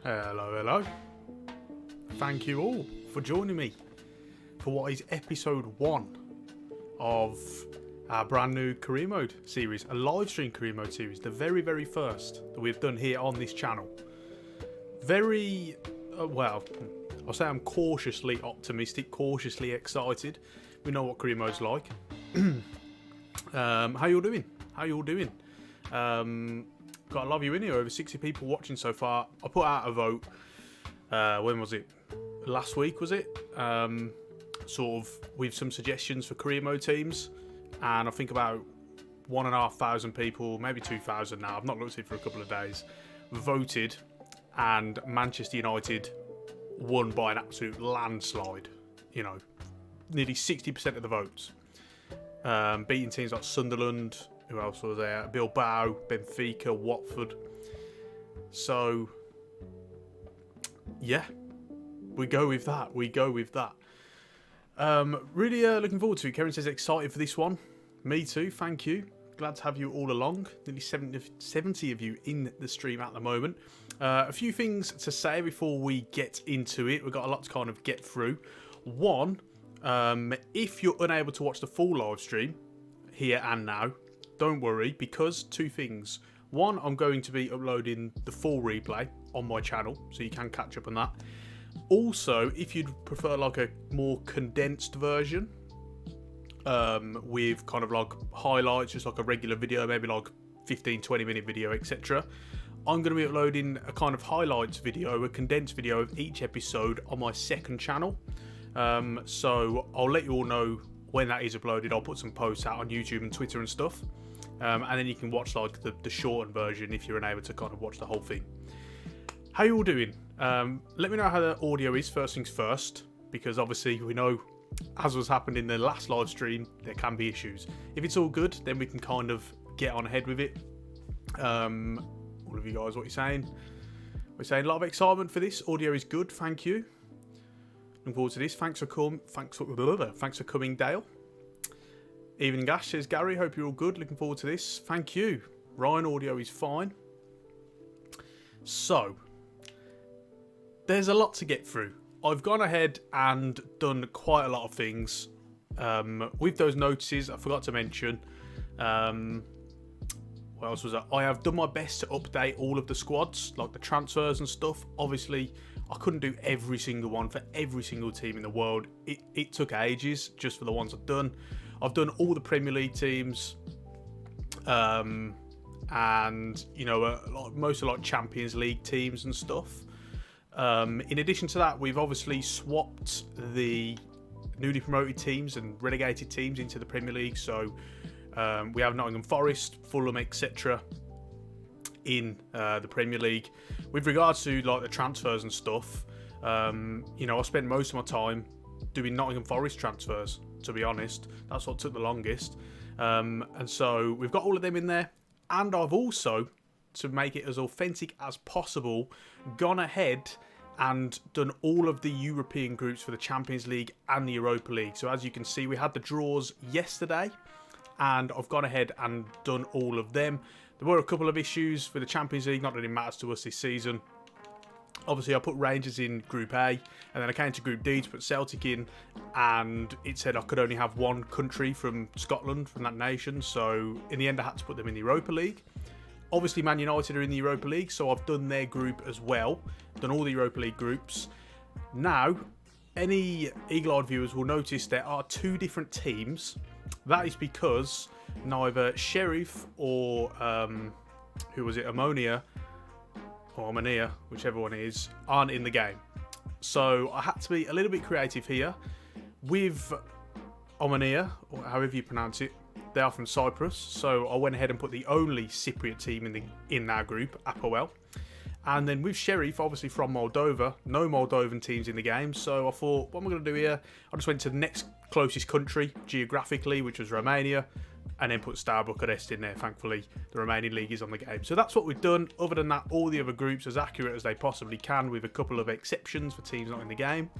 Hello, hello. Thank you all for joining me for what is episode 1 of our brand new career mode series, a live stream career mode series, the very first that we've done here on this channel. I'll say I'm cautiously optimistic, cautiously excited. We know what career mode's like. How you all doing? Got a lot of you in here, over 60 people watching so far. I put out a vote, when was it? Last week, was it? Sort of with some suggestions for career mode teams. And I think about 1,500 people, maybe 2,000 now, I've not looked at it for a couple of days, voted, and Manchester United won by an absolute landslide. You know, nearly 60% of the votes. Beating teams like Sunderland, who else was there? Bilbao, Benfica, Watford. So, yeah, we go with that. Really looking forward to it. Karen says excited for this one. Me too, thank you. Glad to have you all along. Nearly 70 of you in the stream at the moment. A few things to say before we get into it. We've got a lot to kind of get through. One, if you're unable to watch the full live stream here and now, don't worry, because two things. One, I'm going to be uploading the full replay on my channel, so you can catch up on that. Also, if you'd prefer like a more condensed version, with kind of like highlights, just like a regular video, maybe like 15-20 minute video, etc. I'm going to be uploading a kind of highlights video, a condensed video of each episode on my second channel. So I'll let you all know when that is uploaded. I'll put some posts out on YouTube and Twitter and stuff. And then you can watch like the shortened version if you're unable to kind of watch the whole thing. How you all doing? Let me know how the audio is, first things first, because obviously we know, as was happened in the last live stream, there can be issues. If it's all good, then we can kind of get on ahead with it. All of you guys, what are you saying? We're saying a lot of excitement for this. Audio is good, thank you. Looking forward to this. Thanks for coming, Dale. Evening Ash, says Gary. Hope you're all good. Looking forward to this. Thank you. Ryan, audio is fine. So, there's a lot to get through. I've gone ahead and done quite a lot of things. With those notices, I forgot to mention. What else was that? I have done my best to update all of the squads, like the transfers and stuff. Obviously, I couldn't do every single one for every single team in the world. It took ages just for the ones I've done. I've done all the Premier League teams, and you know, most of like Champions League teams and stuff. In addition to that, we've obviously swapped the newly promoted teams and relegated teams into the Premier League. So we have Nottingham Forest, Fulham, etc. in the Premier League. With regards to like the transfers and stuff, you know, I spent most of my time doing Nottingham Forest transfers, to be honest. That's what took the longest. And so we've got all of them in there. And I've also, to make it as authentic as possible, gone ahead and done all of the European groups for the Champions League and the Europa League. So as you can see, we had the draws yesterday, and I've gone ahead and done all of them. There were a couple of issues with the Champions League, not that it matters to us this season. Obviously, I put Rangers in Group A, and then I came to Group D to put Celtic in, and it said I could only have one country from Scotland, from that nation. So in the end, I had to put them in the Europa League. Obviously, Man United are in the Europa League, so I've done their group as well. Done all the Europa League groups. Now, any eagle-eyed viewers will notice there are two different teams. That is because neither Sheriff or, Ammonia, or Ammonia, whichever one it is, aren't in the game. So I had to be a little bit creative here. With Ammonia, or however you pronounce it, they are from Cyprus, so I went ahead and put the only Cypriot team in our group, Ep.1. And then with Sheriff, obviously from Moldova, no Moldovan teams in the game, so I thought, what am I going to do here? I just went to the next closest country, geographically, which was Romania, and then put Star Bucharest in there. Thankfully, the Romanian league is on the game. So that's what we've done. Other than that, all the other groups as accurate as they possibly can, with a couple of exceptions for teams not in the game.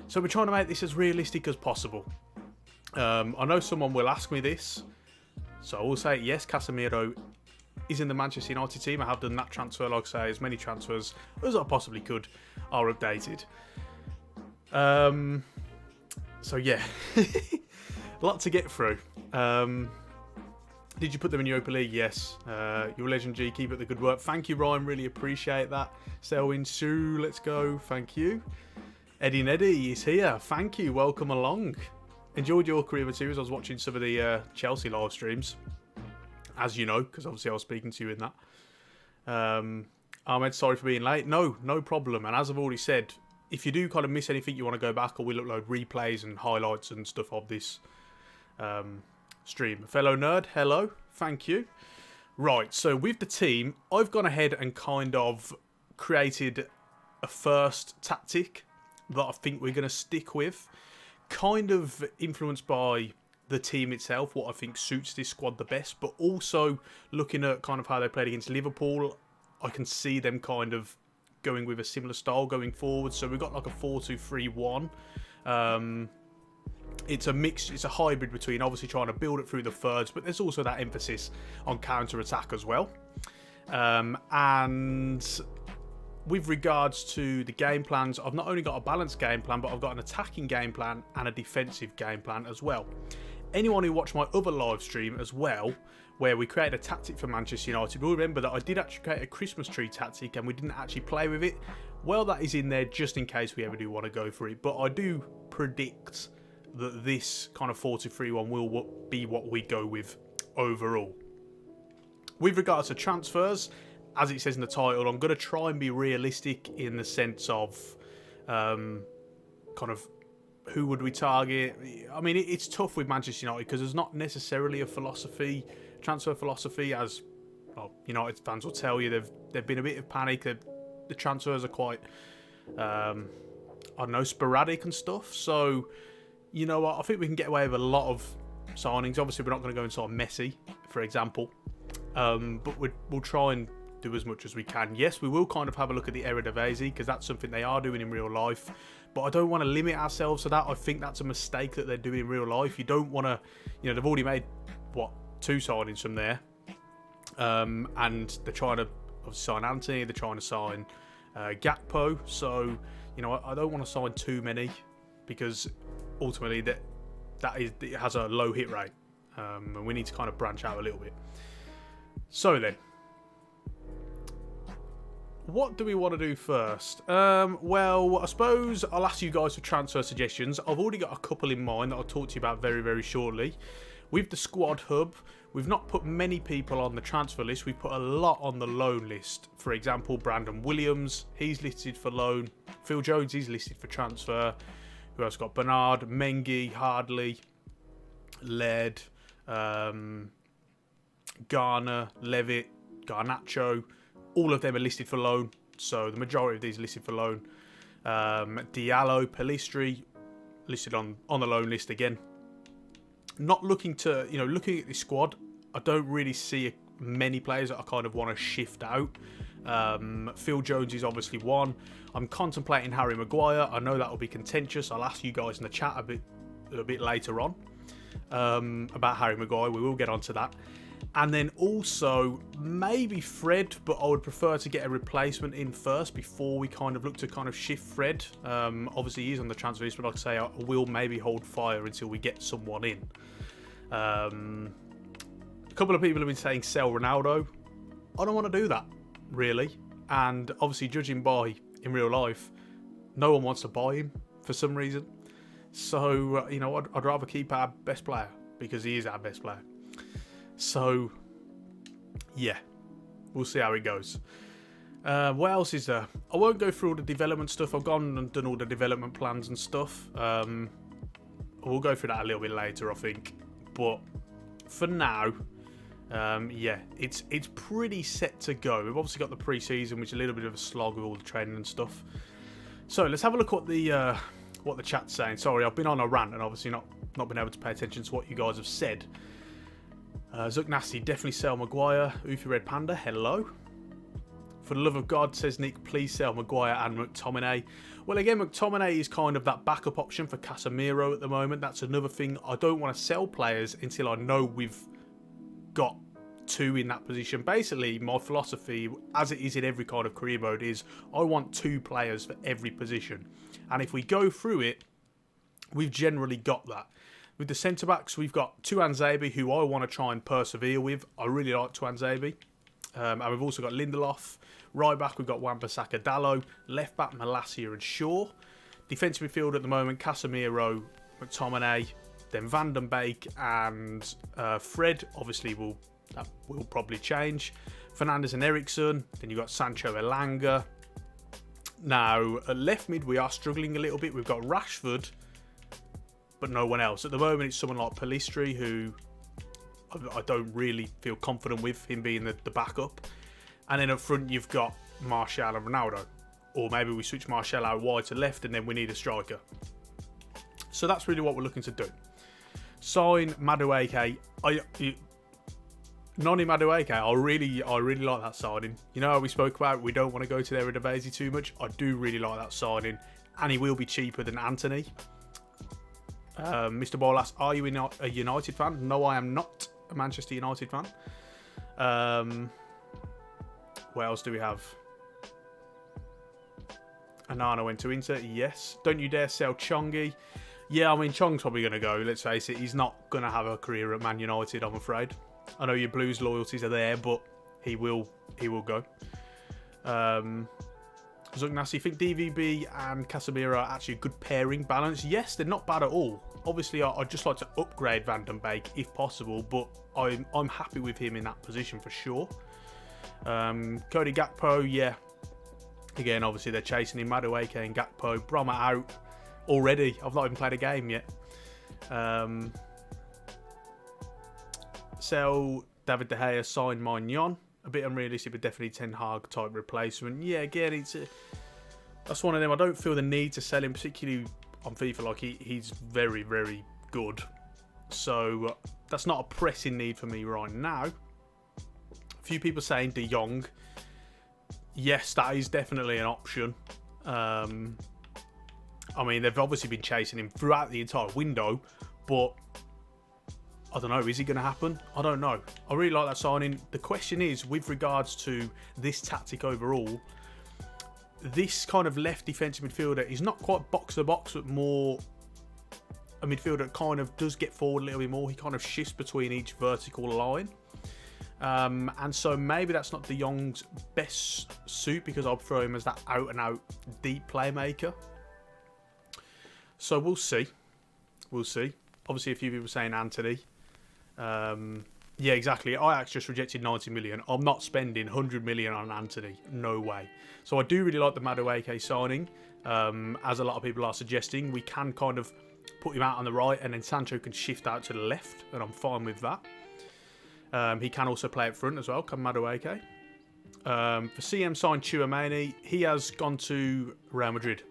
So we're trying to make this as realistic as possible. I know someone will ask me this, so I will say yes, Casemiro is in the Manchester United team. I have done that transfer, like I say, as many transfers as I possibly could are updated. So yeah, a lot to get through. Did you put them in Europa League? Yes. Your legend G, keep up the good work. Thank you, Ryan. Really appreciate that. Selwyn Sue, let's go. Thank you. Eddie Neddy is here. Thank you. Welcome along. Enjoyed your career materials. I was watching some of the Chelsea live streams, as you know, because obviously I was speaking to you in that. Ahmed, sorry for being late. No problem. And as I've already said, if you do kind of miss anything, you want to go back, or we'll upload replays and highlights and stuff of this stream. Fellow nerd, hello. Thank you. Right, so with the team, I've gone ahead and kind of created a first tactic that I think we're going to stick with. Kind of influenced by the team itself, what I think suits this squad the best, but also looking at kind of how they played against Liverpool, I can see them kind of going with a similar style going forward. So we've got like a 4-2-3-1. It's a mix, it's a hybrid between obviously trying to build it through the thirds, but there's also that emphasis on counter-attack as well. And with regards to the game plans, I've not only got a balanced game plan, but I've got an attacking game plan and a defensive game plan as well. Anyone who watched my other live stream as well, where we created a tactic for Manchester United, will remember that I did actually create a Christmas tree tactic and we didn't actually play with it. Well, that is in there just in case we ever do want to go for it. But I do predict that this kind of 4-2-3-1 will be what we go with overall. With regards to transfers, as it says in the title, I'm going to try and be realistic in the sense of kind of who would we target. I mean, it's tough with Manchester United because there's not necessarily a transfer philosophy, as well, United fans will tell you. They've been a bit of panic. The transfers are quite, I don't know, sporadic and stuff. So, you know what, I think we can get away with a lot of signings. Obviously, we're not going to go and sign Messi, for example. But we'll try and do as much as we can. Yes, we will kind of have a look at the Eredivisie because that's something they are doing in real life. But I don't want to limit ourselves to that. I think that's a mistake that they're doing in real life. You don't want to, they've already made, 2 signings from there. And they're trying to sign Anthony, they're trying to sign Gakpo. So, I don't want to sign too many because ultimately it has a low hit rate. And we need to kind of branch out a little bit. So then, what do we want to do first? Well, I suppose I'll ask you guys for transfer suggestions. I've already got a couple in mind that I'll talk to you about very, very shortly. With the squad hub, we've not put many people on the transfer list. We've put a lot on the loan list. For example, Brandon Williams, he's listed for loan. Phil Jones, he's listed for transfer. Who else got? Bernard, Mengi, Hardley, Led, Garner, Levitt, Garnacho. All of them are listed for loan, so the majority of these are listed for loan. Diallo, Pelistri, listed on the loan list again. Not looking to, looking at this squad, I don't really see many players that I kind of want to shift out. Phil Jones is obviously one. I'm contemplating Harry Maguire. I know that will be contentious. I'll ask you guys in the chat a bit later on about Harry Maguire. We will get onto that. And then also, maybe Fred, but I would prefer to get a replacement in first before we kind of look to kind of shift Fred. Obviously, he's on the transfer list, but like I say, I will maybe hold fire until we get someone in. A couple of people have been saying sell Ronaldo. I don't want to do that, really. And obviously, judging by in real life, no one wants to buy him for some reason. So, I'd rather keep our best player because he is our best player. So, yeah, we'll see how it goes. What else is there? I won't go through all the development stuff. I've gone and done all the development plans and stuff. We'll go through that a little bit later, I think. But for now, yeah, it's pretty set to go. We've obviously got the pre-season, which is a little bit of a slog with all the training and stuff. So let's have a look at what the chat's saying. Sorry, I've been on a rant and obviously not been able to pay attention to what you guys have said. Zuck Nasty, definitely sell Maguire. Oofy Red Panda, hello. For the love of God, says Nick, please sell Maguire and McTominay. Well, again, McTominay is kind of that backup option for Casemiro at the moment. That's another thing. I don't want to sell players until I know we've got, two in that position. Basically, my philosophy, as it is in every kind of career mode, is I want 2 players for every position. And if we go through it, we've generally got that. With the centre-backs, we've got Tuanzebe, who I want to try and persevere with. I really like Tuanzebe. And we've also got Lindelof. Right back, we've got Wan-Bissaka, Dalot. Left back, Malacia and Shaw. Defensive midfield at the moment, Casemiro, McTominay. Then Van den Beek and Fred. Obviously, that will probably change. Fernandes and Eriksen. Then you've got Sancho, Elanga. Now, at left mid, we are struggling a little bit. We've got Rashford, but no one else. At the moment, it's someone like Pellistri, who I don't really feel confident with, him being the backup. And then up front, you've got Martial and Ronaldo. Or maybe we switch Martial out wide to left, and then we need a striker. So that's really what we're looking to do. Sign Madueke. Noni Madueke, I really like that signing. You know how we spoke about we don't want to go to their Eredivisie too much? I do really like that signing. And he will be cheaper than Anthony. Mr. Bolas, are you a United fan? No, I am not a Manchester United fan. What else do we have? Anana went to Inter, yes. Don't you dare sell Chongi. Yeah, I mean, Chong's probably going to go, let's face it. He's not going to have a career at Man United, I'm afraid. I know your Blues loyalties are there, but he will go. Zugnassi, you think DVB and Casemiro are actually a good pairing balance? Yes, they're not bad at all. Obviously, I'd just like to upgrade Van den Beek if possible, but I'm happy with him in that position for sure. Cody Gakpo, yeah. Again, obviously, they're chasing him. Madueke and Gakpo. Broma out already. I've not even played a game yet. Sell David De Gea, sign Maignan. A bit unrealistic, but definitely Ten Hag type replacement. Yeah, again, that's one of them. I don't feel the need to sell him, particularly on FIFA. Like he's very, very good. So that's not a pressing need for me right now. A few people saying De Jong. Yes, that is definitely an option. I mean, they've obviously been chasing him throughout the entire window, but I don't know, is it going to happen? I don't know. I really like that signing. The question is, with regards to this tactic overall, this kind of left defensive midfielder is not quite box-to-box, but more a midfielder that kind of does get forward a little bit more. He kind of shifts between each vertical line. And so maybe that's not De Jong's best suit, because I'll throw him as that out-and-out deep playmaker. So we'll see. We'll see. Obviously, a few people saying Anthony. Yeah, exactly. Ajax just rejected 90 million. I'm not spending 100 million on Anthony. No way. So I do really like the Madueke signing. As a lot of people are suggesting, we can kind of put him out on the right, and then Sancho can shift out to the left, and I'm fine with that. He can also play up front as well, come Madueke. For CM signed Tchouaméni, he has gone to Real Madrid.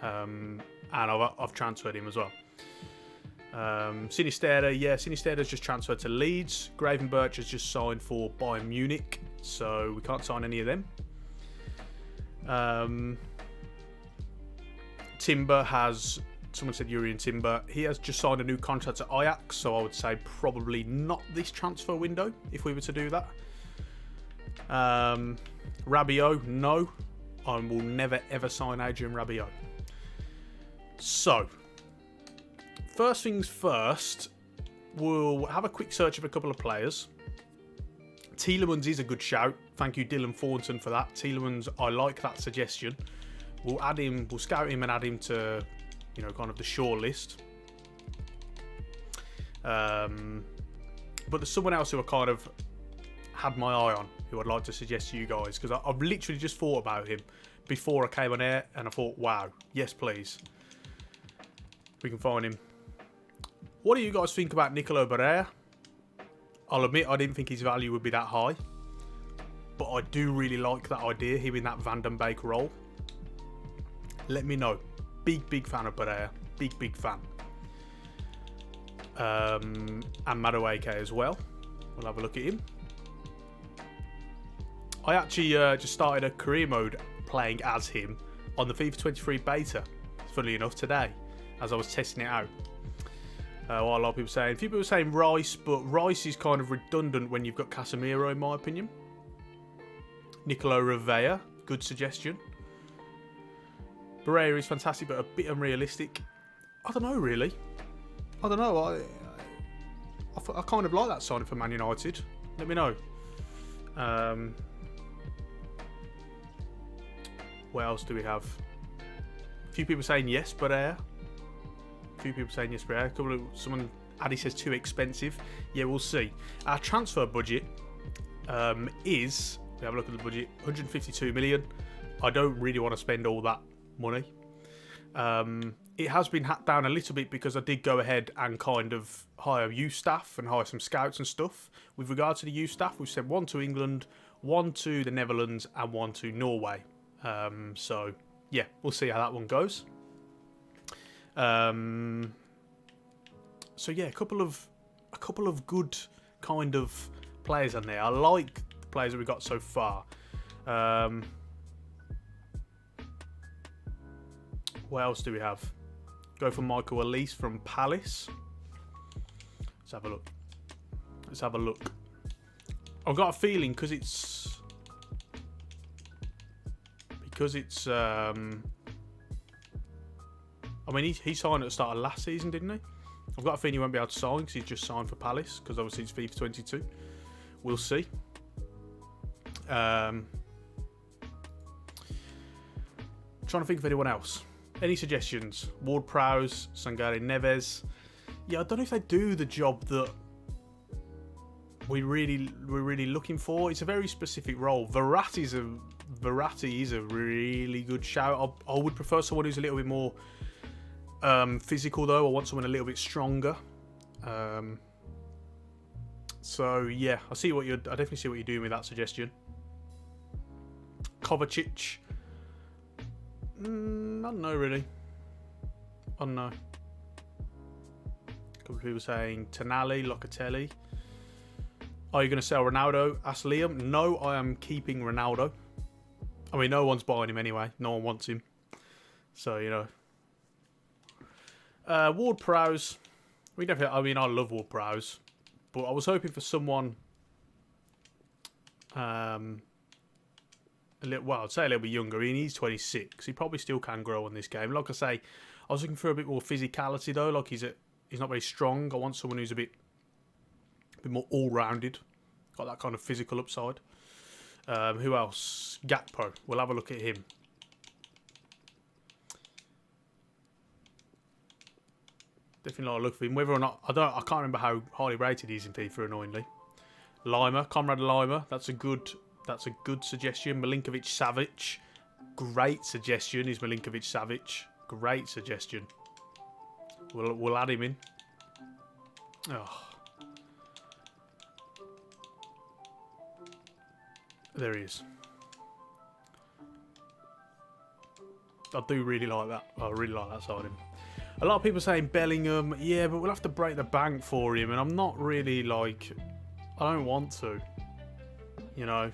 And I've transferred him as well. Sinisterra, yeah, Sinisterra's just transferred to Leeds. Gravenberch has just signed for Bayern Munich, so we can't sign any of them. Timber has, someone said Urian Timber, he has just signed a new contract at Ajax, so I would say probably not this transfer window if we were to do that. Rabiot, no, I will never ever sign Adrian Rabiot. So, first things first, we'll have a quick search of a couple of players. Tielemans is a good shout. Thank you, Dylan Thornton, for that. Tielemans, I like that suggestion. We'll add him, we'll scout him and add him to, you know, kind of the short list. But there's someone else who I kind of had my eye on, who I'd like to suggest to you guys, because I've literally just thought about him before I came on air, and I thought, wow, yes please. We can find him. What do you guys think about Nicolo Barrea? I'll admit I didn't think his value would be that high, but I do really like that idea, him in that Van den Beek role. Let me know. Big fan of Barrea. Big fan. And Madueke as well. We'll have a look at him. I actually just started a career mode playing as him on the FIFA 23 beta, funnily enough, today, as I was testing it out. What a lot of people saying. A few people are saying Rice, but Rice is kind of redundant when you've got Casemiro, in my opinion. Nicolo Rivera, good suggestion. Barrera is fantastic, but a bit unrealistic. I don't know, really. I don't know. I kind of like that signing for Man United. Let me know. What else do we have? A few people saying yes, Barrera. A few people saying yes, Barrera. Someone, Addy says too expensive. Yeah, we'll see. Our transfer budget is, we have a look at the budget, 152 million. I don't really want to spend all that money. It has been hacked down a little bit because I did go ahead and kind of hire youth staff and hire some scouts and stuff. With regard to the youth staff, we've sent one to England, one to the Netherlands, and one to Norway. So yeah, we'll see how that one goes. So yeah, a couple of good kind of players on there. I like the players that we got so far. What else do we have? Go for Michael Elise from Palace. Let's have a look. Let's have a look. I've got a feeling because it's I mean, he signed at the start of last season, didn't he? I've got a feeling he won't be able to sign because he's just signed for Palace because obviously it's FIFA 22. We'll see. Trying to think of anyone else. Any suggestions? Ward-Prowse, Sangare Neves. Yeah, I don't know if they do the job that we're really looking for. It's a very specific role. Verratti is a really good shout. I would prefer someone who's a little bit more physical, though. I want someone a little bit stronger. So yeah, I definitely see what you're doing with that suggestion. Kovacic. I don't know, really. I don't know. A couple of people saying Tonali, Locatelli. Are you going to sell Ronaldo? Asked Liam. No, I am keeping Ronaldo. I mean, no one's buying him anyway. No one wants him. So, you know. Ward-Prowse. I mean, I love Ward-Prowse. But I was hoping for someone... I'd say a little bit younger. I mean, he's 26. He probably still can grow on this game. Like I say, I was looking for a bit more physicality though. Like he's not very strong. I want someone who's a bit more all-rounded. Got that kind of physical upside. Who else? Gakpo. We'll have a look at him. Definitely like a look for him. Whether or not I can't remember how highly rated he is in FIFA. Annoyingly, Lima, Conrad Lima. That's a good suggestion. Milinkovic Savic. Great suggestion is Milinkovic Savic. Great suggestion. We'll add him in. Oh. There he is. I do really like that. I really like that side of him. A lot of people saying Bellingham. Yeah, but we'll have to break the bank for him. And I'm not really like... I don't want to. You know.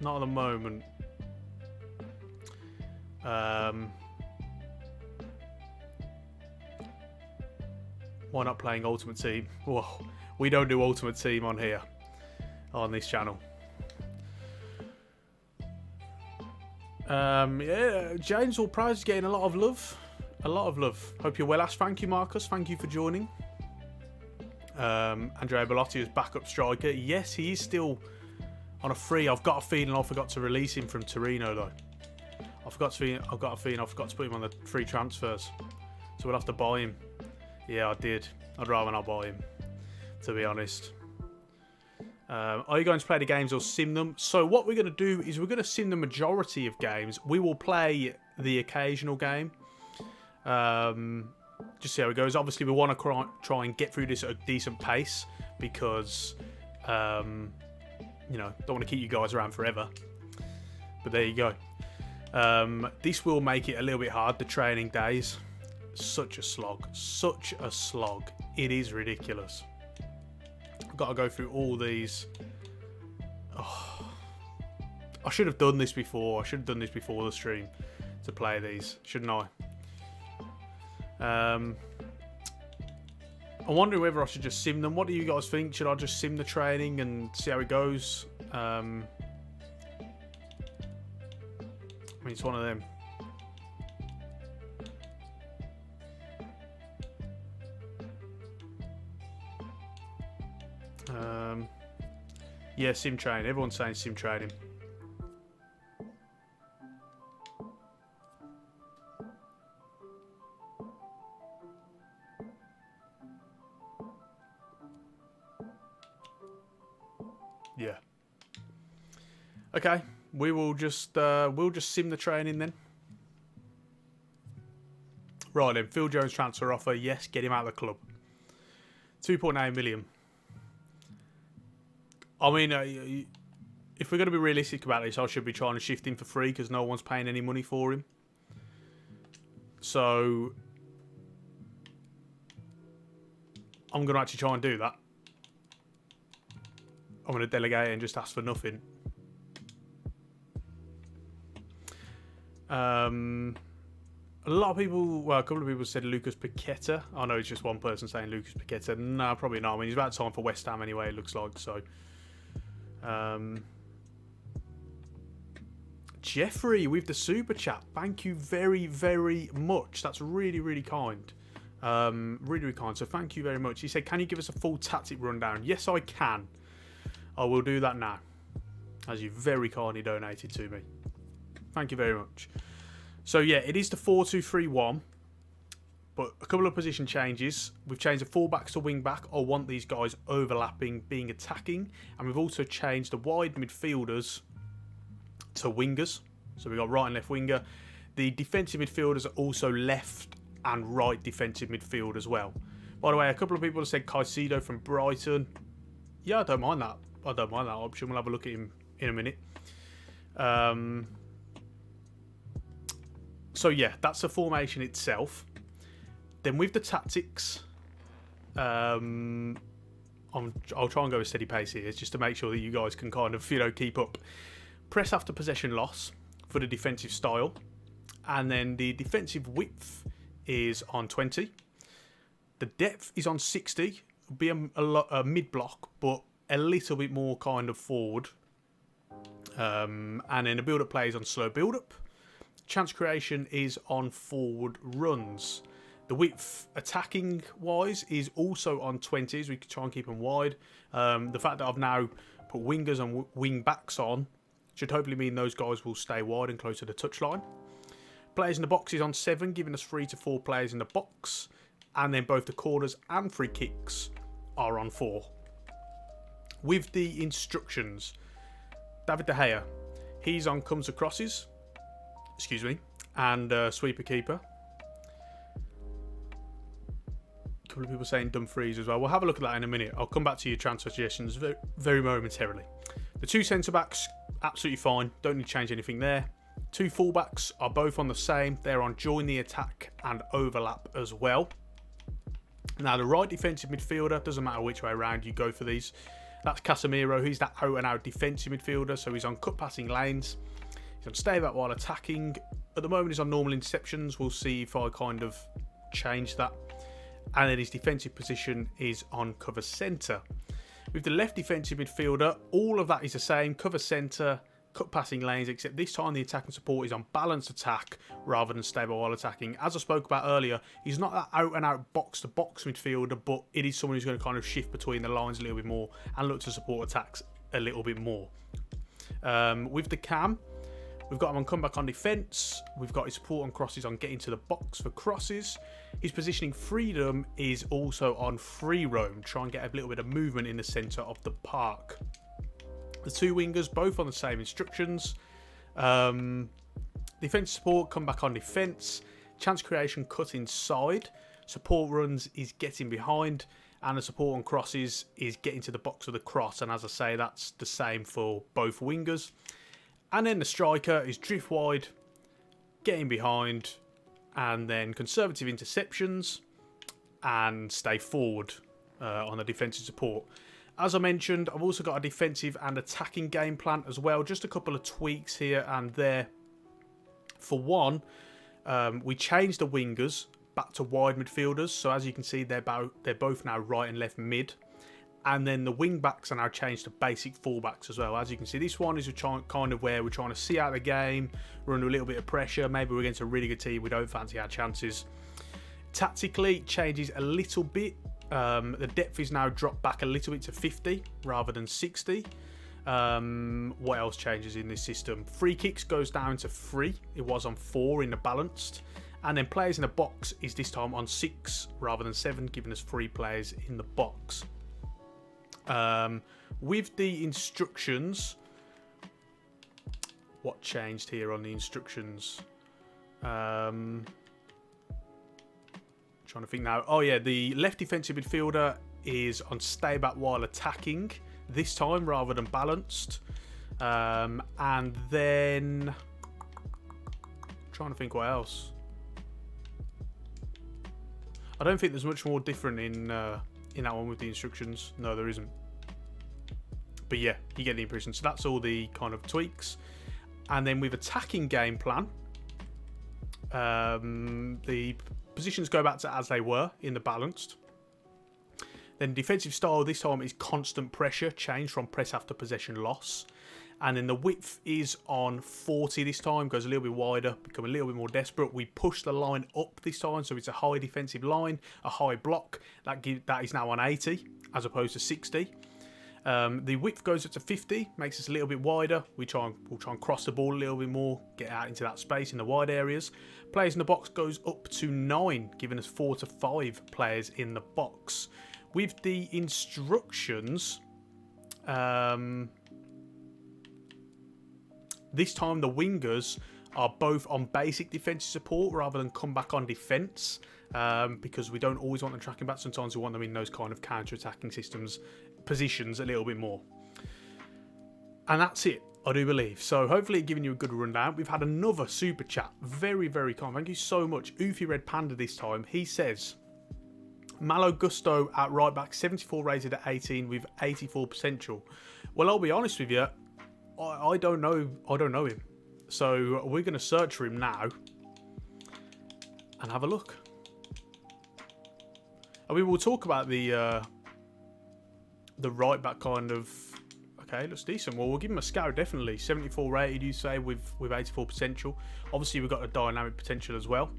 Not at the moment. Why not playing Ultimate Team? Whoa, we don't do Ultimate Team on here. On this channel. Yeah, James Ward-Prowse is getting a lot of love. A lot of love. Hope you're well, Ash. Thank you, Marcus. Thank you for joining. Andrea Bellotti is backup striker. Yes, he is still on a free. I've got a feeling I forgot to release him from Torino, though. I've got a feeling I forgot to put him on the free transfers. So we'll have to buy him. Yeah, I did. I'd rather not buy him, to be honest. Are you going to play the games or sim them? So what we're going to do is we're going to sim the majority of games. We will play the occasional game. Just see how it goes. Obviously, we want to try and get through this at a decent pace because, you know, don't want to keep you guys around forever. But there you go. This will make it a little bit hard, the training days. Such a slog. Such a slog. It is ridiculous. I've got to go through all these. Oh, I should have done this before. I should have done this before the stream to play these, shouldn't I? I'm wondering whether I should just sim them. What do you guys think? Should I just sim the training and see how it goes? I mean, it's one of them. Yeah, sim training. Everyone's saying sim training. Yeah. Okay, we'll just sim the training then. Right then, Phil Jones transfer offer. Yes, get him out of the club. 2.8 million. I mean, if we're going to be realistic about this, I should be trying to shift him for free because no one's paying any money for him. So I'm going to actually try and do that. I'm going to delegate and just ask for nothing. A lot of people, well, a couple of people said Lucas Paqueta. I know it's just one person saying Lucas Paqueta. No, probably not. I mean, he's about time for West Ham anyway, it looks like. So, Jeffrey with the super chat. Thank you very, very much. That's really, really kind. Really, really kind. So thank you very much. He said, can you give us a full tactic rundown? Yes, I can. I will do that now, as you very kindly donated to me. Thank you very much. So yeah, it is the 4-2-3-1, but a couple of position changes. We've changed the fullbacks to wing back. I want these guys overlapping, being attacking, and we've also changed the wide midfielders to wingers. So we've got right and left winger. The defensive midfielders are also left and right defensive midfield as well. By the way, a couple of people have said Caicedo from Brighton. Yeah, I don't mind that. I don't mind that option. We'll have a look at him in a minute. So yeah, that's the formation itself. Then with the tactics, I'll try and go a steady pace here, just to make sure that you guys can kind of, keep up. Press after possession loss for the defensive style, and then the defensive width is on 20. The depth is on 60. It'll be a mid block, but a little bit more kind of forward. And then the build-up play is on slow build-up. Chance creation is on forward runs. The width, attacking wise, is also on 20s. We can try and keep them wide. The fact that I've now put wingers and wing backs on should hopefully mean those guys will stay wide and close to the touchline. Players in the box is on 7, giving us 3 to 4 players in the box. And then both the corners and free kicks are on 4. With the instructions, David De Gea, he's on comes to crosses, and sweeper keeper. A couple of people saying Dumfries as well. We'll have a look at that in a minute. I'll come back to your transfer suggestions very, very momentarily. The 2 centre-backs, absolutely fine. Don't need to change anything there. 2 full-backs are both on the same. They're on join the attack and overlap as well. Now, the right defensive midfielder, doesn't matter which way around you go for these. That's Casemiro. He's that out-and-out defensive midfielder, so he's on cut passing lanes. He's on stay back while attacking. At the moment, he's on normal interceptions. We'll see if I kind of change that. And then his defensive position is on cover centre. With the left defensive midfielder, all of that is the same. Cover centre, cut passing lanes, except this time the attacking support is on balanced attack rather than stable while attacking. As I spoke about earlier, he's not that out-and-out box-to-box midfielder, but it is someone who's going to kind of shift between the lines a little bit more and look to support attacks a little bit more. With the cam, we've got him on comeback on defence. We've got his support on crosses on getting to the box for crosses. His positioning freedom is also on free roam. Try and get a little bit of movement in the centre of the park. The 2 wingers, both on the same instructions. Defence support, come back on defence. Chance creation, cut inside. Support runs is getting behind. And the support on crosses is getting to the box with the cross. And as I say, that's the same for both wingers. And then the striker is drift wide, getting behind, and then conservative interceptions, and stay forward on the defensive support. As I mentioned, I've also got a defensive and attacking game plan as well. Just a couple of tweaks here and there. For one, we changed the wingers back to wide midfielders. So as you can see, they're both now right and left mid. And then the wing backs are now changed to basic fullbacks as well. As you can see, this one is kind of where we're trying to see out the game. We're under a little bit of pressure. Maybe we're against a really good team. We don't fancy our chances. Tactically, it changes a little bit. The depth is now dropped back a little bit to 50 rather than 60. What else changes in this system? Free kicks goes down to 3. It was on 4 in the balanced. And then players in the box is this time on 6 rather than 7, giving us 3 players in the box. With the instructions, what changed here on the instructions? Trying to think now. Oh yeah, the left defensive midfielder is on stay back while attacking this time rather than balanced. And then trying to think what else. I don't think there's much more different in that one with the instructions. No, there isn't. But yeah, you get the impression. So that's all the kind of tweaks. And then with attacking game plan, the positions go back to as they were in the balanced. Then defensive style this time is constant pressure, changed from press after possession loss. And then the width is on 40 this time, goes a little bit wider, become a little bit more desperate. We push the line up this time, so it's a high defensive line, a high block. That is now on 80 as opposed to 60. The width goes up to 50, makes us a little bit wider. We'll try and cross the ball a little bit more, get out into that space in the wide areas. Players in the box goes up to 9, giving us 4 to 5 players in the box. With the instructions, this time the wingers are both on basic defensive support rather than come back on defence, because we don't always want them tracking back. Sometimes we want them in those kind of counter-attacking positions a little bit more. And that's it, I do believe. So hopefully giving you a good rundown. We've had another super chat. Very, very kind. Thank you so much. Oofy Red Panda this time. He says, Malo Gusto at right back, 74 rated at 18 with 84 potential. Well, I'll be honest with you, I don't know him. So we're going to search for him now and have a look. I mean, we'll talk about the right back kind of. Okay, looks decent. Well, we'll give him a scout, definitely. 74 rated, you say, with 84 potential. Obviously, we've got a dynamic potential as well.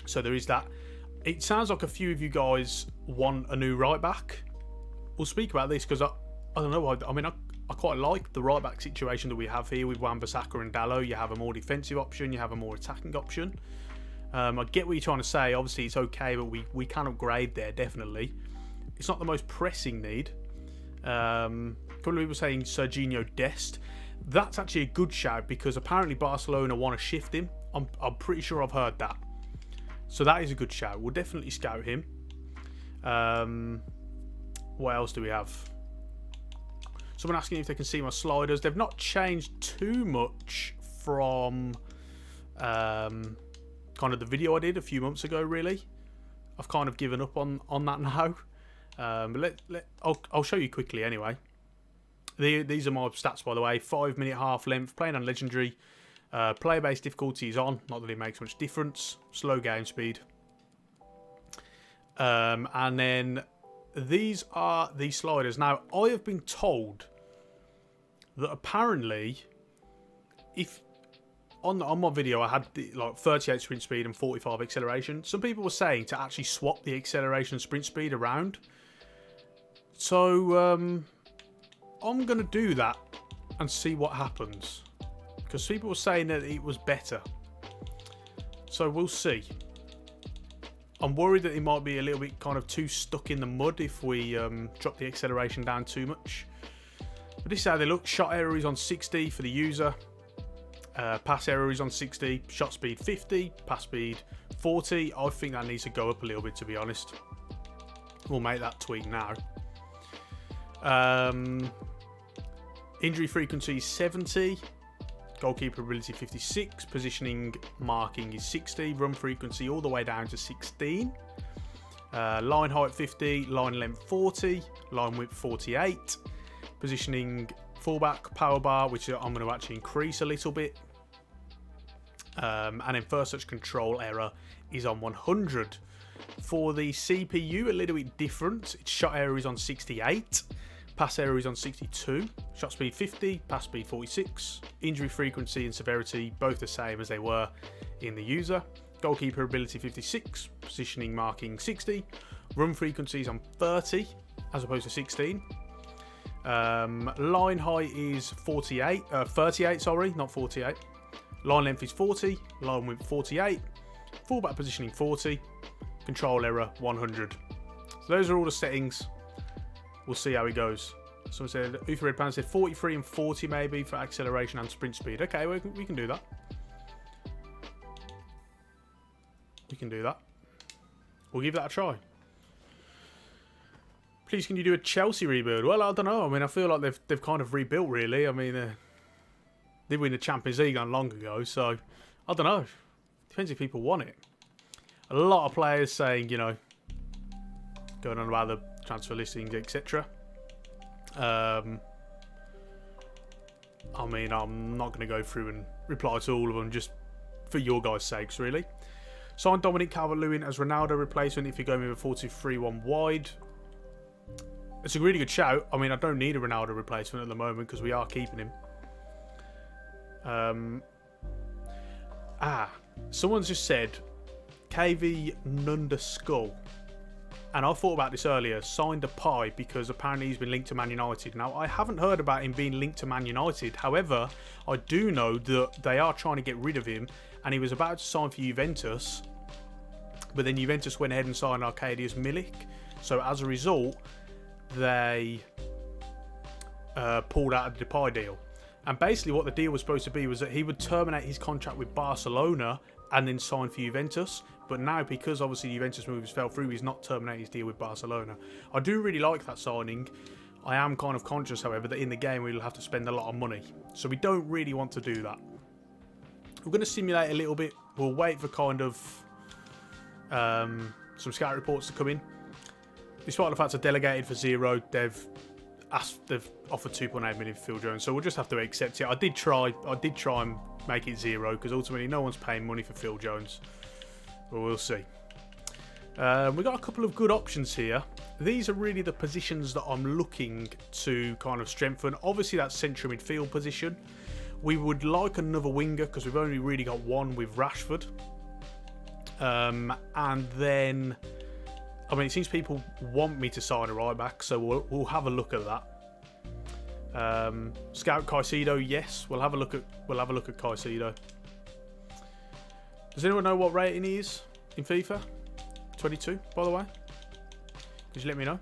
So there is that. It sounds like a few of you guys want a new right back. We'll speak about this because I don't know. I mean, I quite like the right back situation that we have here with Wan-Bissaka and Dalot. You have a more defensive option. You have a more attacking option. I get what you're trying to say. Obviously, it's okay, but we can upgrade there, definitely. It's not the most pressing need. A couple of people saying Serginho Dest. That's actually a good shout because apparently Barcelona want to shift him. I'm pretty sure I've heard that. So that is a good shout. We'll definitely scout him. What else do we have? Someone asking if they can see my sliders. They've not changed too much from kind of the video I did a few months ago, really. I've kind of given up on that now. But I'll show you quickly anyway. These are my stats, by the way. 5 minute half length, playing on legendary. Player-based difficulty is on, not that it makes much difference. Slow game speed. And then these are the sliders. Now, I have been told that apparently, if on my video I had like 38 sprint speed and 45 acceleration, some people were saying to actually swap the acceleration and sprint speed around. So I'm going to do that and see what happens. Because people were saying that it was better. So we'll see. I'm worried that it might be a little bit kind of too stuck in the mud if we drop the acceleration down too much. But this is how they look. Shot error is on 60 for the user. Pass error is on 60. Shot speed 50. Pass speed 40. I think that needs to go up a little bit, to be honest. We'll make that tweak now. Injury frequency is 70. Goalkeeper ability 56, positioning marking is 60, run frequency all the way down to 16, line height 50, line length 40, line width 48, positioning fullback, power bar, which I'm going to actually increase a little bit, And then first touch control error is on 100. For the CPU, a little bit different. Its shot error is on 68. Pass error is on 62. Shot speed 50. Pass speed 46. Injury frequency and severity both the same as they were in the user. Goalkeeper ability 56. Positioning marking 60. Run frequency is on 30 as opposed to 16. Line height is 38, sorry, not 48. Line length is 40. Line width 48. Fullback positioning 40. Control error 100. So those are all the settings. We'll see how it goes. Someone said, Ufa Red Pan said 43 and 40 maybe for acceleration and sprint speed. Okay, we can do that. We can do that. We'll give that a try. Please, can you do a Chelsea rebuild? Well, I don't know. I mean, I feel like they've kind of rebuilt, really. I mean, they win the Champions League not long ago, so I don't know. Depends if people want it. A lot of players saying, you know, going on about the transfer listings, etc. I mean, I'm not going to go through and reply to all of them just for your guys' sakes, really. Sign Dominic Calvert-Lewin as Ronaldo replacement if you're going with a 4-2-3-1 wide. It's a really good shout. I mean, I don't need a Ronaldo replacement at the moment because we are keeping him. Someone's just said KV Nunda Skull. And I thought about this earlier. Signed a pie because apparently he's been linked to Man United. Now, I haven't heard about him being linked to Man United. However, I do know that they are trying to get rid of him. And he was about to sign for Juventus. But then Juventus went ahead and signed Arkadiusz Milik. So as a result, they pulled out of the Depay deal. And basically what the deal was supposed to be was that he would terminate his contract with Barcelona and then sign for Juventus. But now, because obviously Juventus moves fell through, he's not terminating his deal with Barcelona. I do really like that signing. I am kind of conscious, however, that in the game we'll have to spend a lot of money. So we don't really want to do that. We're going to simulate a little bit. We'll wait for kind of some scout reports to come in. Despite the fact they're delegated for 0, they've offered 2.8 million for Phil Jones, so we'll just have to accept it. I did try and make it 0 because ultimately no one's paying money for Phil Jones. But we'll see. We've got a couple of good options here. These are really the positions that I'm looking to kind of strengthen. Obviously, that central midfield position. We would like another winger because we've only really got one with Rashford. And then, I mean, it seems people want me to sign a right back, so we'll have a look at that. Scout Caicedo, yes, we'll have a look at Caicedo. Does anyone know what rating he is in FIFA 22? By the way, could you let me know?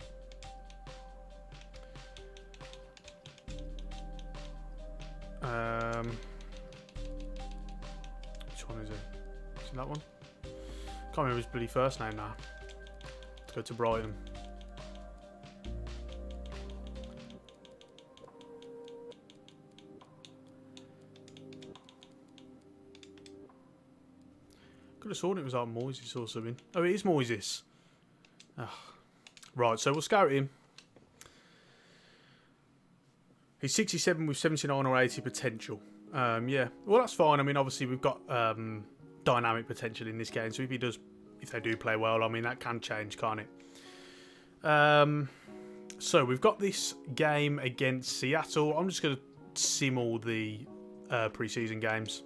Which one is it? Is it that one? Can't remember his bloody first name now. Let's go to Brighton. Could have sworn it was like Moises or something. Oh, it is Moises. Oh. Right, so we'll scout him. He's 67 with 79 or 80 potential. Yeah, well, that's fine. I mean, obviously, we've got dynamic potential in this game. So if they do play well, I mean, that can change, can't it? So we've got this game against Seattle. I'm just going to sim all the pre-season games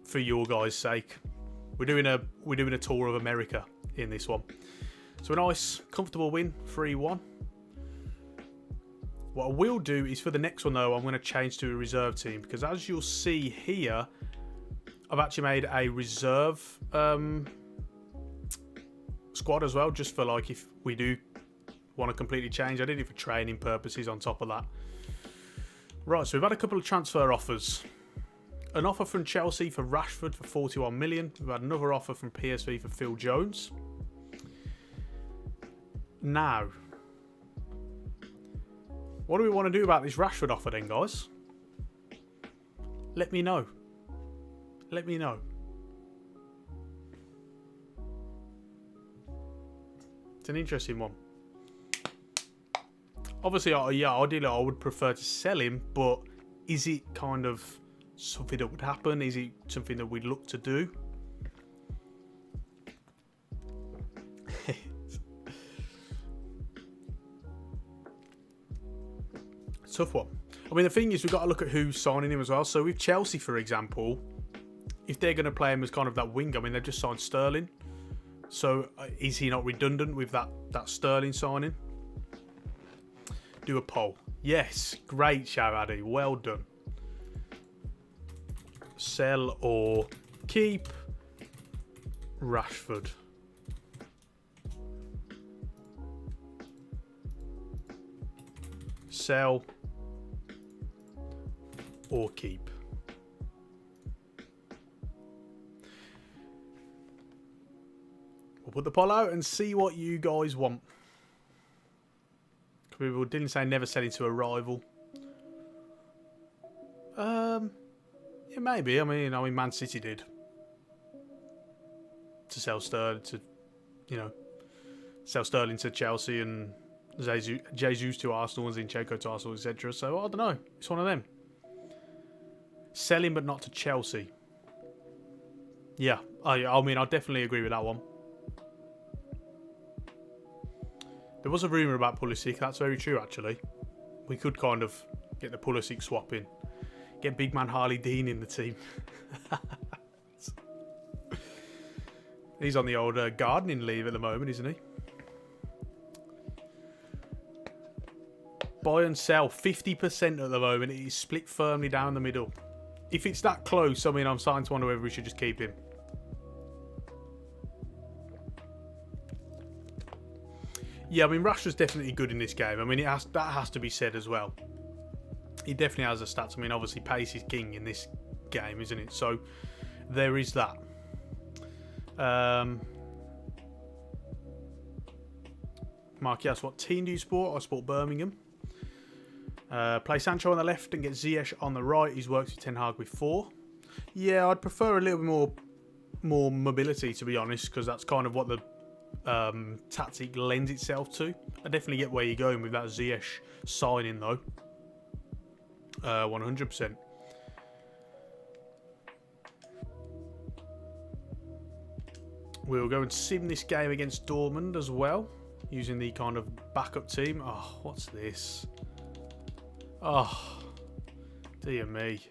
for your guys' sake. We're doing a tour of America in this one. So a nice, comfortable win, 3-1. What I will do is for the next one, though, I'm going to change to a reserve team because as you'll see here, I've actually made a reserve squad as well, just for like if we do want to completely change. I did it for training purposes on top of that. Right, so we've had a couple of transfer offers. An offer from Chelsea for Rashford for 41 million. We've had another offer from PSV for Phil Jones. Now, what do we want to do about this Rashford offer then, guys? Let me know. Let me know. It's an interesting one. Obviously, ideally, I would prefer to sell him, but is it kind of something that would happen? Is it something that we'd look to do? Tough one. I mean, the thing is, we've got to look at who's signing him as well. So with Chelsea, for example, if they're going to play him as kind of that wing, I mean, they've just signed Sterling. So is he not redundant with that Sterling signing? Do a poll. Yes, great shout, Addy. Well done. Sell or keep Rashford. Sell or keep. We'll put the poll out and see what you guys want. People didn't say never sell into a rival. Yeah, maybe. I mean, Man City did to sell Sterling to, sell Sterling to Chelsea and Jesus to Arsenal and Zinchenko to Arsenal, etc. So I don't know. It's one of them. Selling, but not to Chelsea. Yeah, I mean, I definitely agree with that one. There was a rumour about Pulisic. That's very true, actually. We could kind of get the Pulisic swap in. Get big man Harley Dean in the team. He's on the old gardening leave at the moment, isn't he? Buy and sell, 50% at the moment. It is split firmly down the middle. If it's that close, I mean, I'm starting to wonder whether we should just keep him. Yeah, I mean, Rashford's definitely good in this game. I mean, that has to be said as well. He definitely has the stats. I mean, obviously, pace is king in this game, isn't it? So, there is that. Mark, yes, what team do you support? I support Birmingham. Play Sancho on the left and get Ziyech on the right. He's worked with Ten Hag before. Yeah, I'd prefer a little bit more mobility, to be honest, because that's kind of what the tactic lends itself to. I definitely get where you're going with that Ziyech signing, though. 100%. We'll go and sim this game against Dortmund as well, using the kind of backup team. Oh, what's this? Oh, dear me.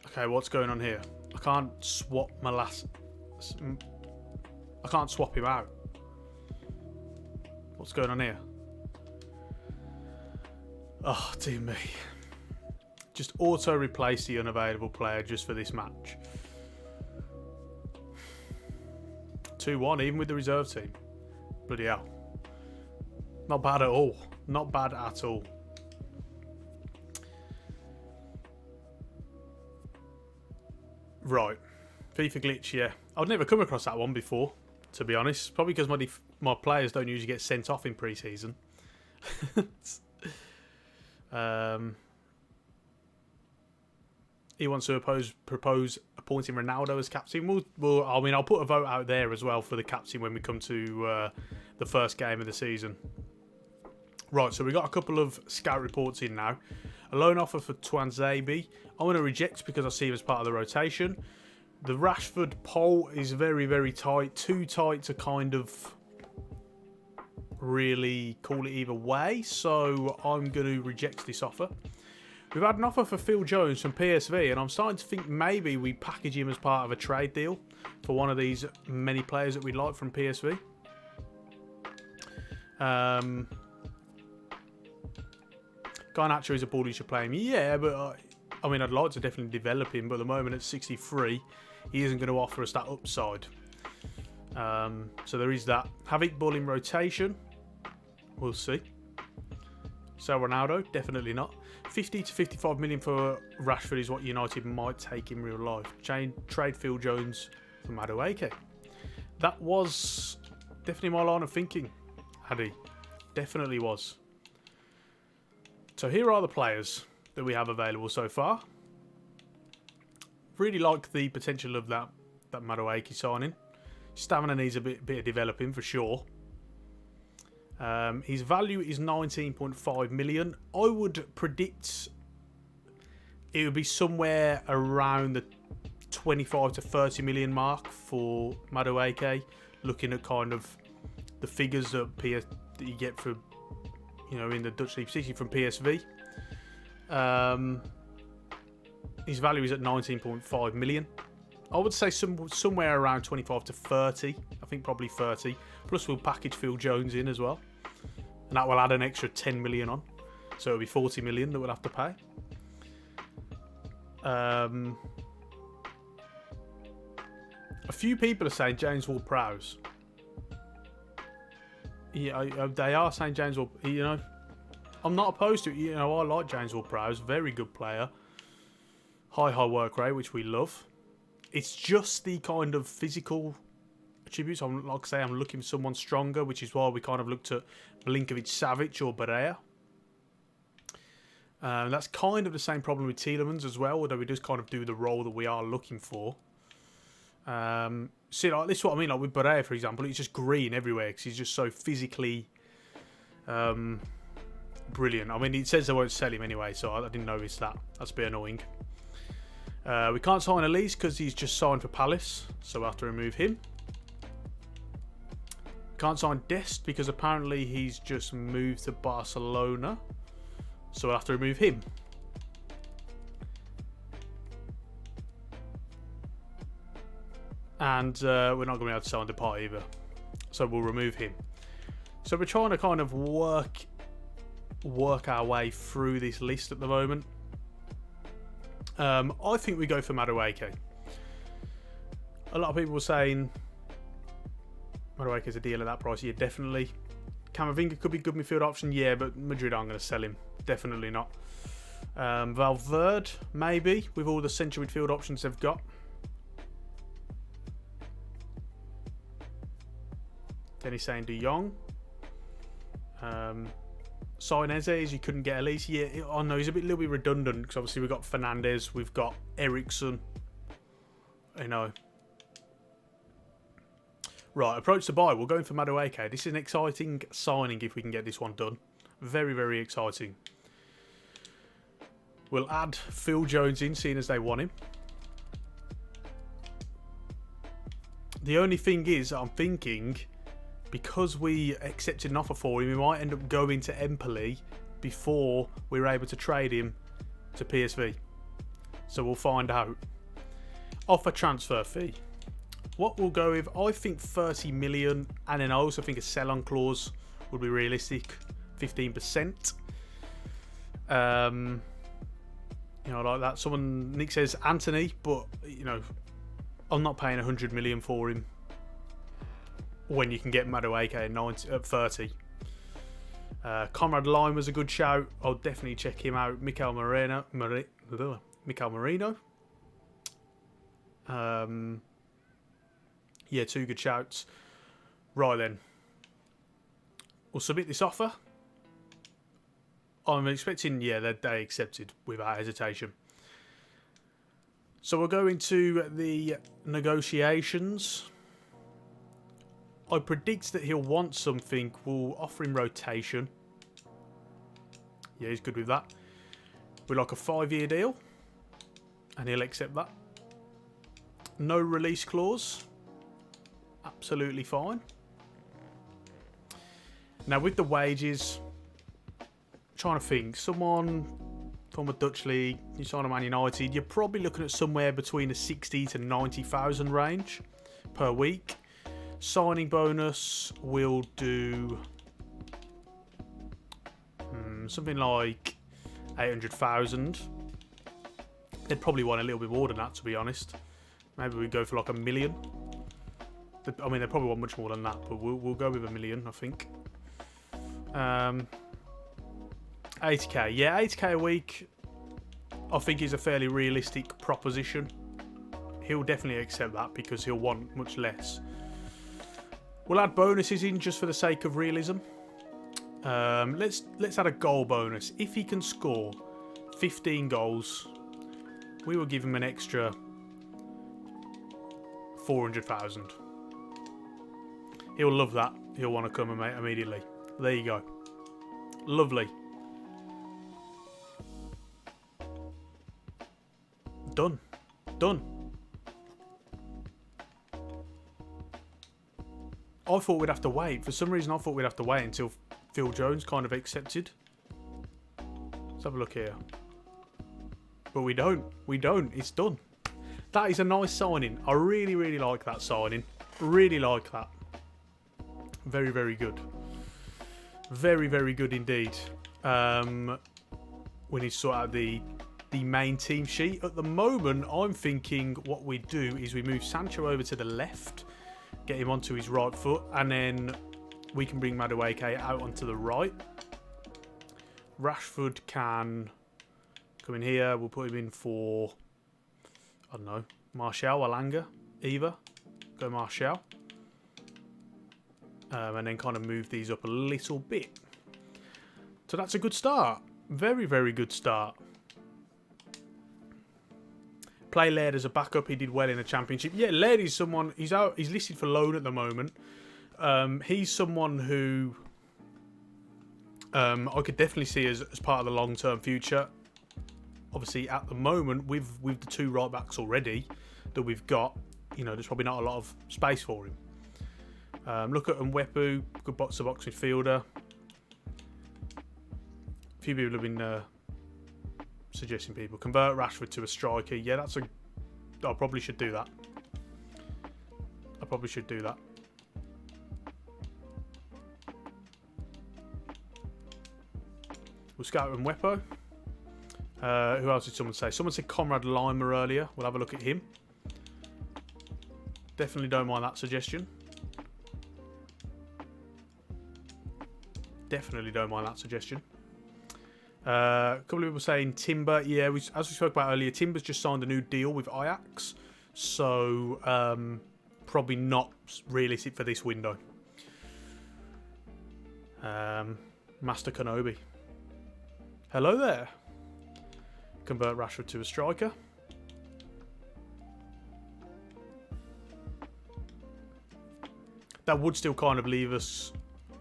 Okay, what's going on here? I can't swap my last... I can't swap him out. What's going on here? Oh, dear me. Just auto-replace the unavailable player just for this match. 2-1, even with the reserve team. Bloody hell. Not bad at all. Not bad at all. Right. FIFA glitch, yeah. I've never come across that one before, to be honest. Probably because my players don't usually get sent off in pre-season. He wants to propose appointing Ronaldo as captain. I mean, I'll put a vote out there as well for the captain when we come to the first game of the season. Right, so we've got a couple of scout reports in now. A loan offer for Twanzebe. I'm going to reject because I see him as part of the rotation. The Rashford poll is very, very tight. Too tight to kind of really call it either way. So I'm going to reject this offer. We've had an offer for Phil Jones from PSV, and I'm starting to think maybe we package him as part of a trade deal for one of these many players that we'd like from PSV. Garnacho is a ball you should play him. Yeah, but I mean, I'd like to definitely develop him, but at the moment at 63, he isn't going to offer us that upside. So there is that. Havik Bull in rotation. We'll see. Sell Ronaldo? Definitely not. 50 to 55 million for Rashford is what United might take in real life. Trade Phil Jones for Madueke. That was definitely my line of thinking, Addy. Definitely was. So here are the players that we have available so far. Really like the potential of that Madueke signing. Stamina needs a bit of developing for sure. His value is 19.5 million. I would predict it would be somewhere around the 25 to 30 million mark for Madueke, looking at kind of the figures that you get for, in the Dutch league, particularly from PSV. His value is at 19.5 million. I would say somewhere around 25 to 30. I think probably 30. Plus we'll package Phil Jones in as well. And that will add an extra 10 million on. So it'll be 40 million that we'll have to pay. A few people are saying James Ward-Prowse. Yeah, they are saying James Ward. I'm not opposed to it. I like James Ward-Prowse. Very good player. High work rate, which we love. It's just the kind of physical attributes. Like I say, I'm looking for someone stronger, which is why we kind of looked at Milinkovic-Savic or Barea. That's kind of the same problem with Tielemans as well, although we just kind of do the role that we are looking for. See, like, this is what I mean, like with Barea, for example, he's just green everywhere because he's just so physically brilliant. I mean, it says they won't sell him anyway, so I didn't notice that. That's a bit annoying. We can't sign Elise because he's just signed for Palace, so we'll have to remove him. Can't sign Dest because apparently he's just moved to Barcelona, so we'll have to remove him. And we're not going to be able to sign Depay either, so we'll remove him. So we're trying to kind of work our way through this list at the moment. I think we go for Madueke. A lot of people were saying Madueke's a deal at that price. Yeah, definitely. Camavinga could be a good midfield option. Yeah, but Madrid aren't going to sell him. Definitely not. Valverde, maybe, with all the central midfield options they've got. Then he's saying De Jong. Sainz, you couldn't get Elise. Yeah, I know he's a little bit redundant because obviously we've got Fernandes, we've got Eriksson. Right, approach to buy. We're going for Madueke. This is an exciting signing if we can get this one done. Very, very exciting. We'll add Phil Jones in, seeing as they want him. The only thing is, I'm thinking, because we accepted an offer for him, we might end up going to Empoli before we're able to trade him to PSV. So we'll find out. Offer transfer fee. What we'll go with, I think 30 million, and then I also think a sell-on clause would be realistic, 15%. Like that. Nick says Anthony, but I'm not paying 100 million for him when you can get Madueke at 30. Conrad Lime was a good shout. I'll definitely check him out. Mikel Merino. Yeah, two good shouts. Right then. We'll submit this offer. I'm expecting, that they accepted without hesitation. So we'll go into the negotiations. I predict that he'll want something. We'll offer him rotation. Yeah, he's good with that. We're like a 5-year deal. And he'll accept that. No release clause. Absolutely fine. Now with the wages, trying to think, someone from a Dutch league, you sign a Man United, you're probably looking at somewhere between the 60 to 90,000 range per week. Signing bonus will do something like 800,000. They'd probably want a little bit more than that, to be honest. Maybe we go for like 1 million. I mean, they probably want much more than that, but we'll go with 1 million, I think. 80k. Yeah, 80k a week, I think is a fairly realistic proposition. He'll definitely accept that because he'll want much less. We'll add bonuses in just for the sake of realism. Let's add a goal bonus. If he can score 15 goals, we will give him an extra 400,000. He'll love that. He'll want to come immediately. There you go. Lovely. Done. Done. I thought we'd have to wait. For some reason, I thought we'd have to wait until Phil Jones kind of accepted. Let's have a look here. But we don't. We don't. It's done. That is a nice signing. I really, really like that signing. Really like that. Very, very good. Very, very good indeed. We need to sort out the main team sheet. At the moment, I'm thinking what we do is we move Sancho over to the left, get him onto his right foot, and then we can bring Madueke out onto the right. Rashford can come in here. We'll put him in for, I don't know, Martial, Alanga, either. Go Martial. And then kind of move these up a little bit. So that's a good start. Very, very good start. Play Laird as a backup. He did well in the Championship. Yeah, Laird is someone... He's listed for loan at the moment. He's someone who I could definitely see as part of the long-term future. Obviously, at the moment, with the two right-backs already that we've got, you know, there's probably not a lot of space for him. Look at Mwepu, good box-to-box midfielder. A few people have been suggesting people convert Rashford to a striker. Yeah, I probably should do that. I probably should do that. We'll scout Mwepu. Who else did someone say? Someone said Conrad Lima earlier. We'll have a look at him. Definitely don't mind that suggestion. Definitely don't mind that suggestion. A couple of people saying Timber. Yeah, as we spoke about earlier, Timber's just signed a new deal with Ajax. So, probably not realistic for this window. Master Kenobi. Hello there. Convert Rashford to a striker. That would still kind of leave us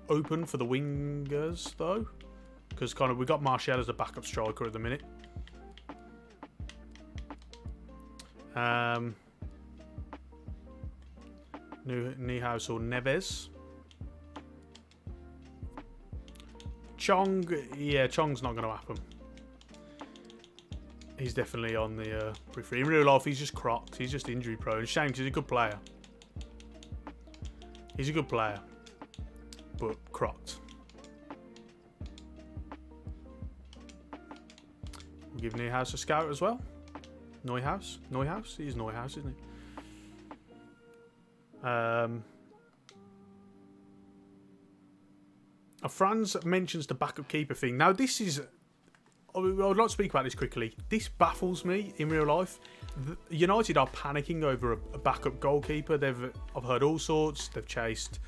open for the wingers, though. Because kind of we got Martial as a backup striker at the minute. Niehaus or Neves. Chong, yeah, Chong's not going to happen. He's definitely on the periphery. In real life, he's just crocked. He's just injury prone. Shame because he's a good player. He's a good player, but crocked. We'll give Neuhaus a scout as well. Neuhaus? Neuhaus? He's Neuhaus, isn't he? Franz mentions the backup keeper thing. Now, this is... I would like to speak about this quickly. This baffles me in real life. United are panicking over a backup goalkeeper. I've heard all sorts. They've chased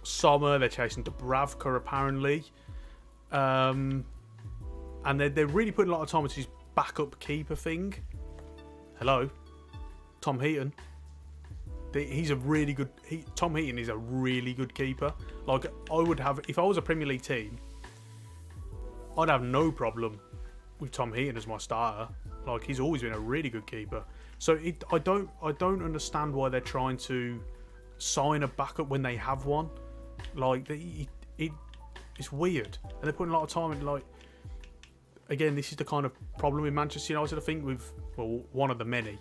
Sommer. They're chasing Dubravka, apparently. And they're really putting a lot of time into this backup keeper thing. Hello? Tom Heaton. He's a really good... Tom Heaton is a really good keeper. Like, I would have... If I was a Premier League team... I'd have no problem with Tom Heaton as my starter. Like, he's always been a really good keeper. So I don't understand why they're trying to sign a backup when they have one. Like, it's weird, and they're putting a lot of time in. Like, again, this is the kind of problem with Manchester United. I think with one of the many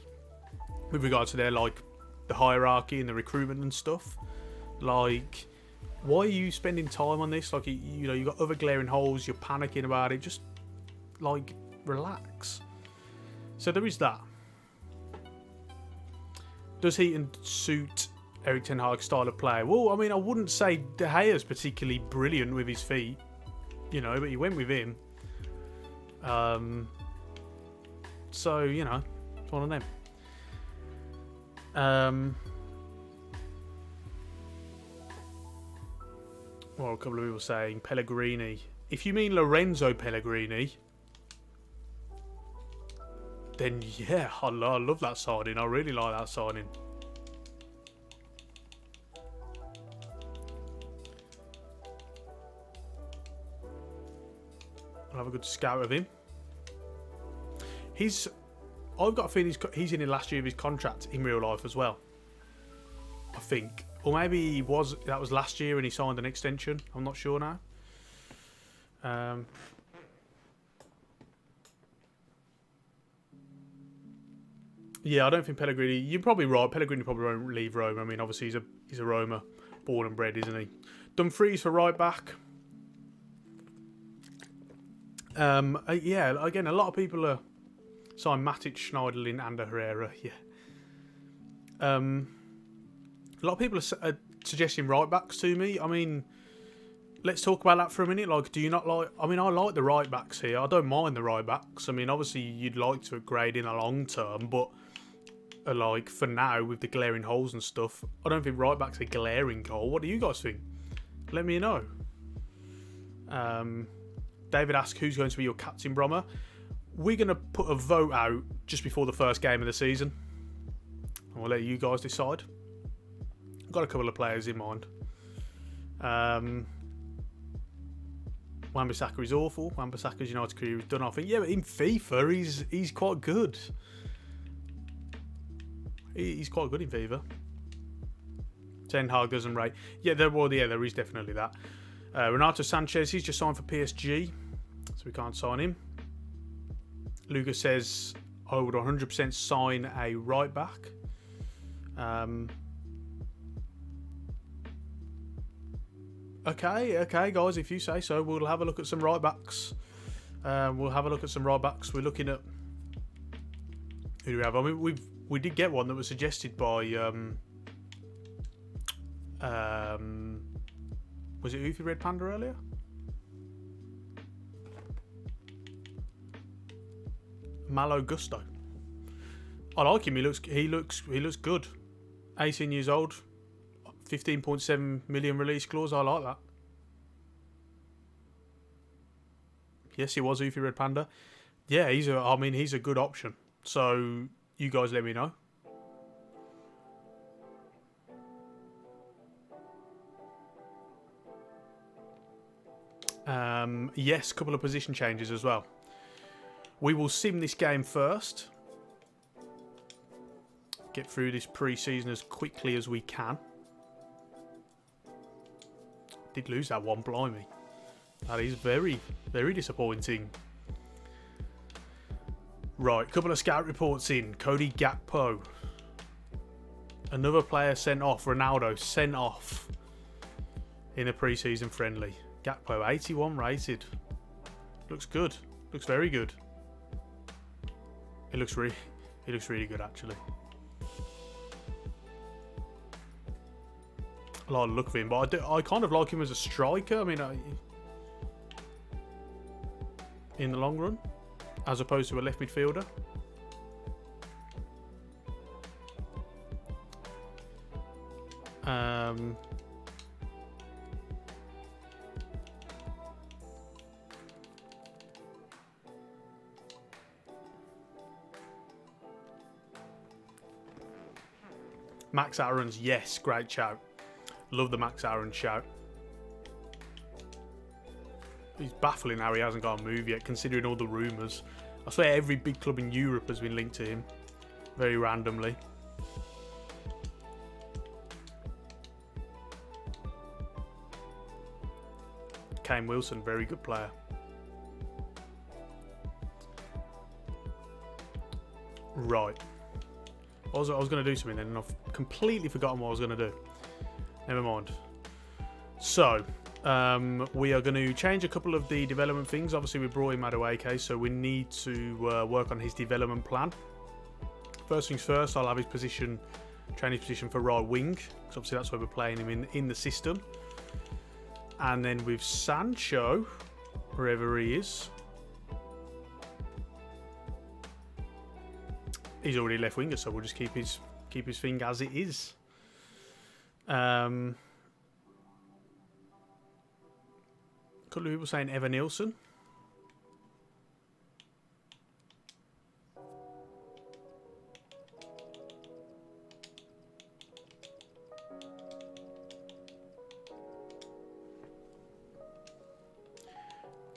with regards to their the hierarchy and the recruitment and stuff. Like, why are you spending time on this? Like, you've got other glaring holes. You're panicking about it. Just, relax. So there is that. Does Heaton suit Erik ten Hag's style of play? Well, I mean, I wouldn't say De Gea's particularly brilliant with his feet, but he went with him. So, it's one of them. Well, a couple of people saying Pellegrini. If you mean Lorenzo Pellegrini, then yeah, I love that signing. I really like that signing. a good scout of him. I've got a feeling he's in the last year of his contract in real life as well. I think. Or maybe that was last year and he signed an extension. I'm not sure now. Yeah, I don't think Pellegrini... You're probably right. Pellegrini probably won't leave Roma. I mean, obviously he's a Roma born and bred, isn't he? Dumfries for right back. Yeah, again, a lot of people are signed Matic, Schneiderlin, and Herrera. Yeah. A lot of people are suggesting right backs to me. I mean, let's talk about that for a minute. Like, do you not like... I mean, I like the right backs here. I don't mind the right backs. I mean, obviously, you'd like to upgrade in the long term, but like for now, with the glaring holes and stuff, I don't think right back's a glaring hole. What do you guys think? Let me know. David asks, who's going to be your captain, Brommer? We're going to put a vote out just before the first game of the season. I'll let you guys decide. I've got a couple of players in mind. Wan-Bissaka is awful. Wan-Bissaka's United career is done, I think. Yeah, but in FIFA, he's quite good. He's quite good in FIFA. Ten Hag doesn't rate. Yeah, there is definitely that. Renato Sanchez, he's just signed for PSG, so we can't sign him. Lucas says, I would 100% sign a right back. Okay, guys, if you say so, we'll have a look at some right backs. We're looking at... Who do we have? I mean, we did get one that was suggested by... was it Ufi Red Panda earlier? Malo Gusto. I like him. He looks good. 18 years old. 15.7 million release clause. I like that. Yes, he was Ufi Red Panda. Yeah, he's a good option. So you guys let me know. Yes, couple of position changes as well. We will sim this game first. Get through this pre-season as quickly as we can. Did lose that one, blimey. That is very, very disappointing. Right, couple of scout reports in. Cody Gakpo. Another player sent off. Ronaldo sent off in a pre-season friendly. Gakpo, 81 rated. Looks good. Looks very good. It looks really good, actually. I like the look of him, but I kind of like him as a striker. I mean, in the long run, as opposed to a left midfielder. Max Aaron's, yes, great shout. Love the Max Aaron shout. He's baffling how he hasn't got a move yet, considering all the rumours. I swear every big club in Europe has been linked to him, very randomly. Kane Wilson, very good player. Right. I was going to do something then, and I've completely forgotten what I was going to do. Never mind. So, we are going to change a couple of the development things. Obviously, we brought in Madueke, so we need to work on his development plan. First things first, I'll have his position, train his position for right wing, because obviously that's where we're playing him in the system. And then with Sancho, wherever he is, he's already left winger, so we'll just keep his thing as it is. A couple of people saying Evan Nielsen.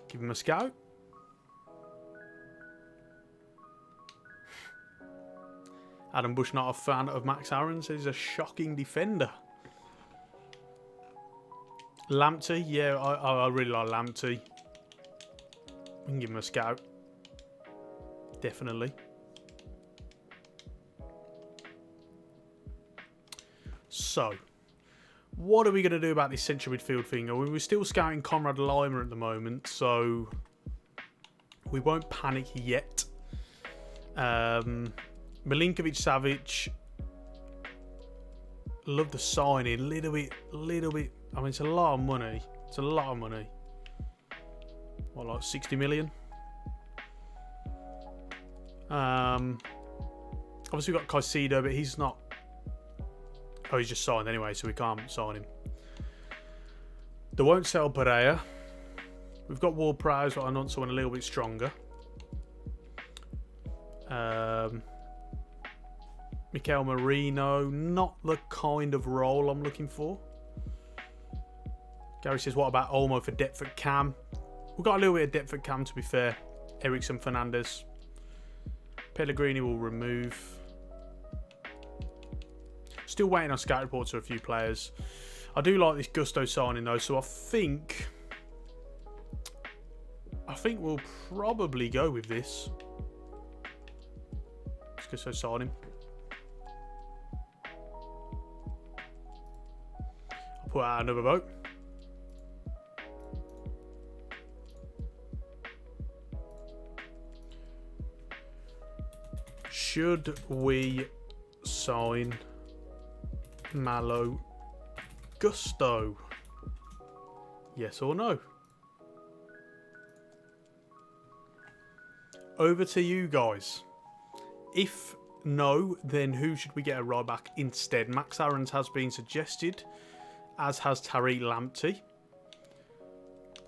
Give him a scout. Adam Bush, not a fan of Max Aaron, says he's a shocking defender. Lamptey, yeah, I really like Lamptey. We can give him a scout. Definitely. So, what are we going to do about this central midfield thing? We're still scouting Conrad Lima at the moment, so we won't panic yet. Milinkovic-Savic, love the signing. Little bit. I mean, it's a lot of money. It's a lot of money. What, like 60 million? Obviously, we've got Caicedo, but he's not. Oh, he's just signed anyway, so we can't sign him. They won't sell Pereira. We've got Ward-Prowse, but I want someone a little bit stronger. Mikel Merino, not the kind of role I'm looking for. Gary says, what about Olmo for depth at cam? We've got a little bit of depth at cam, to be fair. Ericsson, Fernandes. Pellegrini will remove. Still waiting on scout reports for a few players. I do like this Gusto signing though, so I think we'll probably go with this. Let's Gusto signing. I'll put out another vote. Should we sign Malo Gusto? Yes or no? Over to you guys. If no, then who should we get a right back instead? Max Aarons has been suggested, as has Tariq Lamptey.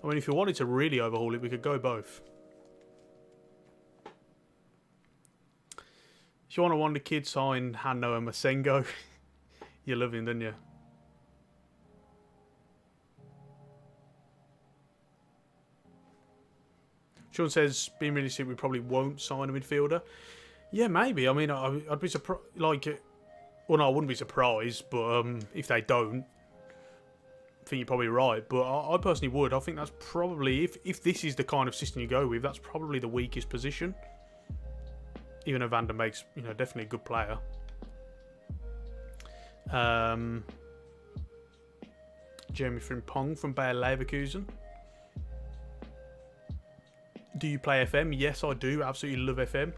I mean, if you wanted to really overhaul it, we could go both. If you want to wonder kid, sign Hanno and Masengo. You love him, don't you? Sean says, being realistic, we probably won't sign a midfielder. Yeah, maybe. I mean, I'd be surprised. Like, well, no, I wouldn't be surprised. But if they don't, I think you're probably right. But I personally would. I think that's probably, if this is the kind of system you go with, that's probably the weakest position. Even though Van der Beek's, definitely a good player. Jeremy Frimpong from Bayer Leverkusen. Do you play FM? Yes, I do. Absolutely love FM.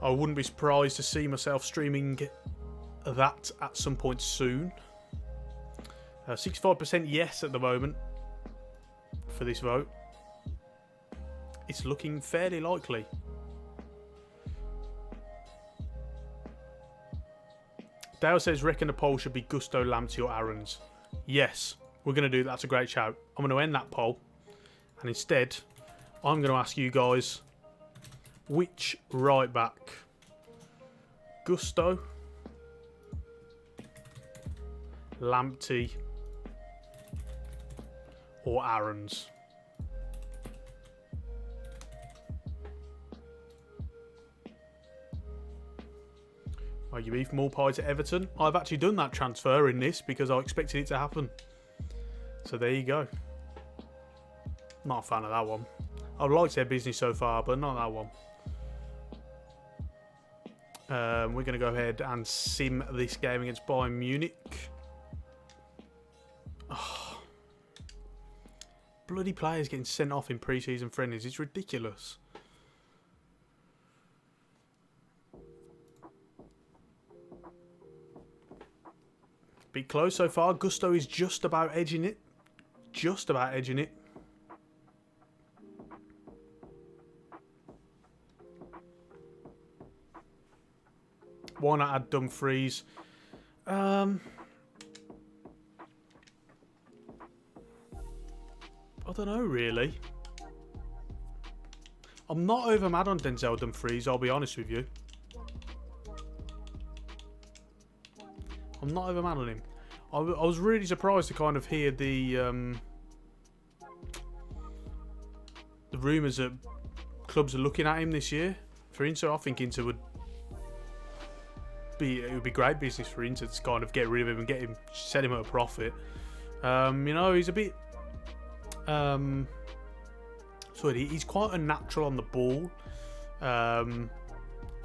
I wouldn't be surprised to see myself streaming that at some point soon. 65% yes at the moment for this vote. It's looking fairly likely. Dale says, reckon the poll should be Gusto, Lamptey or Aarons. Yes, we're going to do that. That's a great shout. I'm going to end that poll. And instead, I'm going to ask you guys, which right back? Gusto, Lamptey or Aarons? Oh, you beef Morpie to Everton. I've actually done that transfer in this because I expected it to happen. So there you go. Not a fan of that one. I've liked their business so far, but not that one. We're going to go ahead and sim this game against Bayern Munich. Oh. Bloody players getting sent off in pre-season friendlies. It's ridiculous. Bit close so far. Gusto is just about edging it. Just about edging it. Why not add Dumfries? I don't know, really. I'm not over mad on Denzel Dumfries, I'll be honest with you. I'm not over mad on him. I was really surprised to kind of hear the rumours that clubs are looking at him this year. For Inter, I think Inter would it would be great business for Inter to kind of get rid of him and sell him at a profit. He's a bit. He's quite unnatural on the ball. I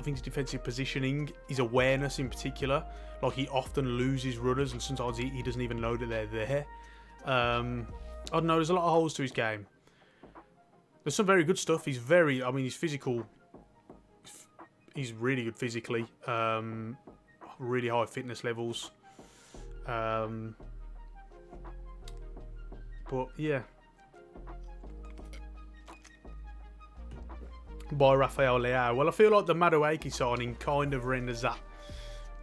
think his defensive positioning, his awareness in particular, like he often loses runners and sometimes he doesn't even know that they're there. I don't know, there's a lot of holes to his game. There's some very good stuff. He's physical. He's really good physically. Really high fitness levels. But yeah. By Rafael Leao. Well, I feel like the Madueke signing kind of renders that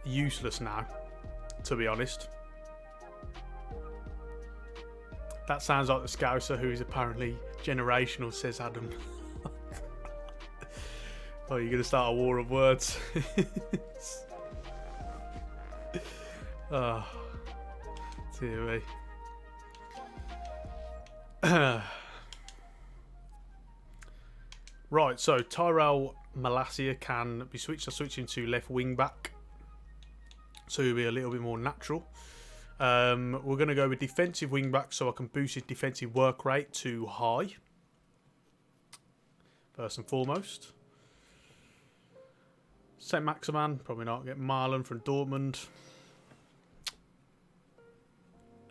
useless now, to be honest. That sounds like the Scouser who is apparently generational, says Adam. Oh, you're going to start a war of words. Oh, dear me. Right, so Tyrell Malacia can be switched. I switch into left wing back, so he'll be a little bit more natural. We're going to go with defensive wing back, so I can boost his defensive work rate to high. First and foremost. Saint Maximan, probably not. Get Marlon from Dortmund.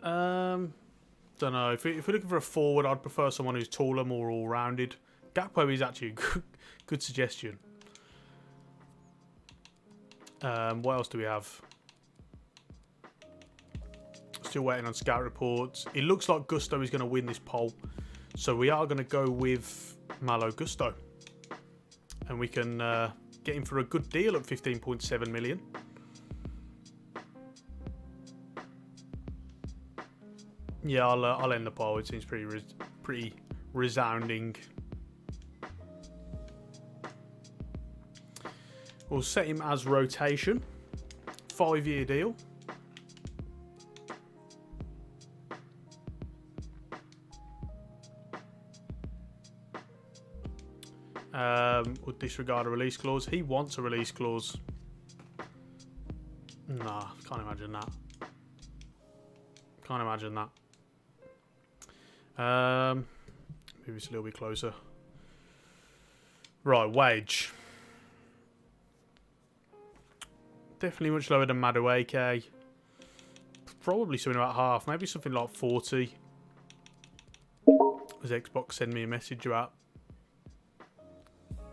Don't know. If we're looking for a forward, I'd prefer someone who's taller, more all-rounded. Gakpo is actually a good suggestion. What else do we have? Still waiting on scout reports. It looks like Gusto is going to win this poll. So we are going to go with Malo Gusto. And we can get him for a good deal at 15.7 million. Yeah, I'll end the poll. It seems pretty resounding. We'll set him as rotation. 5-year deal. We'll disregard a release clause. He wants a release clause. Nah, can't imagine that. Can't imagine that. Maybe it's a little bit closer. Right, wage. Definitely much lower than Madueke. Probably something about half. Maybe something like 40. As Xbox send me a message about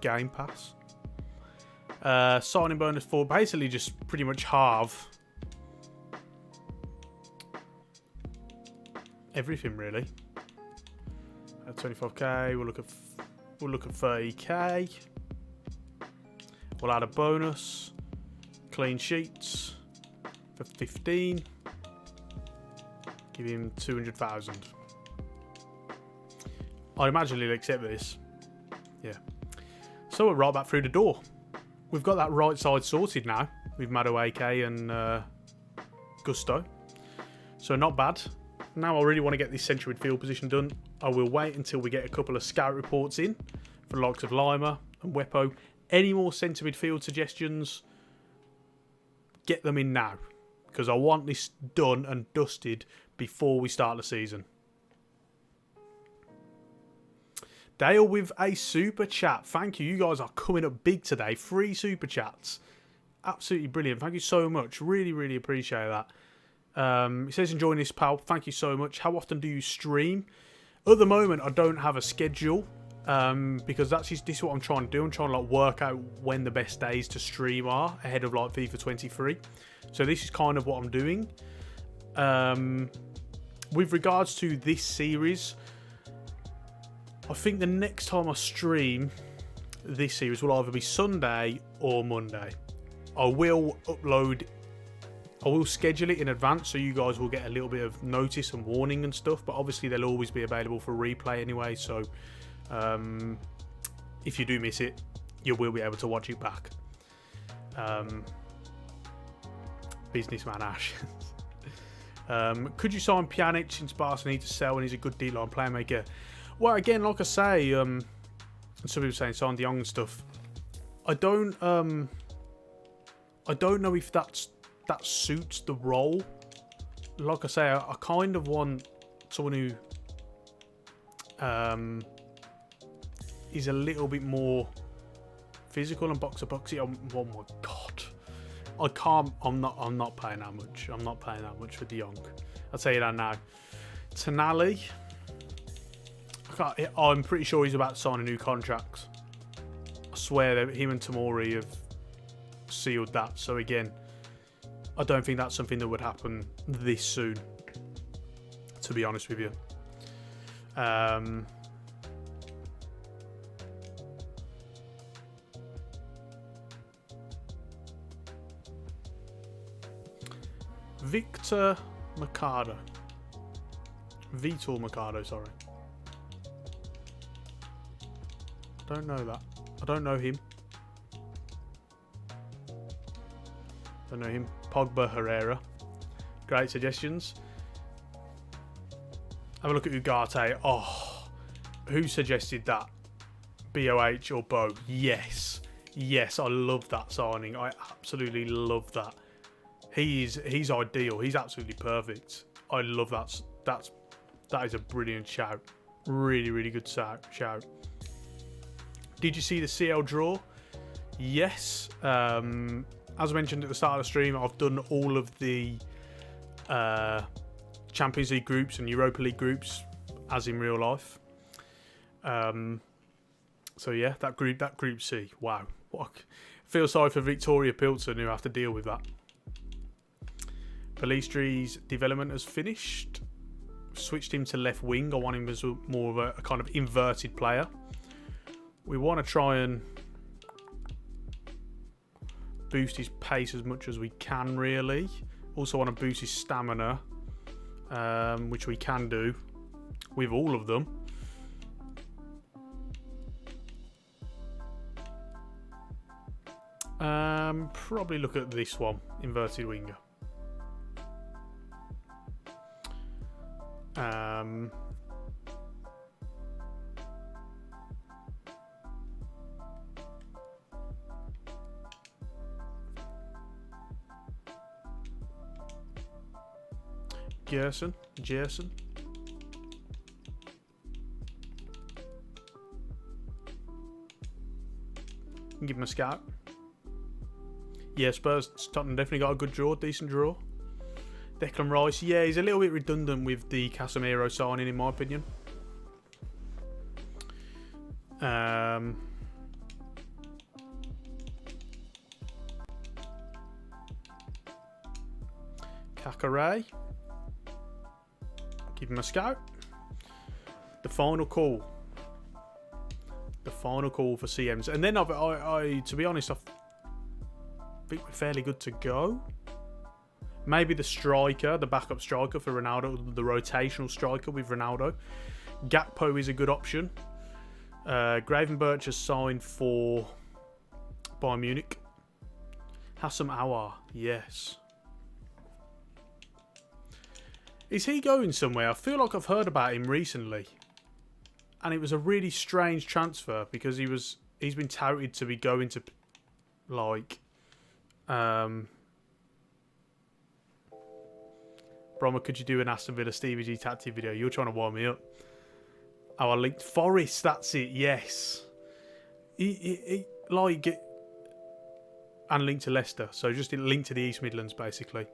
Game Pass. Signing bonus for basically just pretty much half everything really. At 25k, we'll look at 30k. We'll add a bonus. Clean sheets for 15. Give him 200,000. I imagine he'll accept this. Yeah. So we're right back through the door. We've got that right side sorted now with Madueke and Gusto. So not bad. Now I really want to get this central midfield position done. I will wait until we get a couple of scout reports in for the likes of Lima and Wepo. Any more centre midfield suggestions, get them in now. Because I want this done and dusted before we start the season. Dale with a super chat. Thank you. You guys are coming up big today. 3 super chats. Absolutely brilliant. Thank you so much. Really, really appreciate that. It says enjoying this, pal. Thank you so much. How often do you stream? At the moment, I don't have a schedule. Because this is what I'm trying to do. I'm trying to work out when the best days to stream are ahead of FIFA 23. So this is kind of what I'm doing. With regards to this series, I think the next time I stream this series will either be Sunday or Monday. I will schedule it in advance so you guys will get a little bit of notice and warning and stuff, but obviously they'll always be available for replay anyway, so if you do miss it, you will be able to watch it back. Businessman Ash. Could you sign Pjanic since Barca need to sell and he's a good deal on playmaker? Well, again, like I say, some people saying sign De Jong and stuff. I don't I don't know if that suits the role. Like I say, I kind of want someone who is a little bit more physical and boxy. Oh my god, I can't. I'm not paying that much. I'm not paying that much for De Jong. I'll tell you that now. Tonali, I'm pretty sure he's about to sign a new contract. I swear that him and Tomori have sealed that. So again, I don't think that's something that would happen this soon, to be honest with you. Vitor Mercado, sorry. Don't know that. I don't know him. Don't know him. Pogba Herrera. Great suggestions. Have a look at Ugarte. Oh, who suggested that? BOH or Bo? Yes. Yes, I love that signing. I absolutely love that. He's ideal. He's absolutely perfect. I love that. That is a brilliant shout. Really, really good shout. Did you see the CL draw? Yes. As I mentioned at the start of the stream, I've done all of the Champions League groups and Europa League groups, as in real life. So yeah, that group C. Wow. I feel sorry for Victoria Pilsen who have to deal with that. Palestri's development has finished. Switched him to left wing. I want him as more of a kind of inverted player. We want to try and boost his pace as much as we can, really. Also want to boost his stamina, which we can do with all of them. Probably look at this one, inverted winger. Gerson. Give him a scout. Yeah, Spurs, Tottenham definitely got a good draw, decent draw. Declan Rice, yeah, he's a little bit redundant with the Casemiro signing, in my opinion. Kakare. Give him a scout. The final call. The final call for CMs. And then, I to be honest, I think we're fairly good to go. Maybe the striker, the backup striker for Ronaldo, the rotational striker with Ronaldo. Gakpo is a good option. Gravenberch has signed for Bayern Munich. Hassam Aouar, yes. Is he going somewhere? I feel like I've heard about him recently. And it was a really strange transfer because he's been touted to be going to, like, Broma, could you do an Aston Villa Stevie G Tacti video? You're trying to warm me up. Oh, I linked Forest. That's it. Yes. He and linked to Leicester. So just linked to the East Midlands, basically.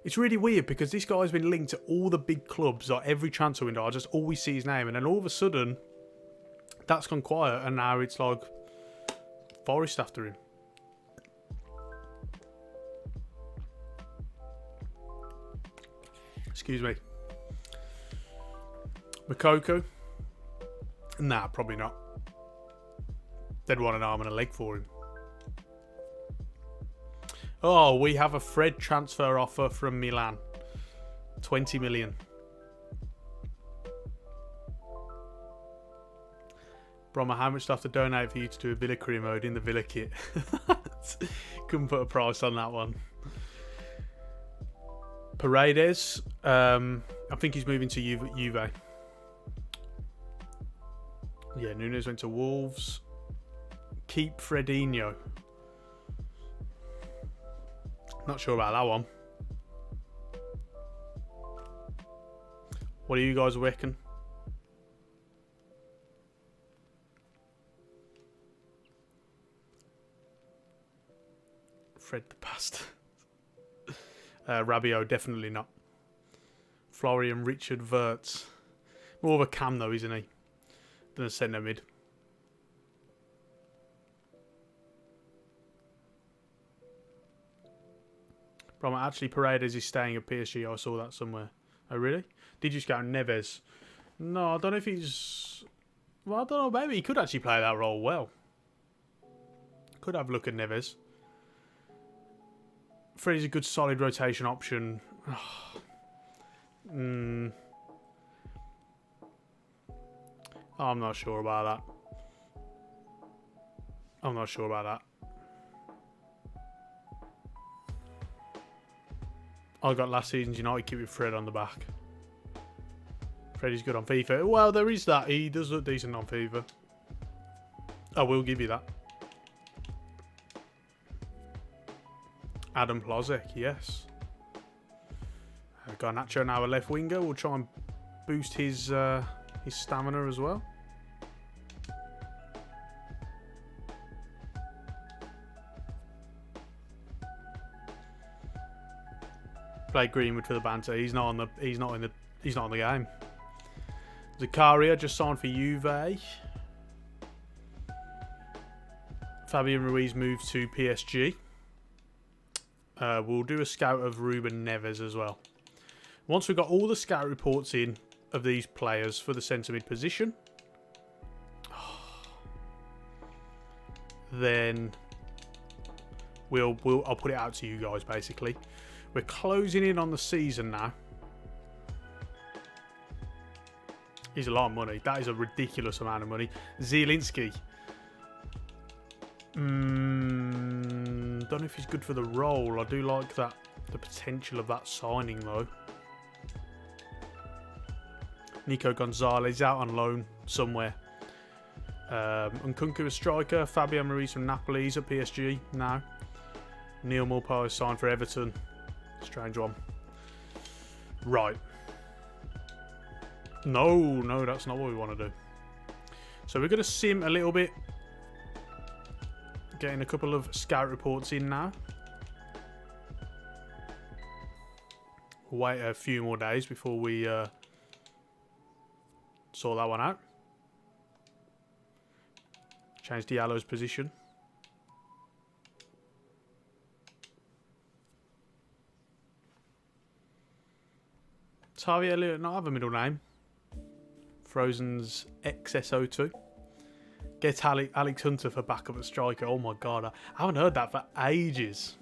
It's really weird because this guy's been linked to all the big clubs. Like every transfer window, I just always see his name. And then all of a sudden, that's gone quiet. And now it's like Forest after him. Excuse me. Makoko? Nah, probably not. They'd want an arm and a leg for him. Oh, we have a Fred transfer offer from Milan. 20 million. Broma, how much do I have to donate for you to do a Villa career mode in the Villa kit? Couldn't put a price on that one. Paredes. I think he's moving to Juve. Yeah, Nunes went to Wolves. Keep Fredinho. Not sure about that one. What do you guys reckon? Fred the Past. Rabiot, definitely not. Florian Richard Wirtz. More of a cam though, isn't he? Than a centre mid. But actually, Paredes is staying at PSG. I saw that somewhere. Oh, really? Did you scout Neves? No, I don't know if he's... Well, I don't know. Maybe he could actually play that role well. Could have a look at Neves. Freddy's a good solid rotation option. I'm not sure about that. I'm not sure about that. I got last season's United keeping Fred on the back. Freddy's good on FIFA. Well, there is that. He does look decent on FIFA. I will give you that. Adam Plozek, yes. Garnacho now a left winger. We'll try and boost his stamina as well. Play Greenwood for the banter. He's not on the game. Zakaria just signed for Juve. Fabian Ruiz moved to PSG. We'll do a scout of Ruben Neves as well. Once we've got all the scout reports in of these players for the centre mid position, then I'll put it out to you guys basically. We're closing in on the season now. He's a lot of money. That is a ridiculous amount of money. Zielinski. Don't know if he's good for the role. I do like that, the potential of that signing though. Nico Gonzalez out on loan somewhere. Nkunku a striker. Fabian Ruiz from Napoli. He's at PSG now. Neil Maupay is signed for Everton. Strange one. Right. No, that's not what we want to do. So we're going to sim a little bit. Getting a couple of scout reports in now. Wait a few more days before we sort that one out. Change Diallo's position. Javier not have a middle name. Frozen's XSO2. Get Alex Hunter for backup at striker. Oh my god, I haven't heard that for ages.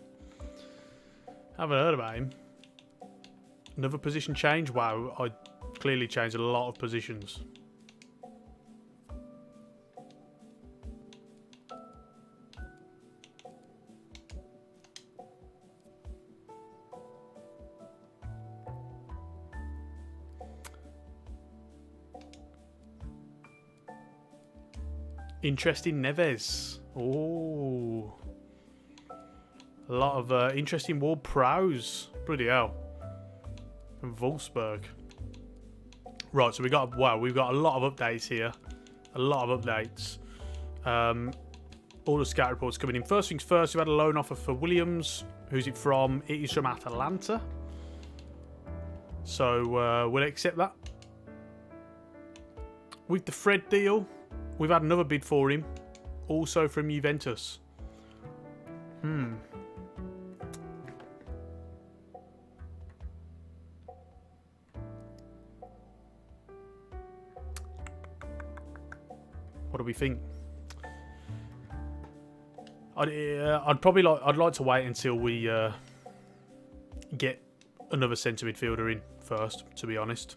Haven't heard about him. Another position change. Wow, I clearly changed a lot of positions. Interesting Neves. Oh. A lot of interesting Ward Prowse. Bloody hell. From Wolfsburg. Right, so we've got a lot of updates here. A lot of updates. All the scout reports coming in. First things first, we've had a loan offer for Williams. Who's it from? It is from Atalanta. So we'll accept that. With the Fred deal, we've had another bid for him. Also from Juventus. What do we think? I'd like to wait until we get another centre midfielder in first, to be honest.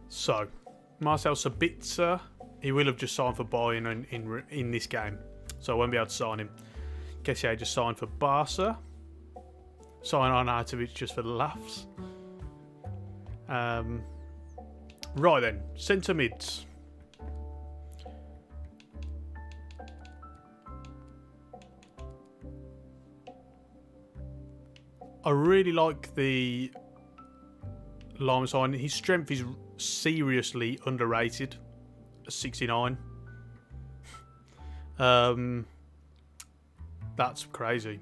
So, Marcel Sabitzer, he will have just signed for Bayern in this game, so I won't be able to sign him. Kessié just signed for Barca. Sign on Arnautovic just for the laughs. Right then, centre mids. I really like the Lima sign. His strength is seriously underrated. 69. That's crazy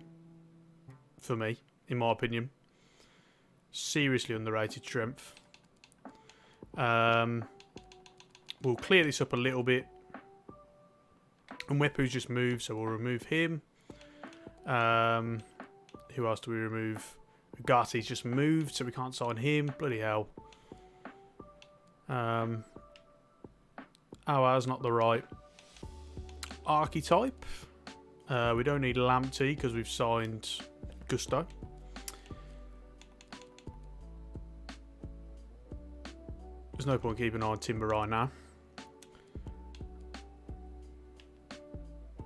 for me, in my opinion. Seriously underrated strength. We'll clear this up a little bit. And Wepu's just moved, so we'll remove him. Who else do we remove? Ugati's just moved, so we can't sign him. Bloody hell. Ours not the right archetype. We don't need Lamptey because we've signed Gusto. There's no point keeping an eye on Timber right now.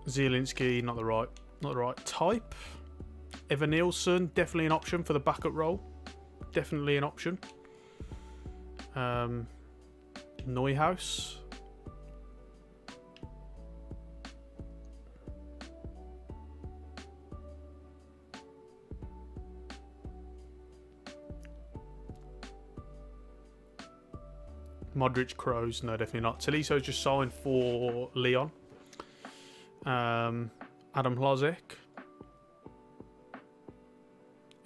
Zielinski, not the right type. Evan Nielsen, definitely an option for the backup role. Definitely an option. Neuhaus. Modric, Kroos, no, definitely not. Taliso's just signed for Leon. Adam Hlozek.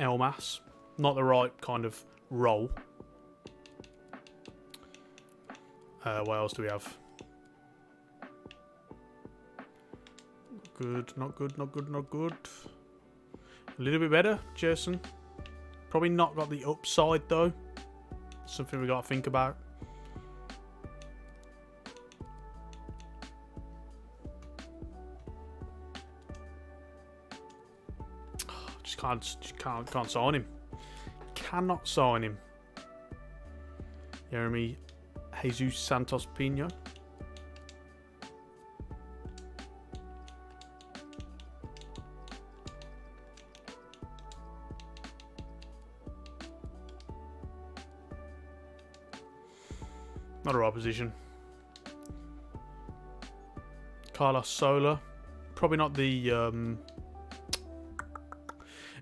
Elmas. Not the right kind of role. What else do we have? Good, not good, not good, not good. A little bit better, Jason. Probably not got the upside though. Something we got to think about. Just can't sign him. Cannot sign him. Jeremy Jesus Santos Pino. Not a right position. Carlos Sola. Probably not the...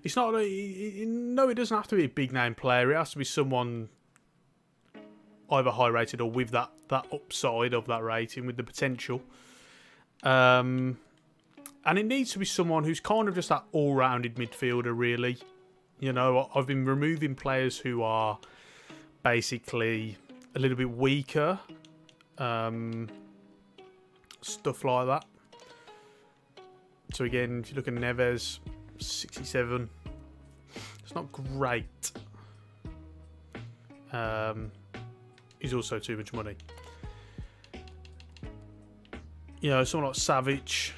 It's not... no, it doesn't have to be a big name player. It has to be someone either high rated or with that upside of that rating, with the potential. And it needs to be someone who's kind of just that all-rounded midfielder, really. You know, I've been removing players who are basically a little bit weaker. Stuff like that. So again, if you look at Neves, 67. It's not great. He's also too much money. You know, someone like Savic,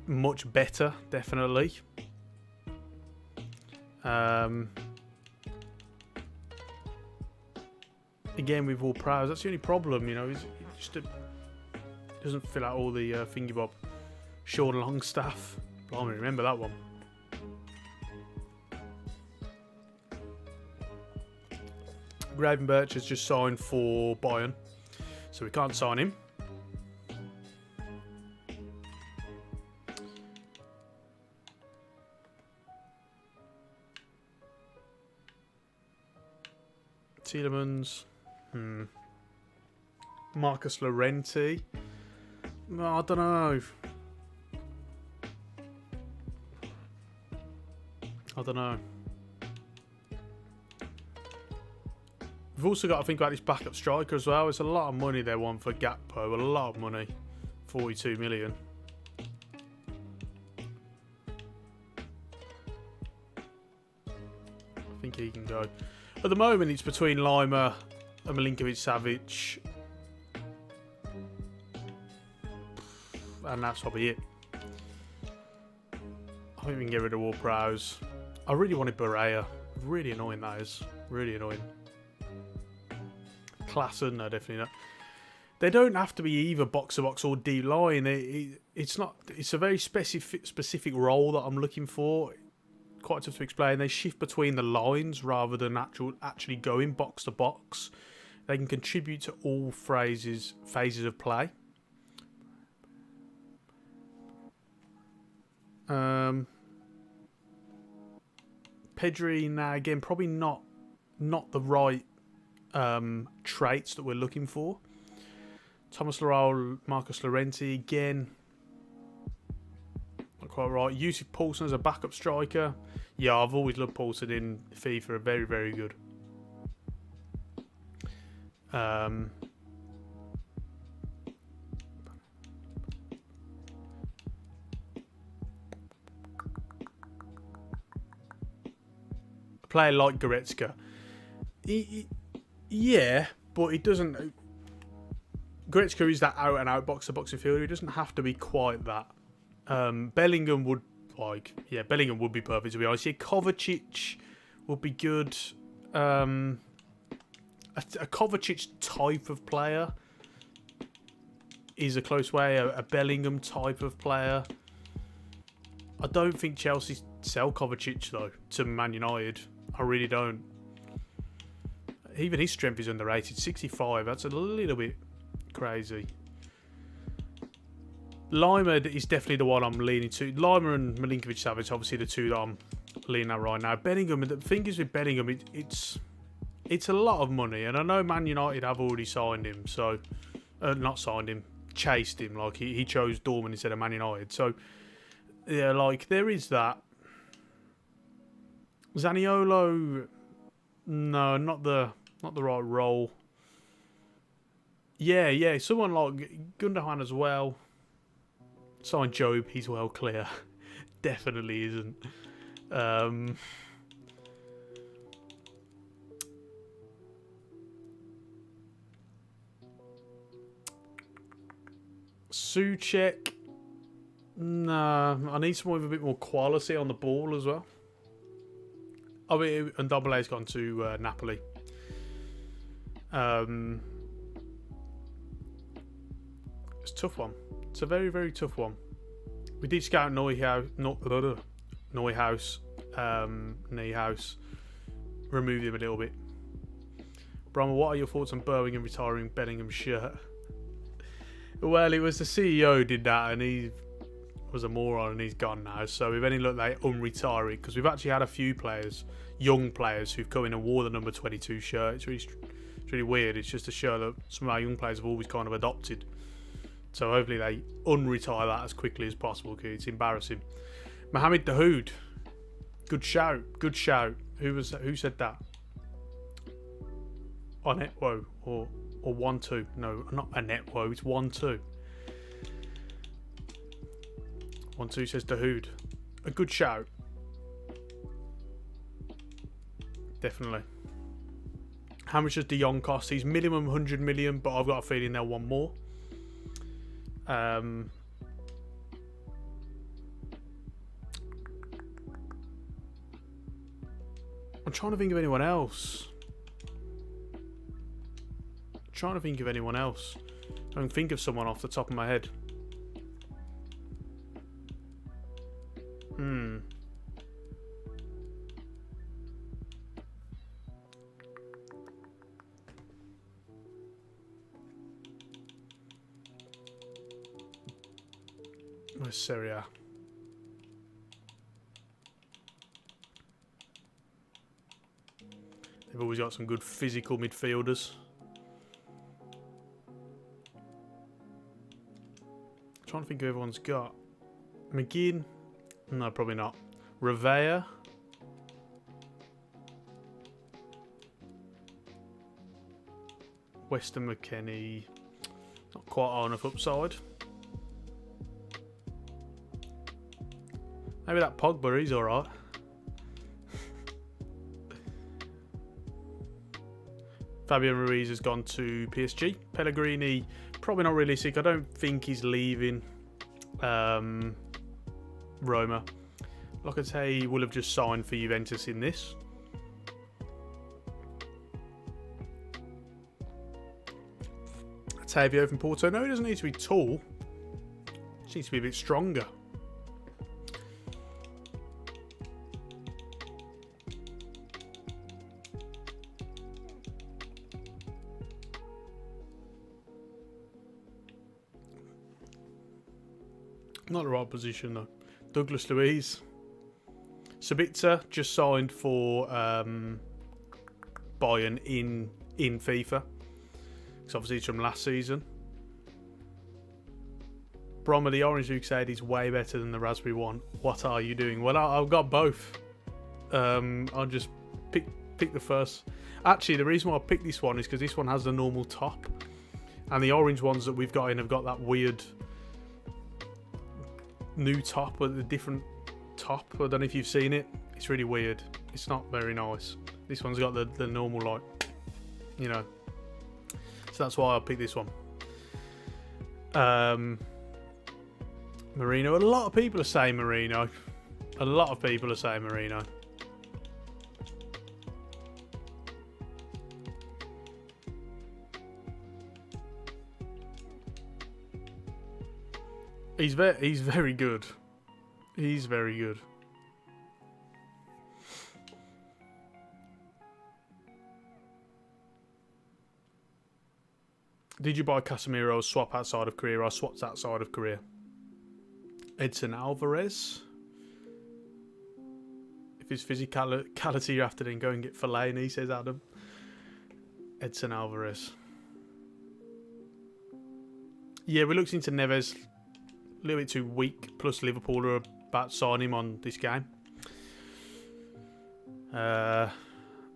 much better, definitely. Again, with all Prowse, that's the only problem, you know. He just doesn't fill out all the thingy bob. Sean Longstaff. Blimey, remember that one. Gravenberch has just signed for Bayern, so we can't sign him. Tielemans. Marcus Llorente. I don't know. We've also got to think about this backup striker as well. It's a lot of money they want for Gakpo. A lot of money. 42 million. I think he can go. At the moment, it's between Lima and Milinkovic-Savic. And that's probably it. I think we can get rid of Ward-Prowse. I really wanted Barea. Really annoying, that is. Really annoying. Klassen, no, definitely not. They don't have to be either box-to-box or D-line. It's not. It's a very specific role that I'm looking for. Quite tough to explain. They shift between the lines rather than actually going box-to-box. They can contribute to all phases of play. Pedri, now again, probably not the right traits that we're looking for. Thomas Laurel, Marcus Llorente, again, not quite right. Yusuf Poulsen as a backup striker. Yeah, I've always loved Poulsen in FIFA. Very, very good. A player like Goretzka. Yeah, but it doesn't... Goretzka is that out-and-out box-to-box midfielder. He doesn't have to be quite that. Bellingham would... Bellingham would be perfect, to be honest. Yeah, Kovacic would be good. A Kovacic type of player is a close way. A Bellingham type of player. I don't think Chelsea sell Kovacic, though, to Man United. I really don't. Even his strength is underrated. 65, that's a little bit crazy. Lima is definitely the one I'm leaning to. Lima and Milinkovic-Savic, obviously the two that I'm leaning at right now. Bellingham, the thing is with Bellingham, it's a lot of money, and I know Man United have already signed him, so not signed him, chased him. Like he chose Dortmund instead of Man United. So yeah, like there is that. Zaniolo, no, not the right role. Yeah, someone like Gundogan as well. Sign Job, he's well clear. Definitely isn't. Soucek, nah, I need someone with a bit more quality on the ball as well. Oh, and Double A's gone to Napoli. It's a tough one. It's a very, very tough one. We did scout Neuhaus, removed him a little bit. Brahma, what are your thoughts on Birmingham retiring Bellingham's shirt? Well, it was the CEO who did that, and he was a moron, and he's gone now. So we've only looked like unretiring, because we've actually had a few players, young players, who've come in and wore the number 22 shirt. It's really weird. It's just a shirt that some of our young players have always kind of adopted. So hopefully they unretire that as quickly as possible, because it's embarrassing. Mohamed Dahoud, good shout. Who said that? Onetwo or 1-2? No, not Onetwo. It's 1-2. 1-2 says Dahoud. A good shout. Definitely. How much does De Jong cost? He's minimum 100 million, but I've got a feeling they'll want more. I'm trying to think of anyone else. I don't think of someone off the top of my head. Where's Serie A? They've always got some good physical midfielders. I'm trying to think who everyone's got. McGinn? No, probably not. Revea? Weston McKennie? Not quite high enough upside. Maybe that Pogba, he's alright. Fabian Ruiz has gone to PSG. Pellegrini, probably not realistic. I don't think he's leaving Roma. Locatelli will have just signed for Juventus in this. Tavio from Porto. No, he doesn't need to be tall. He needs to be a bit stronger. Not the right position though. Douglas Luiz. Sabitzer just signed for Bayern in FIFA. Because obviously it's from last season. Brommer, the Orange Duke said is way better than the Raspberry one. What are you doing? Well, I've got both. I'll just pick the first. Actually, the reason why I picked this one is because this one has the normal top. And the orange ones that we've got in have got that weird new top with a different top. I don't know if you've seen it. It's really weird. It's not very nice. This one's got the normal, like, you know. So that's why I picked this one. Merino. A lot of people are saying Merino. A lot of people are saying Merino. He's very good. He's very good. Did you buy Casemiro's swap outside of Korea? I swapped outside of Korea. Edson Alvarez. If his physicality you're after, then go and get Fellaini, says Adam. Edson Alvarez. Yeah, we looked into Neves. A little bit too weak. Plus Liverpool are about to sign him on this game.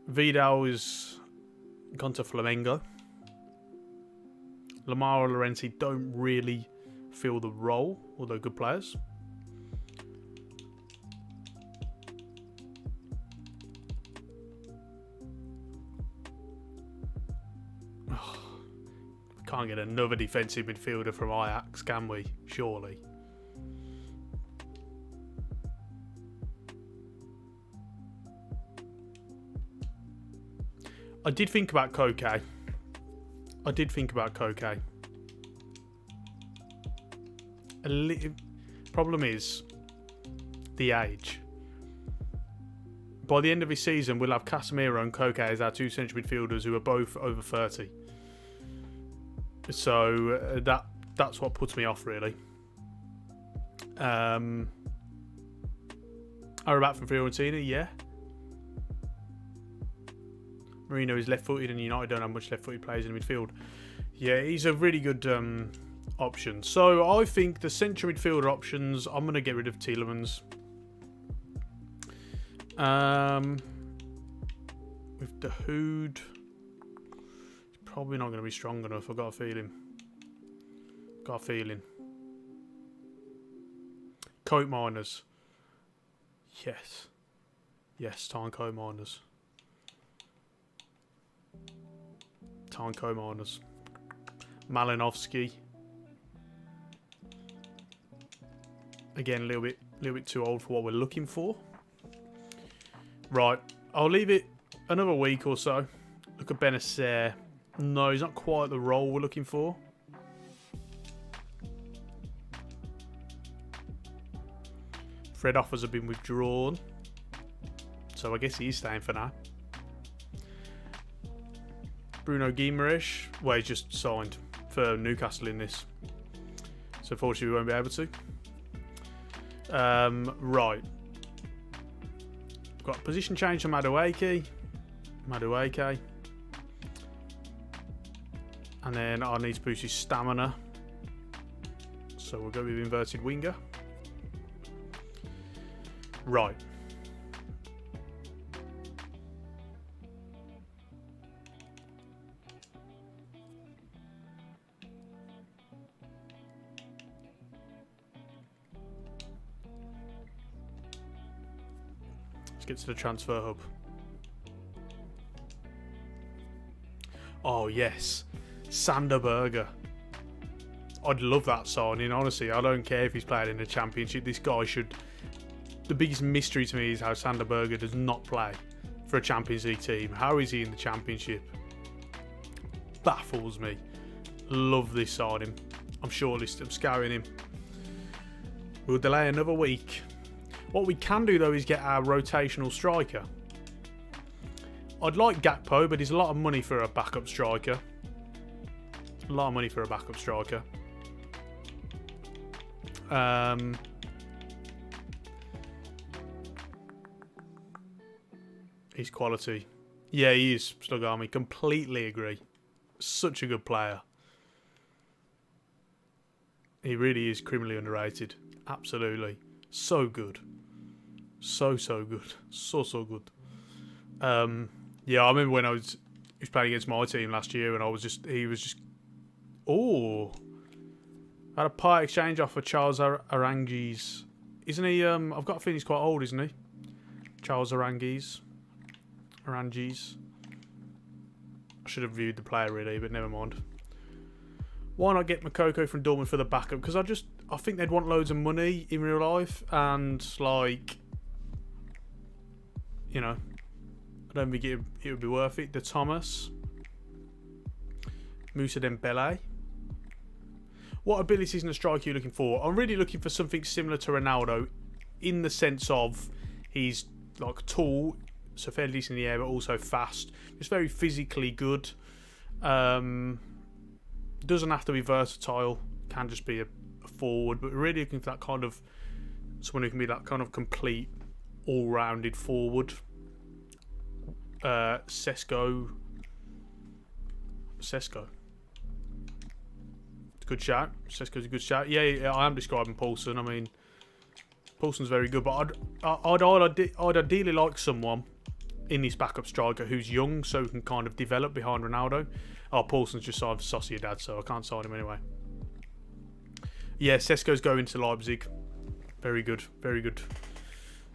Vidal is gone to Flamengo. Lamar and Llorente don't really fill the role, although good players. Can't get another defensive midfielder from Ajax, can we? Surely. I did think about Koke. Problem is the age. By the end of his season, we'll have Casemiro and Koke as our two central midfielders who are both over 30. So that's what puts me off, really. Are back from Fiorentina? Yeah. Merino is left-footed, and United don't have much left-footed players in the midfield. Yeah, he's a really good option. So I think the central midfielder options, I'm going to get rid of Tielemans. With the Hood, probably not going to be strong enough. I've got a feeling. Coat Miners. Yes, Tarnco Miners. Malinovsky. Again, a little bit too old for what we're looking for. Right, I'll leave it another week or so. Look at Benacer. No, he's not quite the role we're looking for. Fred offers have been withdrawn. So I guess he's staying for now. Bruno Guimaraes. Well, he's just signed for Newcastle in this. So unfortunately we won't be able to. Right. Got a position change for Madueke. And then I need to boost his stamina. So we'll go with inverted winger. Right. Let's get to the transfer hub. Oh, yes. Sander Berger. I'd love that signing, honestly. I don't care if he's playing in the Championship. This guy should... The biggest mystery to me is how Sander Berger does not play for a Champions League team. How is he in the Championship? Baffles me. Love this signing. I'm shortlisted. I'm scouting him. We'll delay another week. What we can do, though, is get our rotational striker. I'd like Gakpo, but it's a lot of money for a backup striker. He's quality. Yeah, he is, Slug Army. Completely agree. Such a good player. He really is criminally underrated. Absolutely. So good. So good. So good. Yeah, I remember when he was playing against my team last year, and he was just. Oh, had a part exchange offer Charles Arangues. Isn't he? I've got a feeling he's quite old, isn't he? Charles Arangues. I should have viewed the player really, but never mind. Why not get Makoko from Dortmund for the backup? Because I think they'd want loads of money in real life, and like, you know, I don't think it would be worth it. The Thomas, Moussa Dembele. What abilities in a striker are you looking for? I'm really looking for something similar to Ronaldo, in the sense of he's like tall, so fairly decent in the air, but also fast. Just very physically good. Doesn't have to be versatile. Can just be a forward, but really looking for that kind of someone who can be that kind of complete, all-rounded forward. Sesko. Good shout. Sesko's a good shout. Yeah, I am describing Paulson. I mean, Paulson's very good, but I'd ideally like someone in this backup striker who's young, so he can kind of develop behind Ronaldo. Oh, Paulson's just signed for Sociedad, so I can't sign him anyway. Yeah, Sesko's going to Leipzig. Very good, very good.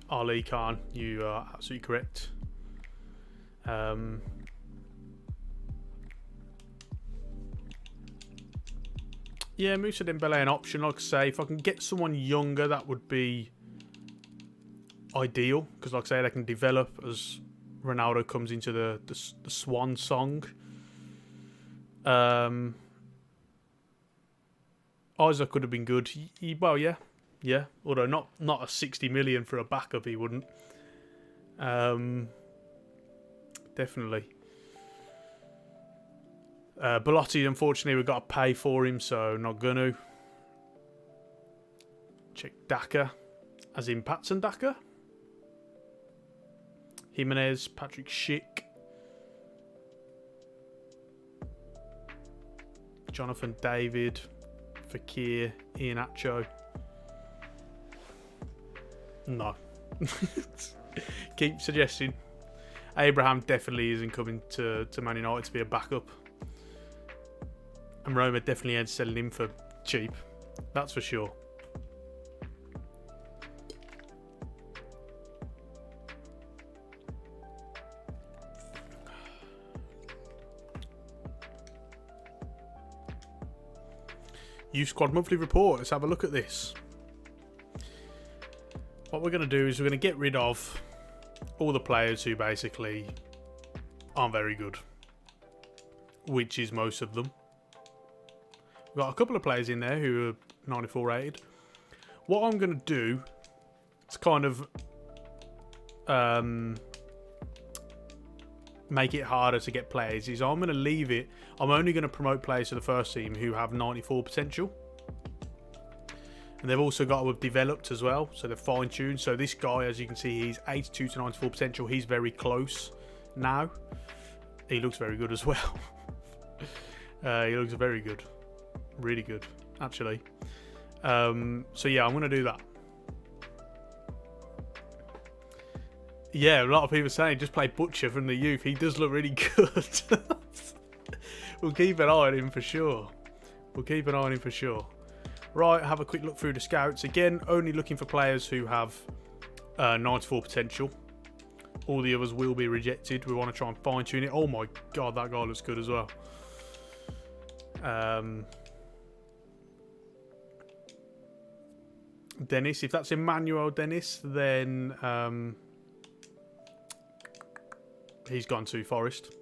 Ali Khan, you are absolutely correct. Yeah, Moussa Dembele an option. Like I say, if I can get someone younger, that would be ideal. Because like I say, they can develop as Ronaldo comes into the swan song. Isaac could have been good. Well, yeah. Although not a 60 million for a backup, he wouldn't. Definitely. Belotti, unfortunately, we've got to pay for him, so not gonna. Check Daka, as in Patson Daka. Jimenez, Patrick Schick. Jonathan David, Fekir, Iheanacho. No. Keep suggesting. Abraham definitely isn't coming to Man United to be a backup. And Roma definitely ain't selling him for cheap. That's for sure. Youth Squad Monthly Report. Let's have a look at this. What we're going to do is we're going to get rid of all the players who basically aren't very good. Which is most of them. We've got a couple of players in there who are 94 rated. What I'm going to do to kind of make it harder to get players is I'm going to leave it. I'm only going to promote players to the first team who have 94 potential. And they've also got to have developed as well. So they're fine-tuned. So this guy, as you can see, he's 82 to 94 potential. He's very close now. He looks very good as well. He looks very good. Really good, actually. So yeah, I'm going to do that. Yeah, a lot of people saying just play Butcher from the youth. He does look really good. We'll keep an eye on him for sure. Right, have a quick look through the scouts. Again, only looking for players who have 94 potential. All the others will be rejected. We want to try and fine-tune it. Oh my god, that guy looks good as well. Dennis, if that's Emmanuel Dennis, then he's gone to Forest.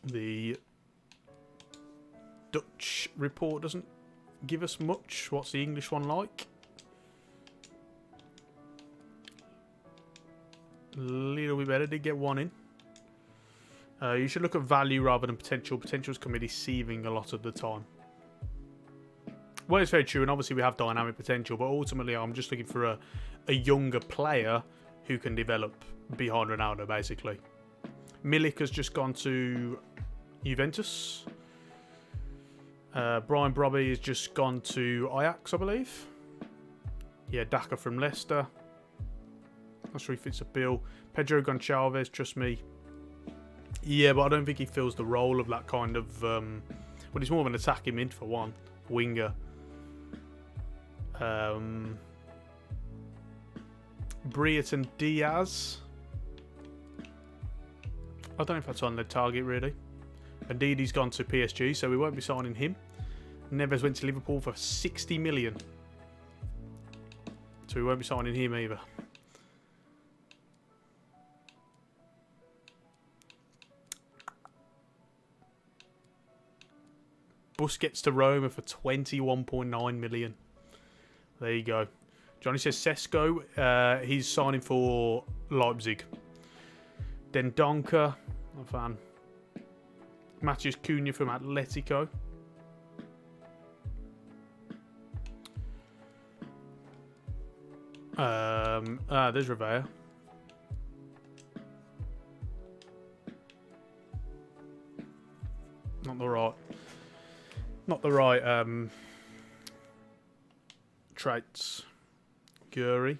The Dutch report doesn't give us much. What's the English one like? A little bit better. Did get one in. You should look at value rather than potential. Potentials can be deceiving a lot of the time. Well, it's very true, and obviously we have dynamic potential, but ultimately I'm just looking for a younger player who can develop behind Ronaldo, basically. Milik has just gone to Juventus. Brian Brobby has just gone to Ajax, I believe. Yeah, Daka from Leicester. Not sure he fits a bill. Pedro Gonçalves, trust me. Yeah, but I don't think he fills the role of that kind of... well, he's more of an attacking mid for one. Winger. Brereton Diaz. I don't know if that's on the target, really. Indeed, he's gone to PSG, so we won't be signing him. Neves went to Liverpool for 60 million. So we won't be signing him either. Busquets to Roma for 21.9 million. There you go. Johnny says Sesko, he's signing for Leipzig. Then Donker, a fan. Matheus Cunha from Atletico. There's Rivera. Not the right traits. Guri.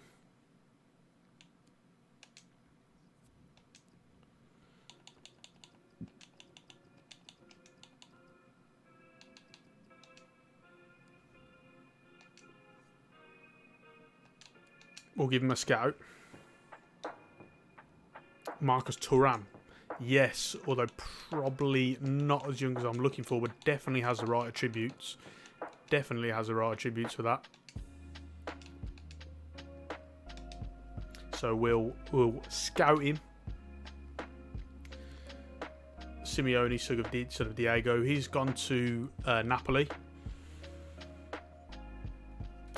We'll give him a scout. Marcus Thuram. Yes, although probably not as young as I'm looking for, but definitely has the right attributes. Definitely has the right attributes for that. So we'll scout him. Simeone, son of Diego. He's gone to Napoli.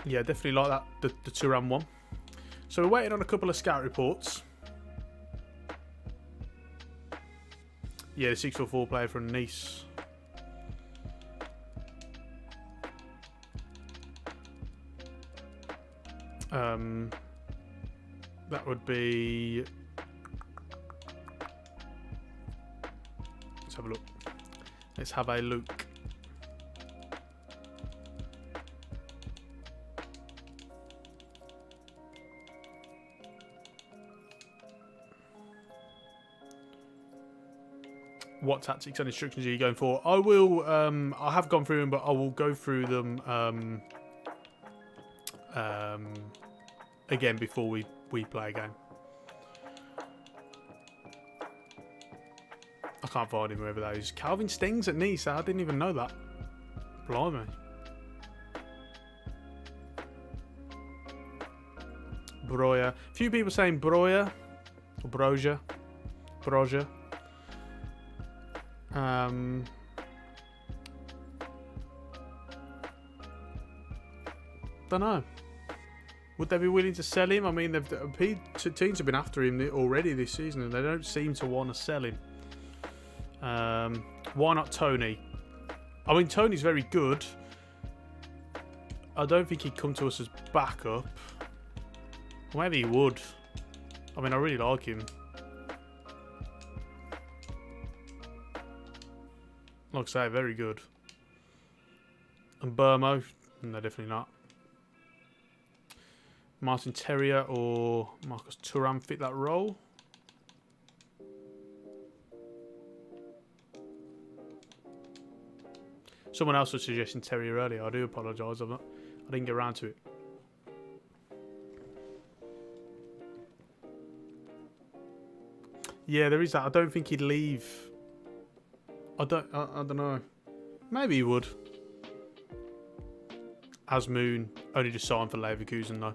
Yeah, definitely like that, the Thuram one. So we're waiting on a couple of scout reports. Yeah, the 6'4" player from Nice. That would be... Let's have a look. Let's have a look. What tactics and instructions are you going for? I will. I have gone through them, but I will go through them again before we play a game. I can't find him wherever that is. Calvin Stings at Nice. I didn't even know that. Blimey. Broja. A few people saying Broja or Broja. Broja. Don't know. Would they be willing to sell him? I mean, teams have been after him already this season, and they don't seem to want to sell him. Why not Tony? I mean, Tony's very good. I don't think he'd come to us as backup. Maybe he would. I mean, I really like him. Like I say, very good. And Burmo? No, definitely not. Martin Terrier or Marcus Thuram fit that role. Someone else was suggesting Terrier earlier. I do apologise. I didn't get around to it. Yeah, there is that. I don't think he'd leave. I don't know. Maybe he would. Asmoon only just signed for Leverkusen though.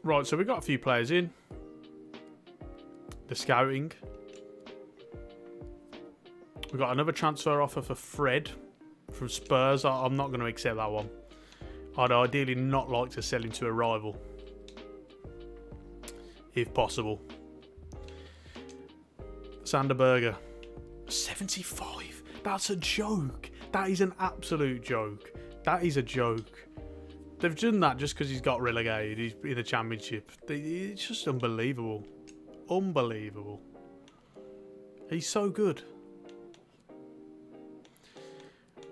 Right, so we've got a few players in. The scouting. We've got another transfer offer for Fred from Spurs. I'm not going to accept that one. I'd ideally not like to sell him to a rival. If possible. Sander Berger. 75. That's a joke. That is an absolute joke. That is a joke. They've done that just because he's got relegated. He's in the Championship. It's just unbelievable. Unbelievable. He's so good.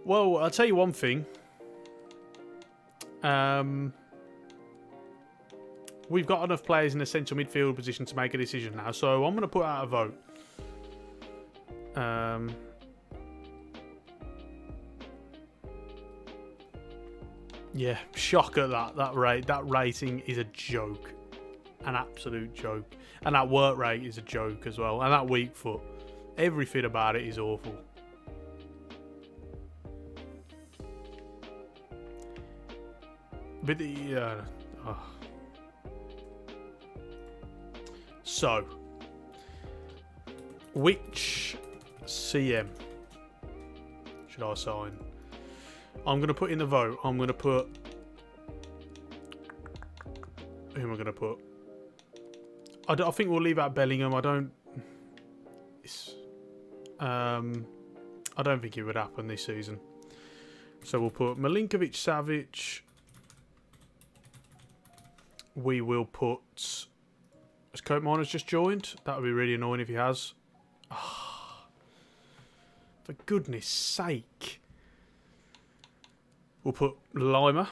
Well, I'll tell you one thing. We've got enough players in the central midfield position to make a decision now, so I'm going to put out a vote. Yeah, shock at that. That rating is a joke. An absolute joke. And that work rate is a joke as well. And that weak foot. Everything about it is awful. But So, which CM should I sign? I'm going to put in the vote. I'm going to put... Who am I going to put? I think we'll leave out Bellingham. I don't think it would happen this season. So we'll put Milinkovic-Savic. We will put... Has Cope Miner's just joined? That would be really annoying if he has. Oh, for goodness sake. We'll put Lima.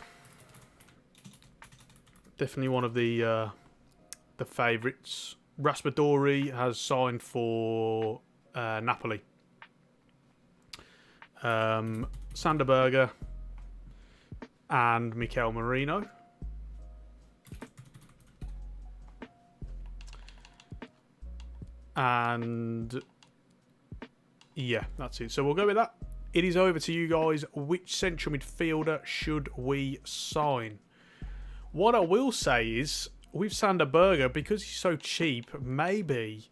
Definitely one of the favourites. Raspadori has signed for Napoli. Sander Berger and Mikel Merino. And yeah, that's it. So we'll go with that. It is over to you guys. Which central midfielder should we sign? What I will say is, with Sander Berger, because he's so cheap, maybe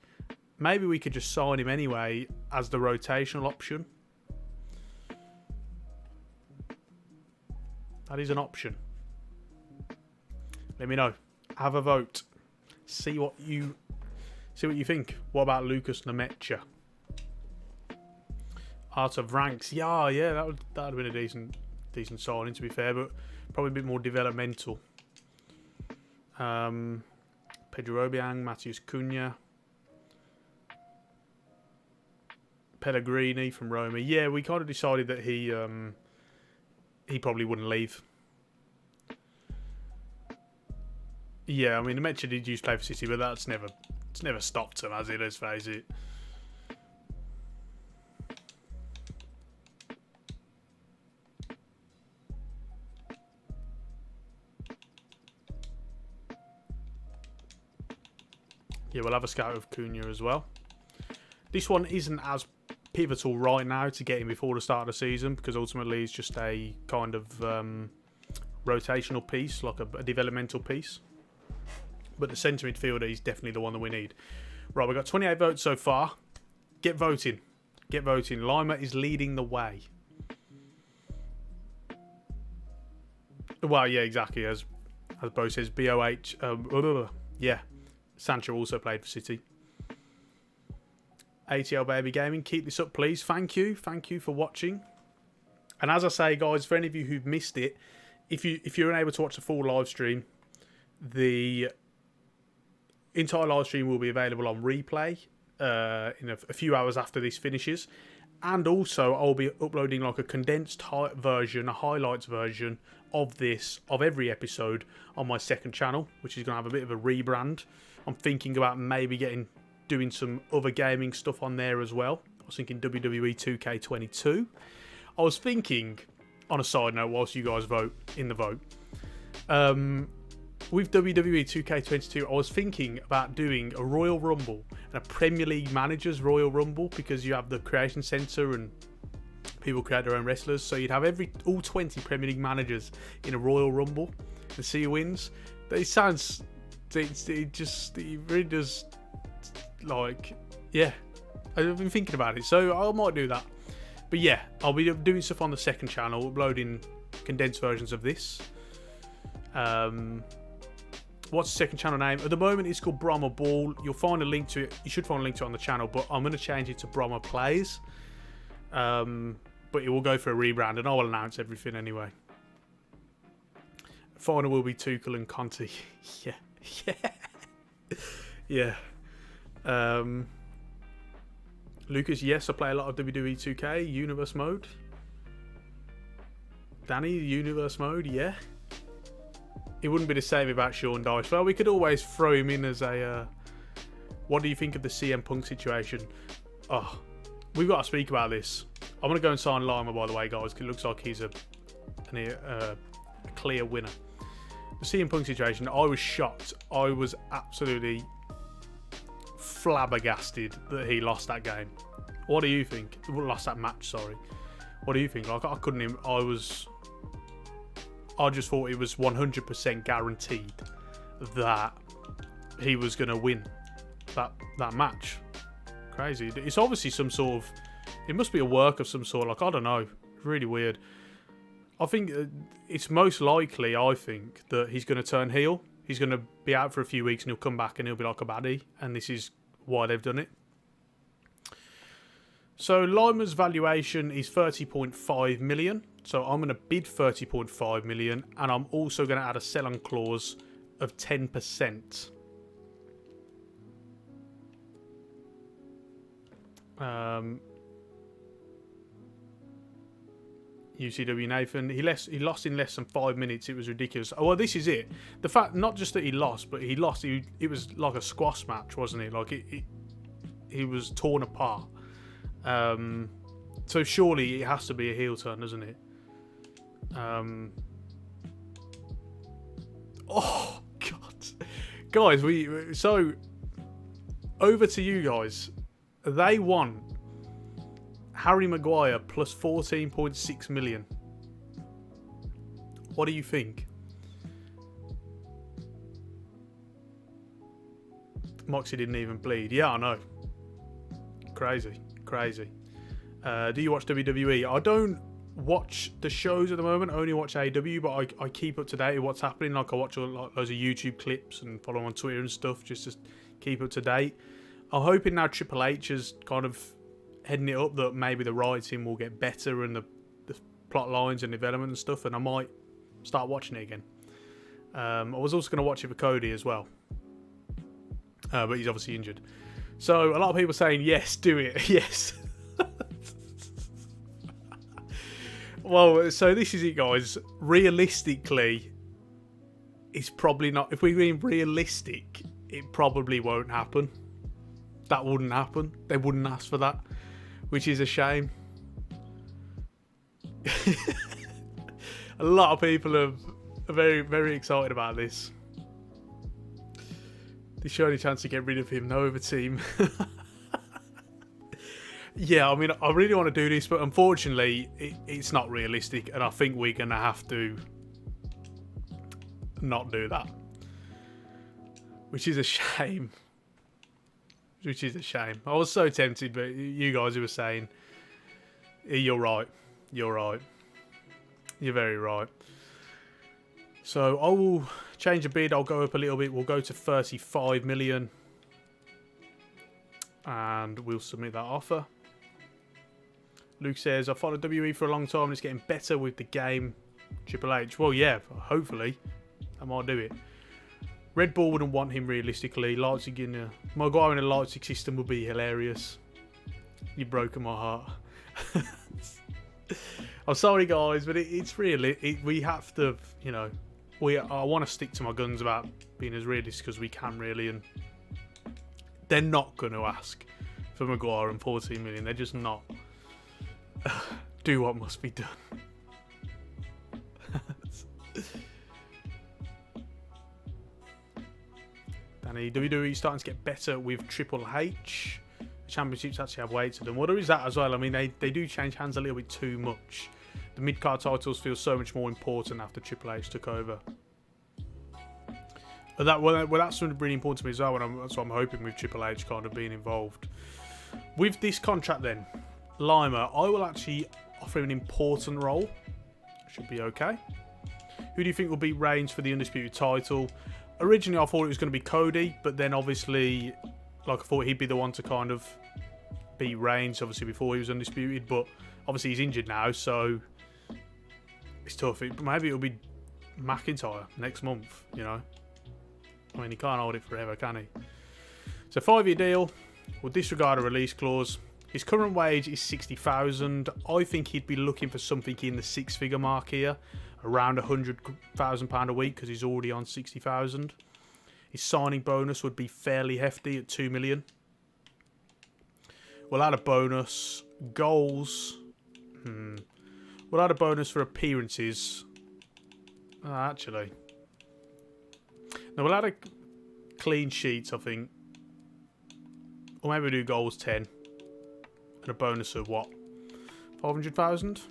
we could just sign him anyway as the rotational option. That is an option. Let me know. Have a vote. See what you think. What about Lucas Nemecha? Art of Ranks. Yeah, that would have been a decent signing, to be fair, but probably a bit more developmental. Pedro Obiang, Matheus Cunha, Pellegrini from Roma. Yeah, we kind of decided that he probably wouldn't leave. Yeah, I mean, Nemecha did used to play for City, but it's never stopped him, has it? Let's face it. Yeah, we'll have a scout of Cunha as well. This one isn't as pivotal right now to get him before the start of the season, because ultimately it's just a kind of rotational piece, like a developmental piece. But the centre midfielder is definitely the one that we need. Right, we've got 28 votes so far. Get voting. Get voting. Lima is leading the way. Well, yeah, exactly. As Bo says, BOH. Yeah. Sancho also played for City. ATL Baby Gaming, keep this up, please. Thank you. Thank you for watching. And as I say, guys, for any of you who've missed it, if you're unable to watch the full live stream, the entire live stream will be available on replay in a few hours after this finishes. And also, I'll be uploading like a condensed version, a highlights version of every episode on my second channel, which is going to have a bit of a rebrand. I'm thinking about maybe doing some other gaming stuff on there as well. I was thinking WWE 2K22. I was thinking, on a side note, whilst you guys vote in the vote, with WWE 2K22, I was thinking about doing a Royal Rumble and a Premier League Managers Royal Rumble, because you have the Creation Centre and people create their own wrestlers. So you'd have all 20 Premier League managers in a Royal Rumble and see who wins. It sounds... It really does, like, yeah. I've been thinking about it, so I might do that. But yeah, I'll be doing stuff on the second channel, uploading condensed versions of this. What's the second channel name? At the moment, it's called Brommer Ball. You'll find a link to it. You should find a link to it on the channel, but I'm going to change it to Brommer Plays. But it will go for a rebrand, and I will announce everything anyway. Final will be Tuchel and Conte. Yeah. Lucas, yes, I play a lot of WWE 2K Universe Mode. Danny, Universe Mode, yeah. It wouldn't be the same without Sean Dyche. Well, we could always throw him in as a... what do you think of the CM Punk situation? Oh, we've got to speak about this. I'm going to go and sign Lima, by the way, guys, because it looks like he's a clear winner. The CM Punk situation, I was shocked. I was absolutely flabbergasted that he lost that game. What do you think? Lost that match, sorry. What do you think? Like, I couldn't even... I just thought it was 100% guaranteed that he was going to win that match. Crazy. It's obviously some sort of... It must be a work of some sort. Like, I don't know. Really weird. I think it's most likely, I think, that he's going to turn heel. He's going to be out for a few weeks and he'll come back and he'll be like a baddie. And this is why they've done it. So Lima's valuation is 30.5 million. So I'm going to bid 30.5 million, and I'm also going to add a sell-on clause of 10%. UCW Nathan, he lost in less than 5 minutes. It was ridiculous. Oh, well, this is it. The fact, not just that he lost, but he lost. It was like a squash match, wasn't it? Like he was torn apart. So surely it has to be a heel turn, doesn't it? Oh God, guys, so over to you guys. They won Harry Maguire plus 14.6 million. What do you think? Moxie didn't even bleed. Yeah, I know. Crazy. Do you watch WWE? I don't watch the shows at the moment. I only watch AEW, but I keep up to date with what's happening. Like, I watch loads of YouTube clips and follow on Twitter and stuff just to keep up to date. I'm hoping now Triple H is kind of heading it up that maybe the writing will get better and the plot lines and development and stuff, and I might start watching it again. I was also going to watch it for Cody as well, but he's obviously injured. So a lot of people saying, yes, do it. Yes. Well, so this is it, guys. Realistically, it's probably not... If we're being realistic, it probably won't happen. That wouldn't happen. They wouldn't ask for that, which is a shame. A lot of people are very, very excited about this. There's surely a chance to get rid of him. No other team. Yeah, I mean, I really want to do this, but unfortunately, it's not realistic, and I think we're going to have to not do that. Which is a shame. I was so tempted, but you guys who were saying, you're right. You're very right. So I will change a bid. I'll go up a little bit. We'll go to 35 million. And we'll submit that offer. Luke says, I followed WE for a long time and it's getting better with the game. Triple H. Well, yeah, hopefully. I might do it. Red Bull wouldn't want him realistically. Leipzig in Maguire in a Leipzig system would be hilarious. You've broken my heart. I'm sorry, guys, but it's really... we have to, you know... I want to stick to my guns about being as realistic as we can, really. And they're not going to ask for Maguire and 14 million. They're just not. Do what must be done. Danny, WWE starting to get better with Triple H. The championships actually have weight to them. Well, there is that as well. I mean, they do change hands a little bit too much. The mid-card titles feel so much more important after Triple H took over. But that's something really important to me as well. That's what I'm hoping with Triple H kind of being involved. With this contract then, Lima, I will actually offer him an important role. Should be okay. Who do you think will beat Reigns for the Undisputed title? Originally, I thought it was going to be Cody, but then obviously, like I thought he'd be the one to kind of beat Reigns, obviously before he was undisputed. But obviously he's injured now, so it's tough. Maybe it'll be McIntyre next month. You know, I mean he can't hold it forever, can he? It's a 5-year deal. We'll disregard a release clause. His current wage is 60,000. I think he'd be looking for something in the 6-figure mark here, around £100,000 a week, because he's already on 60,000. His signing bonus would be fairly hefty at 2 million. We'll add a bonus. Goals. We'll add a bonus for appearances. Actually, no, we'll add a clean sheets, I think. Or maybe we'll do goals 10. And a bonus of what? 500,000?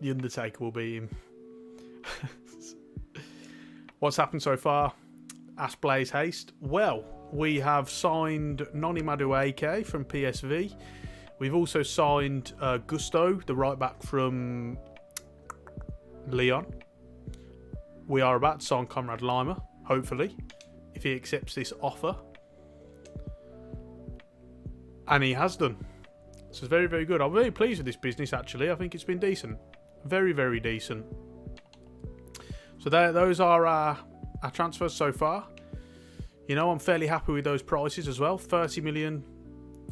The Undertaker will beat him. What's happened so far? Ask Blaze Haste. Well, we have signed Noni Madueke from PSV. We've also signed Gusto, the right back from Lyon. We are about to sign Conrad Lima, hopefully, if he accepts this offer. And he has done. So it's very, very good. I'm very pleased with this business, actually. I think it's been decent. Very, very decent. So those are our transfers so far. You know, I'm fairly happy with those prices as well. 30 million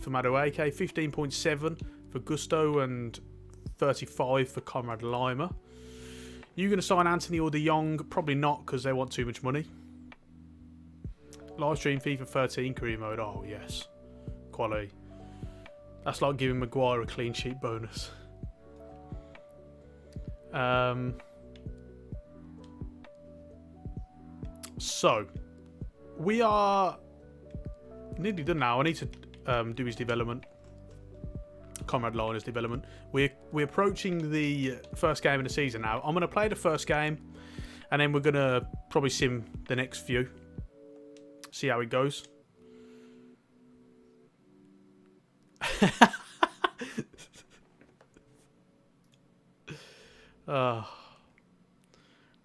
for Madueke, 15.7 for Gusto, and 35 for Conrad Lima. You going to sign Anthony or De Jong? Probably not, because they want too much money. Live stream FIFA 13 career mode. Oh, yes. Quality. That's like giving Maguire a clean sheet bonus. So, we are nearly done now. I need to do his development. Conrad Liner's development. We're approaching the first game of the season now. I'm going to play the first game, and then we're going to probably sim the next few. See how it goes.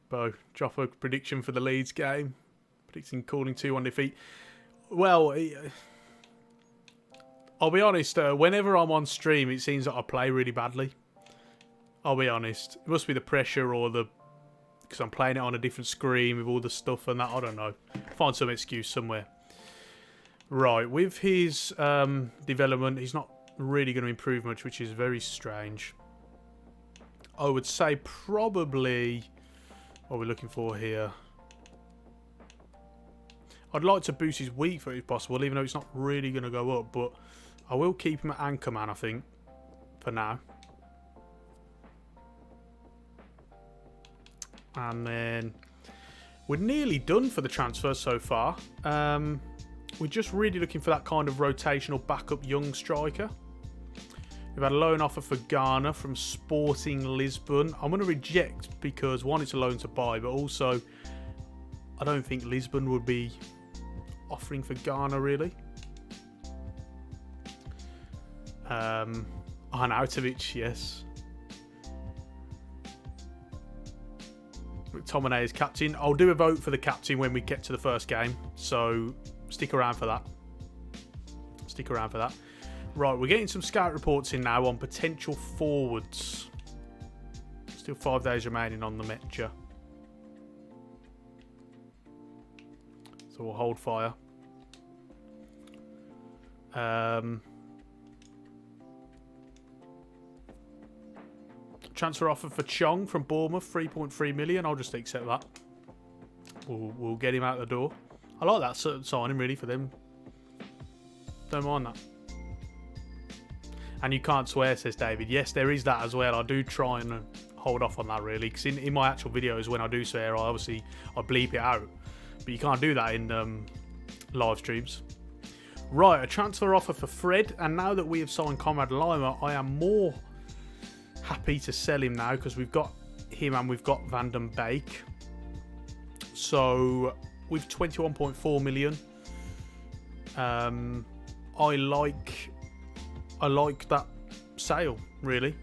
Bo, drop a prediction for the Leeds game. Predicting calling 2-1 defeat. Well, I'll be honest, whenever I'm on stream, it seems that I play really badly. I'll be honest. It must be the pressure or because I'm playing it on a different screen with all the stuff and that. I don't know. Find some excuse somewhere. Right, with his development, he's not really going to improve much, which is very strange. I would say probably... What are we looking for here? I'd like to boost his weak foot if possible, even though it's not really going to go up. But I will keep him at anchor man, I think, for now. And then we're nearly done for the transfers so far. We're just really looking for that kind of rotational backup young striker. We've had a loan offer for Ghana from Sporting Lisbon. I'm going to reject because, one, it's a loan to buy, but also I don't think Lisbon would be offering for Ghana, really. Arnautovic, yes. McTominay is captain. I'll do a vote for the captain when we get to the first game, so stick around for that. Stick around for that. Right, we're getting some scout reports in now on potential forwards. Still 5 days remaining on the Metcha. So we'll hold fire. Transfer offer for Chong from Bournemouth, 3.3 million. I'll just accept that. We'll get him out the door. I like that sort of signing, really, for them. Don't mind that. And you can't swear, says David. Yes, there is that as well. I do try and hold off on that, really, because in my actual videos, when I do swear, I bleep it out. But you can't do that in live streams. Right, a transfer offer for Fred. And now that we have signed Conrad Lima, I am more happy to sell him now, because we've got him and we've got Van den Beek. So with 21.4 million, I like that sale, really.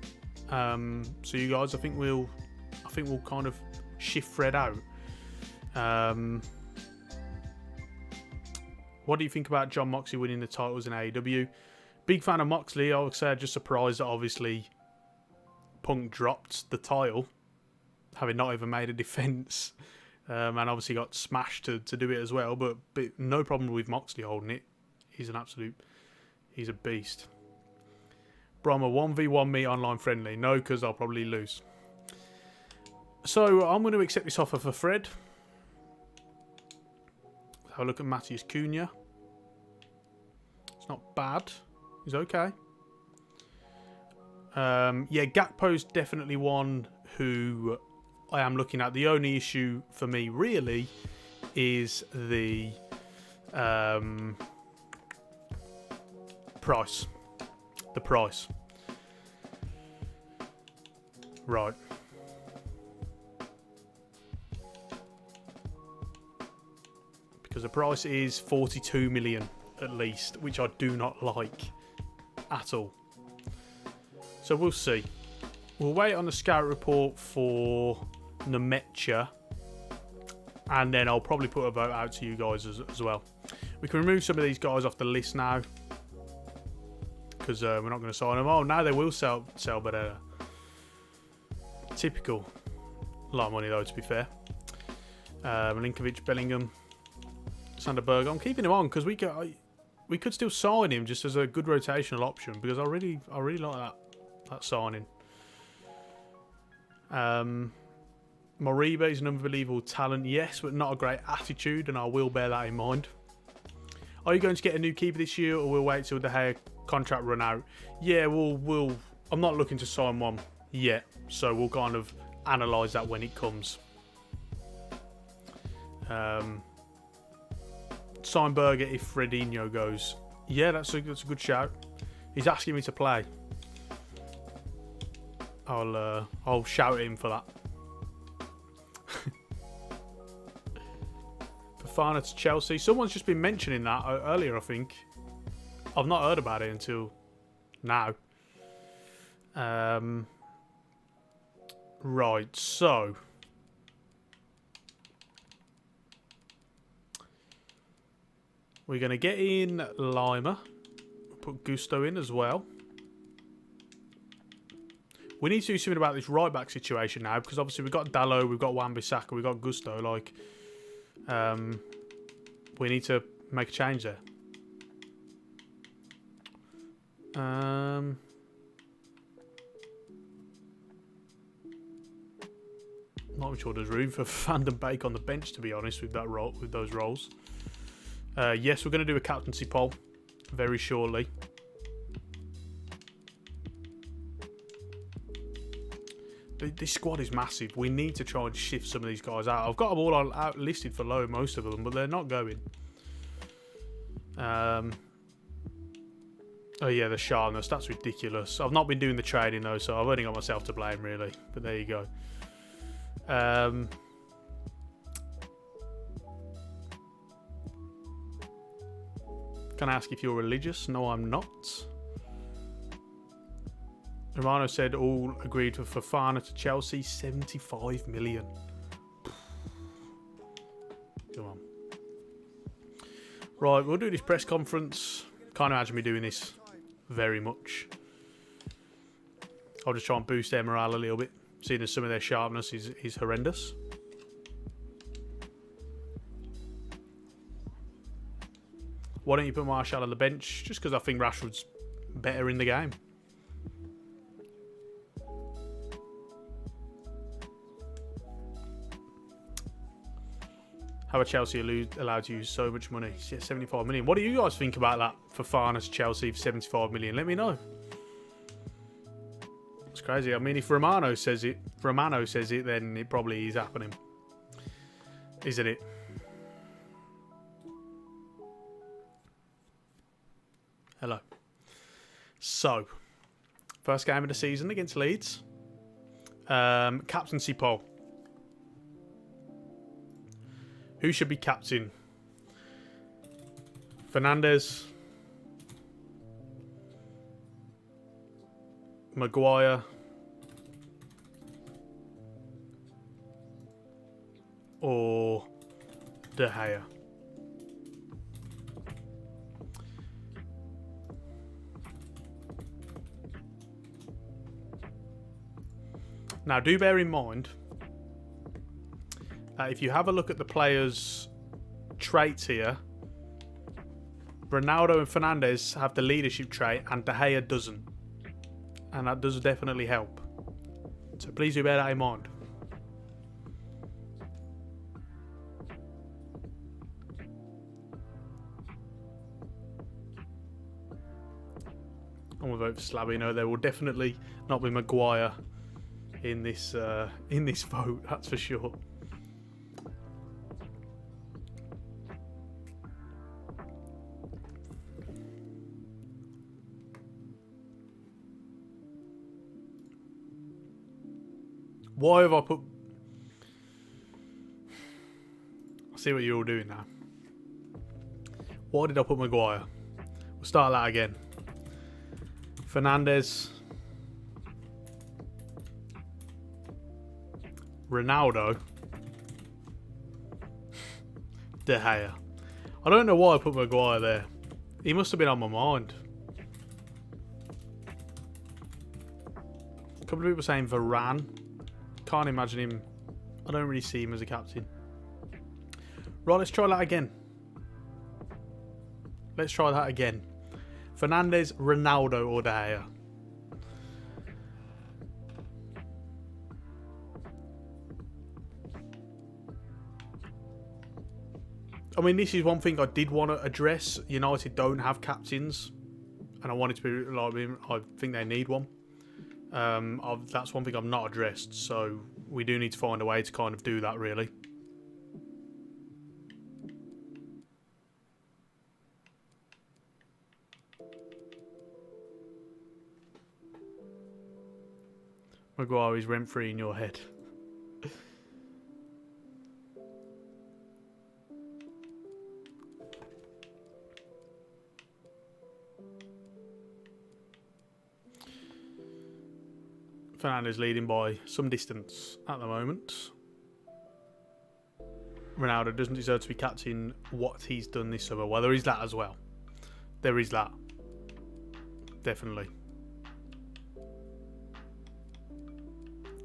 So you guys, I think we'll kind of shift Fred out. What do you think about John Moxley winning the titles in AEW? Big fan of Moxley. I would say I'm just surprised that obviously Punk dropped the title, having not even made a defence, and obviously got smashed to do it as well. But no problem with Moxley holding it. He's a beast. Brahma 1v1 me online friendly. No, because I'll probably lose. So I'm going to accept this offer for Fred. Have a look at Matthias Cunha. It's not bad. He's okay. Yeah, Gakpo's definitely one who I am looking at. The only issue for me really is the price. The price. Right. Because the price is 42 million at least, which I do not like at all. So we'll see. We'll wait on the scout report for Nemecha, and then I'll probably put a vote out to you guys as well. We can remove some of these guys off the list now because we're not going to sign them. Oh, now they will sell better. Typical. A lot of money though, to be fair. Milinkovic, Bellingham, Sanderberg. I'm keeping him on because we could still sign him just as a good rotational option because I really like that signing. Moriba is an unbelievable talent, yes, but not a great attitude, and I will bear that in mind. Are you going to get a new keeper this year, or we'll wait till the Hair contract run out? Yeah, we'll. I'm not looking to sign one yet, so we'll kind of analyse that when it comes. Sign Berger if Fredinho goes. Yeah, that's a good shout. He's asking me to play. I'll shout at him for that. Fafana to Chelsea. Someone's just been mentioning that earlier, I think. I've not heard about it until now. Right, so we're going to get in Lima. Put Gusto in as well. We need to do something about this right back situation now because obviously we've got Dallo, we've got Wan-Bissaka, we've got Gusto. Like, we need to make a change there. Not sure there's room for Van den Beek on the bench, to be honest, with that role, with those roles. Yes, we're going to do a captaincy poll very shortly. This squad is massive. We need to try and shift some of these guys out. I've got them all out listed for low, most of them, but they're not going. Oh yeah, the sharpness. That's ridiculous. I've not been doing the trading though, so I've only got myself to blame really. But there you go. Can I ask if you're religious? No, I'm not. Romano said all agreed for Fafana to Chelsea, 75 million. Come on. Right, we'll do this press conference. Can't imagine me doing this very much. I'll just try and boost their morale a little bit, seeing as some of their sharpness is horrendous. Why don't you put Martial on the bench? Just because I think Rashford's better in the game. How are Chelsea allowed to use so much money? Yeah, 75 million. What do you guys think about that for Fafana to Chelsea for 75 million? Let me know. It's crazy. I mean, if Romano says it, then it probably is happening. Isn't it? Hello. So, first game of the season against Leeds. Captaincy poll. Who should be captain? Fernandes, Maguire, De Gea. Now, do bear in mind that if you have a look at the players' traits here, Ronaldo and Fernandes have the leadership trait and De Gea doesn't. And that does definitely help. So please do bear that in mind. I'm going to vote for Slabby. No, there will definitely not be Maguire in this vote, that's for sure. Why have I put... I see what you're all doing now. Why did I put Maguire? We'll start that again. Fernandes. Ronaldo. De Gea. I don't know why I put Maguire there. He must have been on my mind. A couple of people saying Varane. Can't imagine him. I don't really see him as a captain. Right, let's try that again. Let's try that again. Fernandes, Ronaldo or De Gea? I mean, this is one thing I did want to address. United don't have captains. And I wanted to be like, I think they need one. That's one thing I've not addressed, so we do need to find a way to kind of do that, really. Maguire is rent-free in your head. Fernandes leading by some distance at the moment. Ronaldo doesn't deserve to be captain what he's done this summer. Well, there is that as well. There is that. Definitely.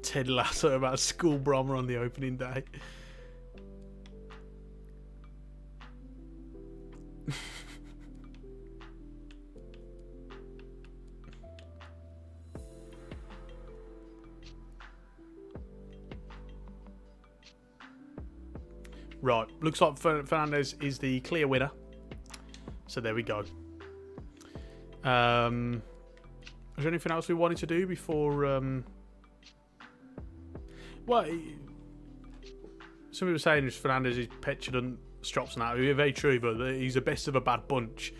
Ted Lasso about school Brommer on the opening day. Right, looks like Fernandes is the clear winner. So there we go. Is there anything else we wanted to do before... Well, some people were saying Fernandes is petulant, strops and that. Very true, but he's the best of a bad bunch.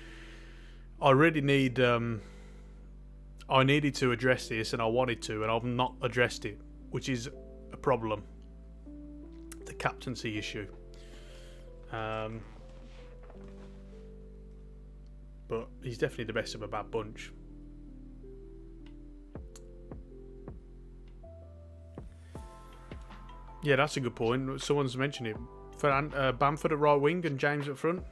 I really need... I needed to address this, and I wanted to, and I've not addressed it, which is a problem. The captaincy issue. But he's definitely the best of a bad bunch. Yeah, that's a good point. Someone's mentioned it. Bamford at right wing and James at front.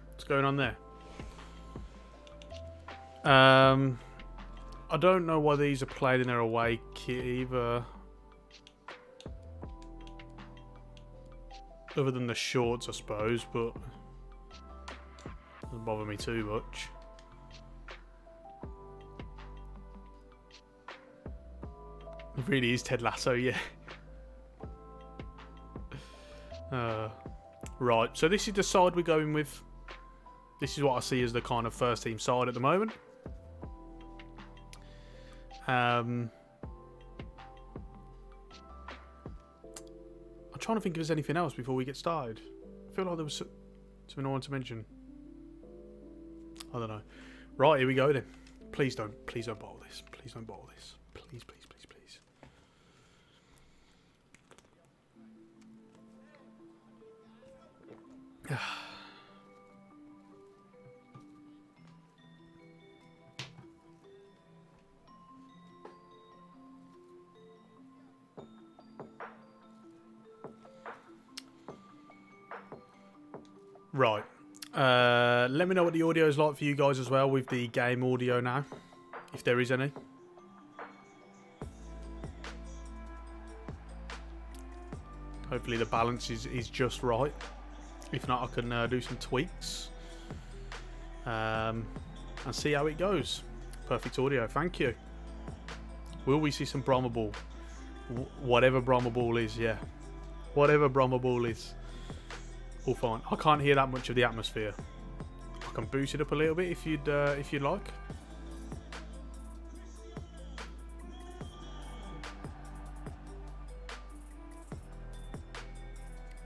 What's going on there? I don't know why these are played in their away kit either. Other than the shorts, I suppose, but doesn't bother me too much. It really is Ted Lasso, yeah. Right, so this is the side we're going with. This is what I see as the kind of first team side at the moment. I'm trying to think if there's anything else before we get started. I feel like there was something I wanted to mention. I don't know. Right, here we go then. Please don't bottle this. Please don't bottle this. Please, please, please, please. Right. Let me know what the audio is like for you guys as well with the game audio now, if there is any. Hopefully the balance is just right. If not, I can do some tweaks and see how it goes. Perfect audio, thank you. Will we see some Brahma Ball? Whatever Brahma Ball is, yeah. Whatever Brahma Ball is. All fine. I can't hear that much of the atmosphere. I can boost it up a little bit if you'd like.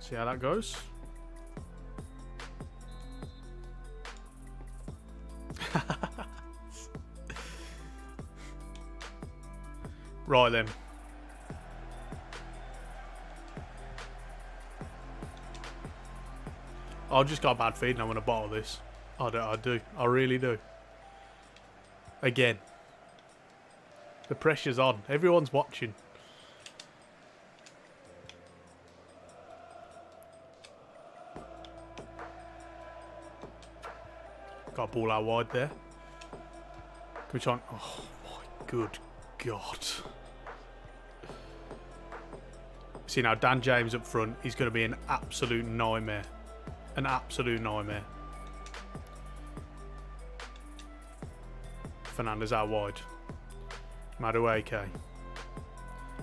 See how that goes. Right then. I've just got a bad feeling I'm going to bottle this. I do. I really do. Again. The pressure's on. Everyone's watching. Got a ball out wide there. Can we try and... Oh my good God. See now, Dan James up front is going to be an absolute nightmare. An absolute nightmare. Fernandez out wide. Madueke.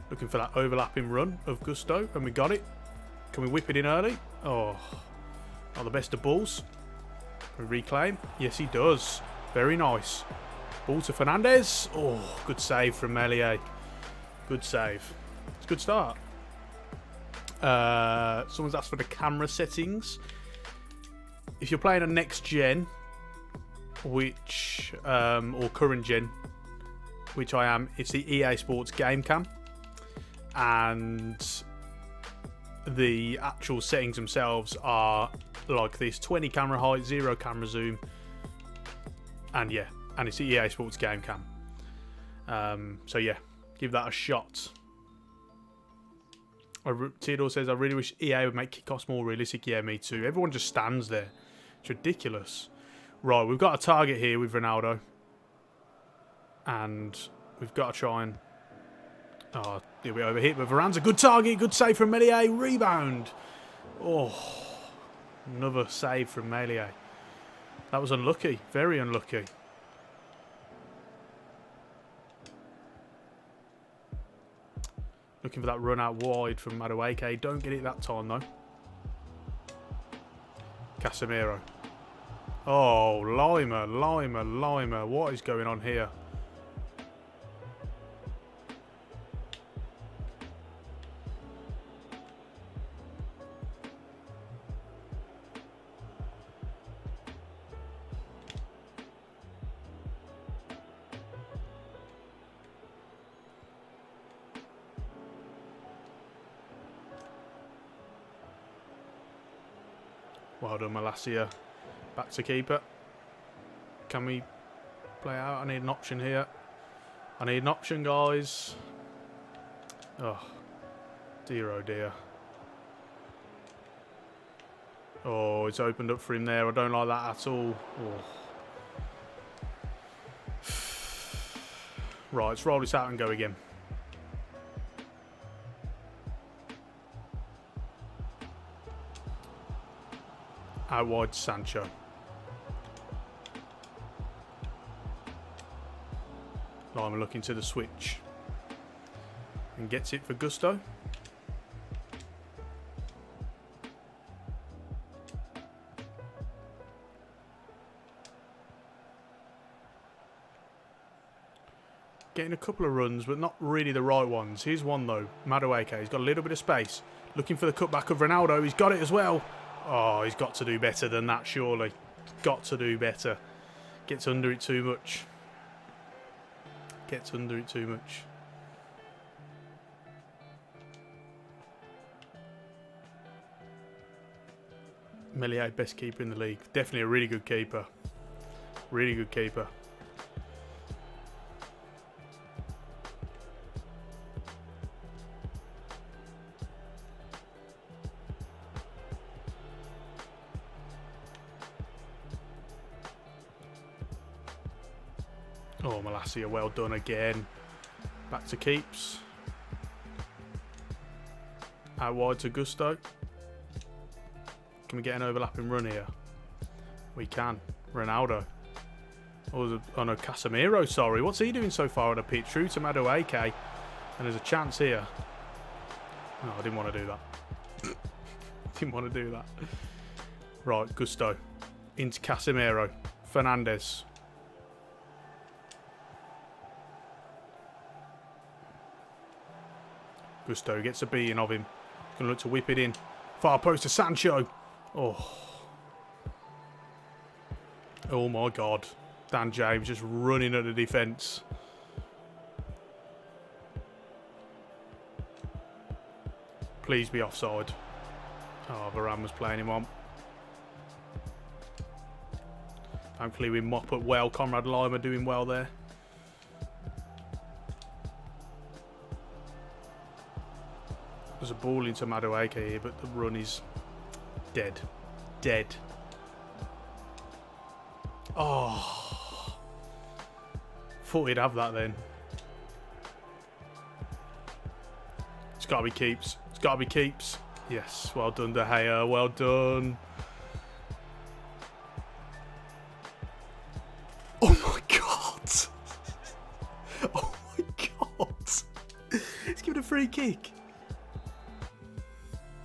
Looking for that overlapping run of Gusto, and we got it. Can we whip it in early? Oh, not the best of balls. Can we reclaim? Yes, he does. Very nice. Ball to Fernandez. Oh, good save from Meslier. Good save. It's a good start. Someone's asked for the camera settings. If you're playing on next gen, which or current gen, which I am, it's the EA Sports Game Cam, and the actual settings themselves are like this: 20 camera height, 0 camera zoom, and yeah, and it's the EA Sports Game Cam. So yeah, give that a shot. Theodore says, I really wish EA would make kickoffs more realistic. Yeah, me too. Everyone just stands there. It's ridiculous. Right, we've got a target here with Ronaldo. And we've got to try and... Oh, he'll be overhit. But Varane's a good target. Good save from Meslier. Rebound. Oh, another save from Meslier. That was unlucky. Very unlucky. Looking for that run out wide from Madueke. Don't get it that time, though. Casemiro. Oh, Lima. What is going on here? Well done, Malacia. Back to keeper. Can we play out? I need an option here. I need an option, guys. Oh, dear, oh dear. Oh, it's opened up for him there. I don't like that at all. Oh. Right, let's roll this out and go again. Out wide, Sancho. Lima looking to the switch. And gets it for Gusto. Getting a couple of runs, but not really the right ones. Here's one, though. Madueke. He's got a little bit of space. Looking for the cutback of Ronaldo. He's got it as well. Oh, he's got to do better than that, surely. He's got to do better. Gets under it too much. Gets under it too much. Meslier, best keeper in the league. Definitely a really good keeper. Really good keeper. Oh, Malacia, well done again. Back to keeps. Out wide to Gusto. Can we get an overlapping run here? We can. Ronaldo. Oh no, Casemiro, sorry. What's he doing so far on the pitch? Through to Madueke. And there's a chance here. No, I didn't want to do that. Didn't want to do that. Right, Gusto. Into Casemiro. Fernandes. Gusto gets a beating of him. Going to look to whip it in. Far post to Sancho. Oh. Oh my God. Dan James just running at the defence. Please be offside. Oh, Varane was playing him on. Thankfully we mop up well. Conrad Lima doing well there. There's a ball into Madueke here, but the run is dead. Dead. Oh. Thought he'd have that then. It's got to be keeps. It's got to be keeps. Yes, well done, De Gea. Well done. Oh my God. Oh my God. He's given a free kick.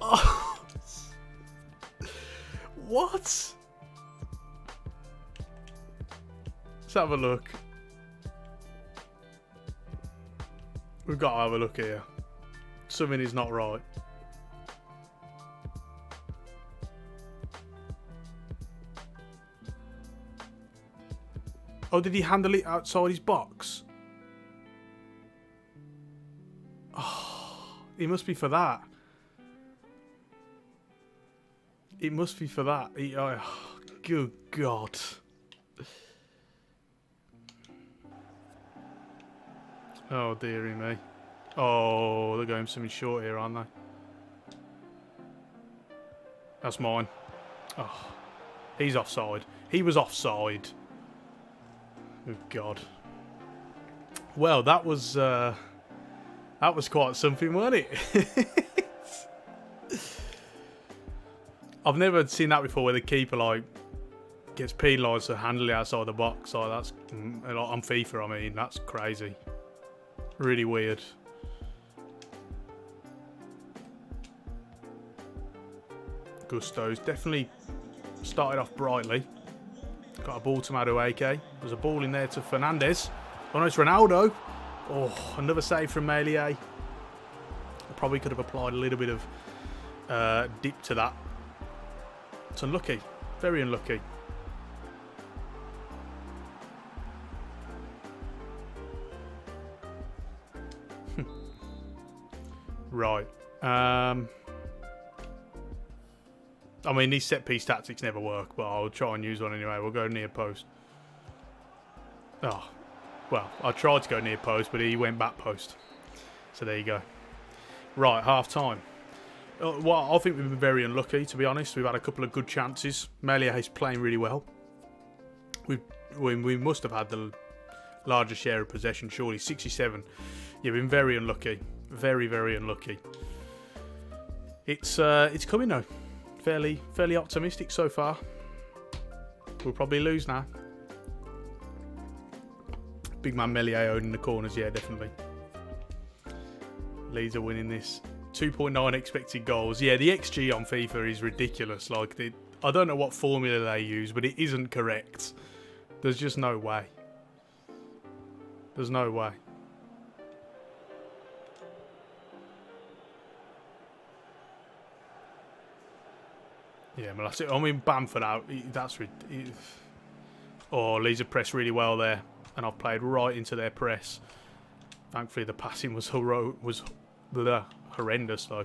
Oh. What? Let's have a look. We've got to have a look here. Something is not right. Oh, did he handle it outside his box? Oh, it must be for that. It must be for that. Oh, good God. Oh, dearie me. Oh, they're going something short here, aren't they? That's mine. Oh, he's offside. He was offside. Oh, God. Well, that was quite something, wasn't it? I've never seen that before, where the keeper like gets penalised for handling it outside the box. So that's on FIFA. I mean, that's crazy. Really weird. Gusto's definitely started off brightly. Got a ball to Madueke. There's a ball in there to Fernandes. Oh no, it's Ronaldo. Oh, another save from Melie. I probably could have applied a little bit of dip to that. It's unlucky. Very unlucky. Right. I mean, these set-piece tactics never work, but I'll try and use one anyway. We'll go near post. Oh, well, I tried to go near post, but he went back post. So there you go. Right, half-time. Well, I think we've been very unlucky, to be honest. We've had a couple of good chances. Melie is playing really well. We must have had the larger share of possession, surely. 67. Yeah, we've been very unlucky. Very, very unlucky. It's coming though. Fairly optimistic so far. We'll probably lose now. Big man Melie owning the corners, yeah, definitely. Leeds are winning this. 2.9 expected goals. Yeah, the XG on FIFA is ridiculous. Like, I don't know what formula they use, but it isn't correct. There's just no way. There's no way. Yeah, Malacia. I mean, Bamford out. That's oh, Leeds have pressed really well there, and I've played right into their press. Thankfully, the passing was horrendous though.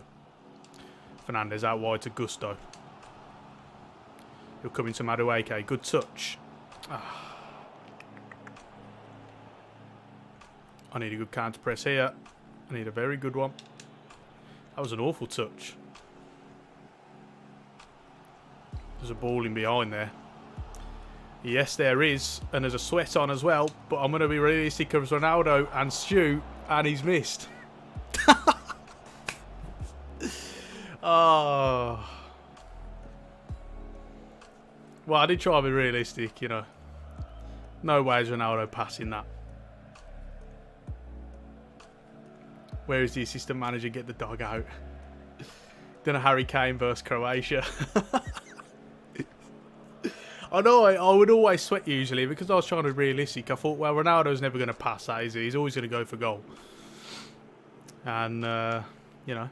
Fernandes out wide to Gusto. He'll come into Madueke. Good touch. Ah. I need a good counter press here. I need a very good one. That was an awful touch. There's a ball in behind there. Yes, there is. And there's a sweat on as well. But I'm going to be realistic as Ronaldo and shoot. And he's missed. Oh. Well, I did try to be realistic, you know. No way is Ronaldo passing that. Where is the assistant manager? Get the dog out. Then a Harry Kane versus Croatia. I know I would always sweat usually because I was trying to be realistic. I thought, well, Ronaldo's never going to pass that, is he? He's always going to go for goal. And, you know.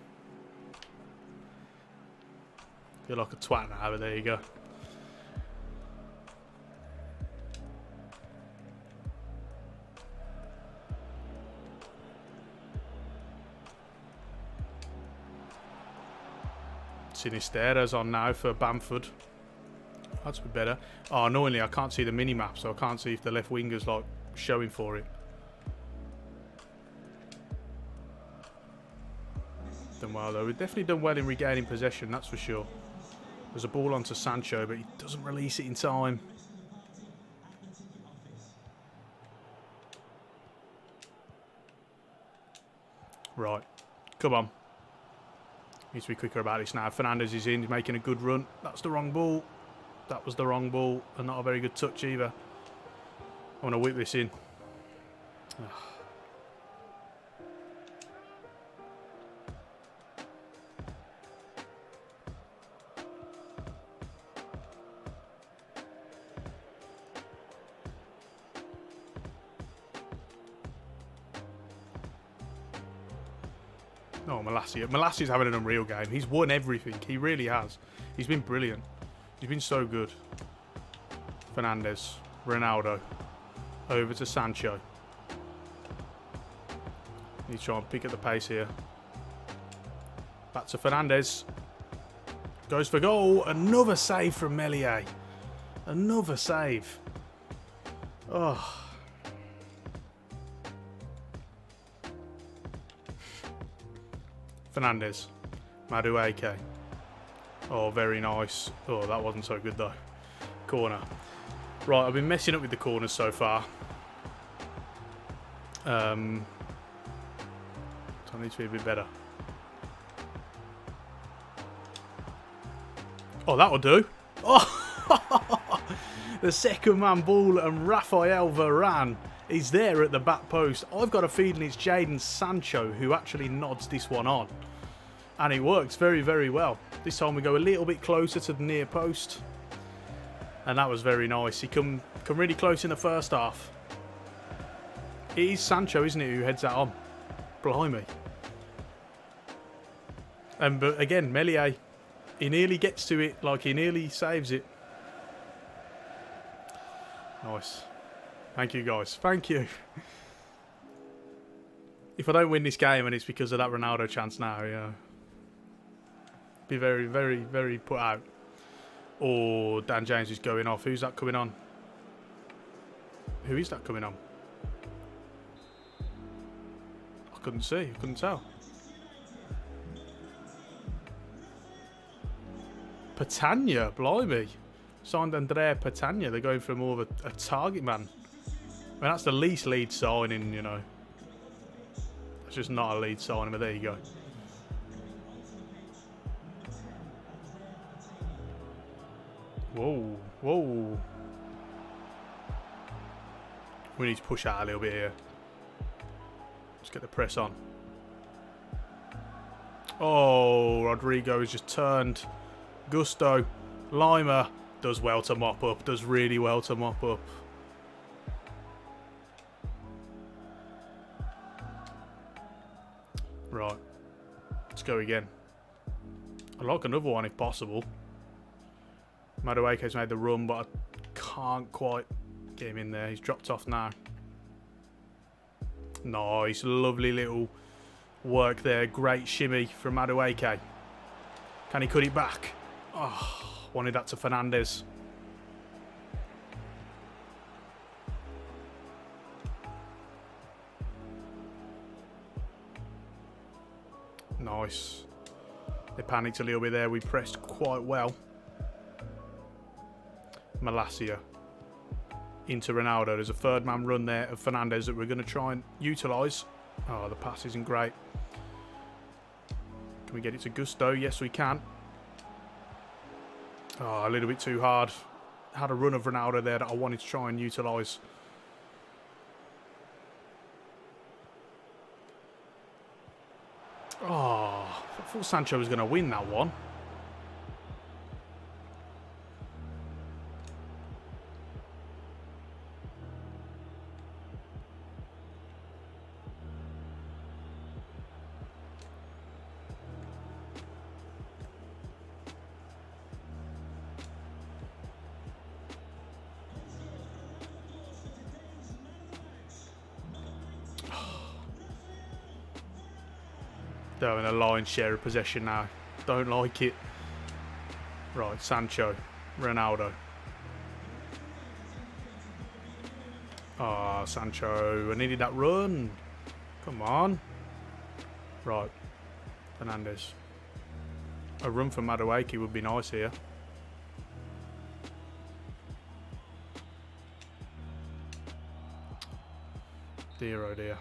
Feel like a twat now, but there you go. Sinisterra's on now for Bamford. That's a bit better. Oh, annoyingly, I can't see the mini-map, so I can't see if the left winger's like showing for it. Done well though. We've definitely done well in regaining possession, that's for sure. There's a ball onto Sancho, but he doesn't release it in time. Right. Come on. Needs to be quicker about this now. Fernandes is in. He's making a good run. That's the wrong ball. That was the wrong ball. And not a very good touch either. I want to whip this in. Oh, Malacia. Malacia's having an unreal game. He's won everything. He really has. He's been brilliant. He's been so good. Fernandes. Ronaldo. Over to Sancho. He's trying to pick at the pace here. Back to Fernandes. Goes for goal. Another save from Meslier. Another save. Oh. Fernandes. Madueke. Oh, very nice. Oh, that wasn't so good though. Corner. Right, I've been messing up with the corners so far. So I need to be a bit better. Oh, that'll do. Oh, the second man ball and Rafael Varane is there at the back post. I've got a feeling it's Jadon Sancho who actually nods this one on. And it works very, very well. This time we go a little bit closer to the near post. And that was very nice. He come really close in the first half. It is Sancho, isn't it, who heads that on? Blimey. But again, Meslier, he nearly gets to it, like he nearly saves it. Nice. Thank you, guys. Thank you. If I don't win this game and it's because of that Ronaldo chance now, yeah. Be very, very, very put out. Oh, Dan James is going off. Who's that coming on? Who is that coming on? I couldn't see. I couldn't tell. Patania, blimey. Signed Andrea Patania. They're going for more of a target man. I mean, that's the least Leeds signing, you know. It's just not a Leeds signing, but there you go. Whoa, whoa. We need to push out a little bit here. Let's get the press on. Oh, Rodrigo has just turned. Gusto. Lima does well to mop up. Does really well to mop up. Right. Let's go again. I'd like another one if possible. Madueke's made the run, but I can't quite get him in there. He's dropped off now. Nice, lovely little work there. Great shimmy from Madueke. Can he cut it back? Oh, wanted that to Fernandes. Nice. They panicked a little bit there. We pressed quite well. Malacia. into Ronaldo. There's a third man run there of Fernandes that we're going to try and utilise. Oh, the pass isn't great. Can we get it to Gusto? Yes, we can. Oh, a little bit too hard. Had a run of Ronaldo there that I wanted to try and utilise. Oh, I thought Sancho was going to win that one. They're in a lion's share of possession now. Don't like it. Right, Sancho. Ronaldo. Ah, Sancho. I needed that run. Come on. Right. Fernandes. A run for Madueke would be nice here. Dear oh dear.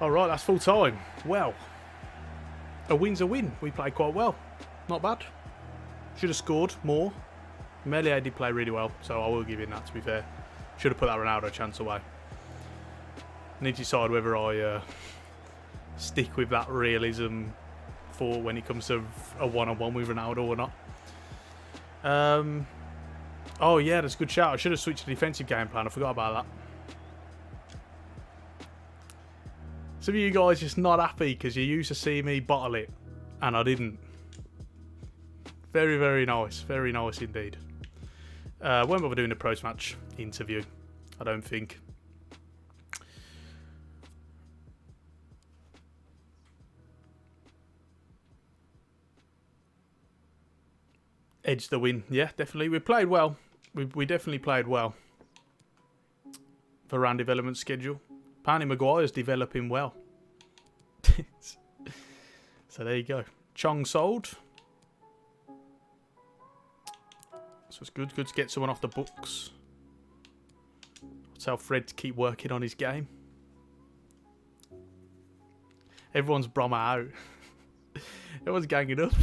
Alright, that's full time. Well, a win's a win. We played quite well. Not bad. Should have scored more. Melia did play really well, so I will give him that, to be fair. Should have put that Ronaldo chance away. Need to decide whether I stick with that realism for when it comes to a one-on-one with Ronaldo or not. Oh yeah, that's a good shout. I should have switched to defensive game plan. I forgot about that. Some of you guys just not happy because you used to see me bottle it and I didn't. Very, very nice. Very nice indeed. Won't bother doing a post-match interview, I don't think. Edge the win. Yeah, definitely. We played well. We definitely played well. Varane development schedule. Apparently Maguire's developing well. So there you go. Chong sold. So it's good. Good to get someone off the books. I'll tell Fred to keep working on his game. Everyone's Bromma out. Everyone's ganging up.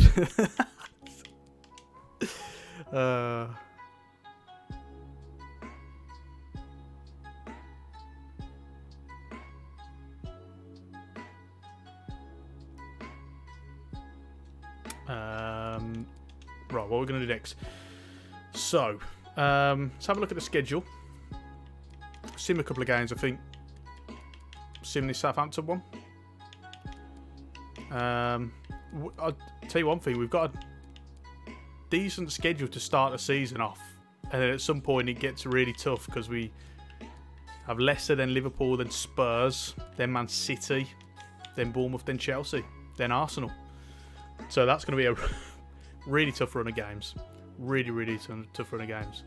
Right, what we're going to do next. So, let's have a look at the schedule. Sim a couple of games, I think. Sim the Southampton one. I'll tell you one thing. We've got a decent schedule to start the season off. And then at some point it gets really tough because we have Leicester, then Liverpool, then Spurs, then Man City, then Bournemouth, then Chelsea, then Arsenal. So that's going to be a really tough run of games. Really, really tough run of games.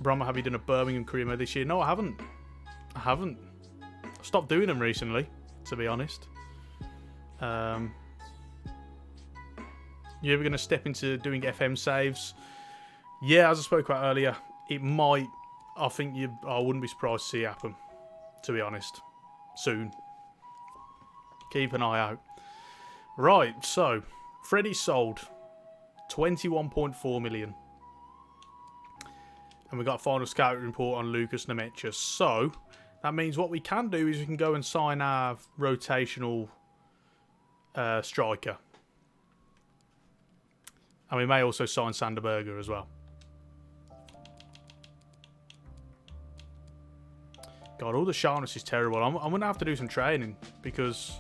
Brahma, have you done a Birmingham career this year? No, I haven't. I haven't. I've stopped doing them recently, to be honest. You ever going to step into doing FM saves? Yeah, as I spoke about earlier, it might. I think I wouldn't be surprised to see it happen, to be honest. Soon. Keep an eye out. Right, so Freddie sold 21.4 million. And we got a final scouting report on Lucas Nemecha. So that means what we can do is we can go and sign our rotational striker. And we may also sign Sanderberger as well. God, all the sharpness is terrible. I'm going to have to do some training because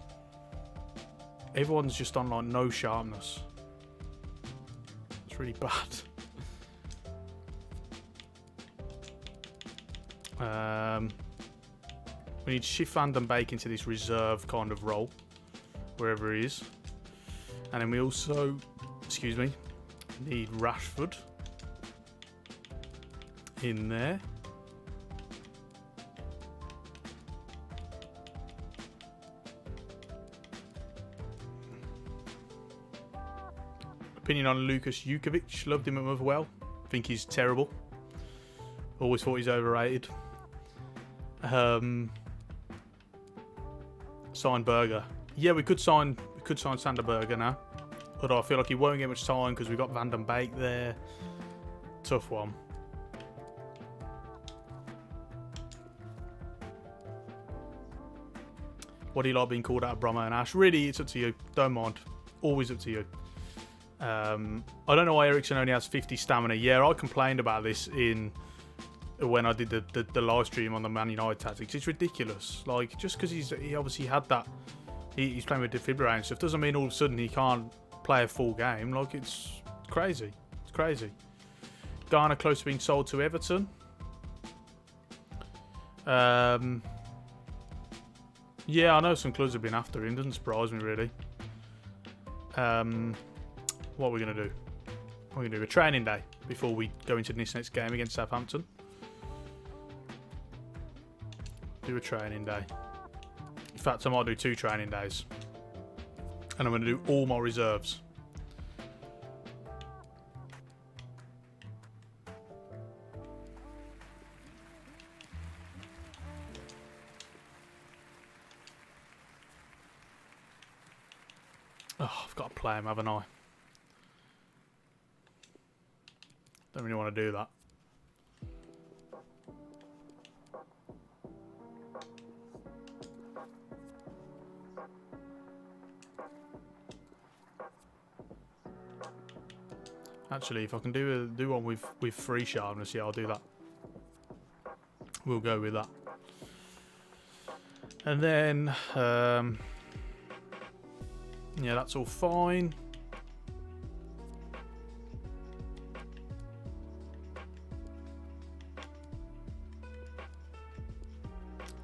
everyone's just on like no sharpness. It's really bad. We need to shift Van den Beek into this reserve kind of role, wherever he is. And then we also, excuse me, need Rashford in there. Opinion on Lukas Jukovic. Loved him at Motherwell. Think he's terrible. Always thought he's overrated. Sign Berger. Yeah, we could sign Sander Berger now. But I feel like he won't get much time because we've got Van den Beek there. Tough one. What do you like being called out of Bromo and Ash? Really, it's up to you. Don't mind. Always up to you. I don't know why Ericsson only has 50 stamina. Yeah, I complained about this when I did the live stream on the Man United tactics. It's ridiculous. Like, just because he obviously had that, he's playing with defibrillator and stuff, doesn't mean all of a sudden he can't play a full game. Like, it's crazy. It's crazy. Garner close to being sold to Everton. Yeah, I know some clubs have been after him. Doesn't surprise me, really. What are we going to do? We're going to do a training day before we go into this next game against Southampton. Do a training day. In fact, I might do 2 training days. And I'm going to do all my reserves. Oh, I've got to play him, haven't I? Don't really want to do that. Actually, if I can do one with 3 sharpness, yeah, I'll do that. We'll go with that. And then, yeah, that's all fine.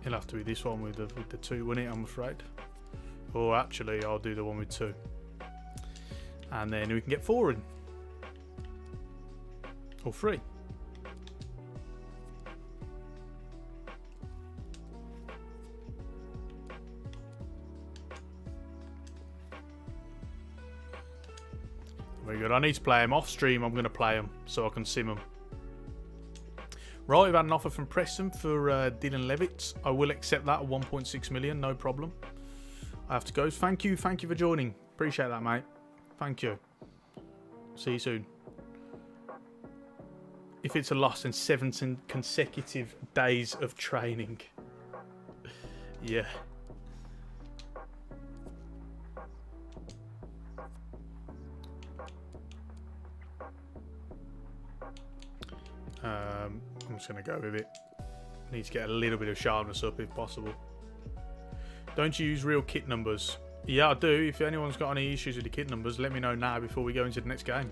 It'll have to be this one with the 2, won't it? I'm afraid. Or actually, I'll do the one with 2, and then we can get 4 in. Or 3. Very good. I need to play him off stream. I'm going to play him so I can sim him. Right, we've had an offer from Preston for Dylan Levitt. I will accept that at 1.6 million, no problem. I have to go. Thank you for joining. Appreciate that, mate. Thank you. See you soon. If it's a loss, then 17 consecutive days of training. Yeah. I'm just going to go with it. Need to get a little bit of sharpness up if possible. Don't you use real kit numbers? Yeah, I do. If anyone's got any issues with the kit numbers, let me know now before we go into the next game.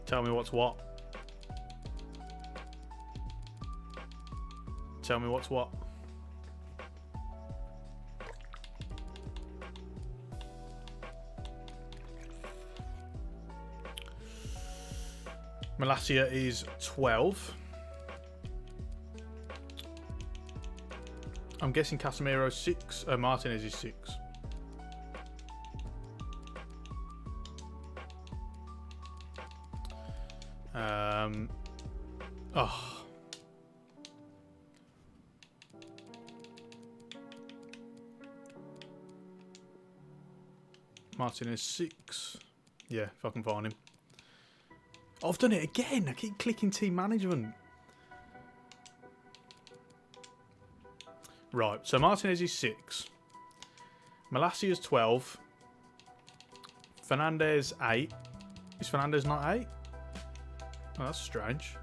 Tell me what's what. Tell me what's what. Malacia is 12. I'm guessing Casemiro 6. Martinez is 6. Oh. Martinez 6. Yeah, if I can find him. I've done it again. I keep clicking team management. Right, so Martinez is 6. Malacia is 12. Fernandez 8. Is Fernandez not 8? Oh, that's strange.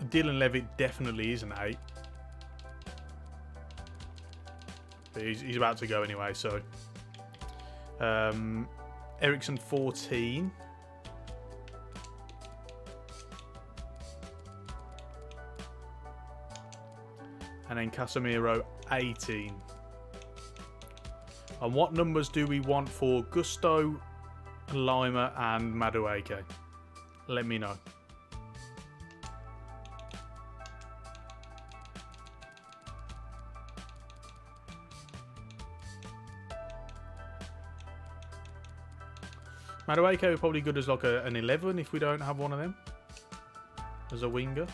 Dylan Levitt definitely is an 8. But he's about to go anyway, so... Ericsson 14. And then Casemiro 18. And what numbers do we want for Gusto, Lima and Madueke? Let me know. Madueke would probably good as like an 11 if we don't have one of them as a winger.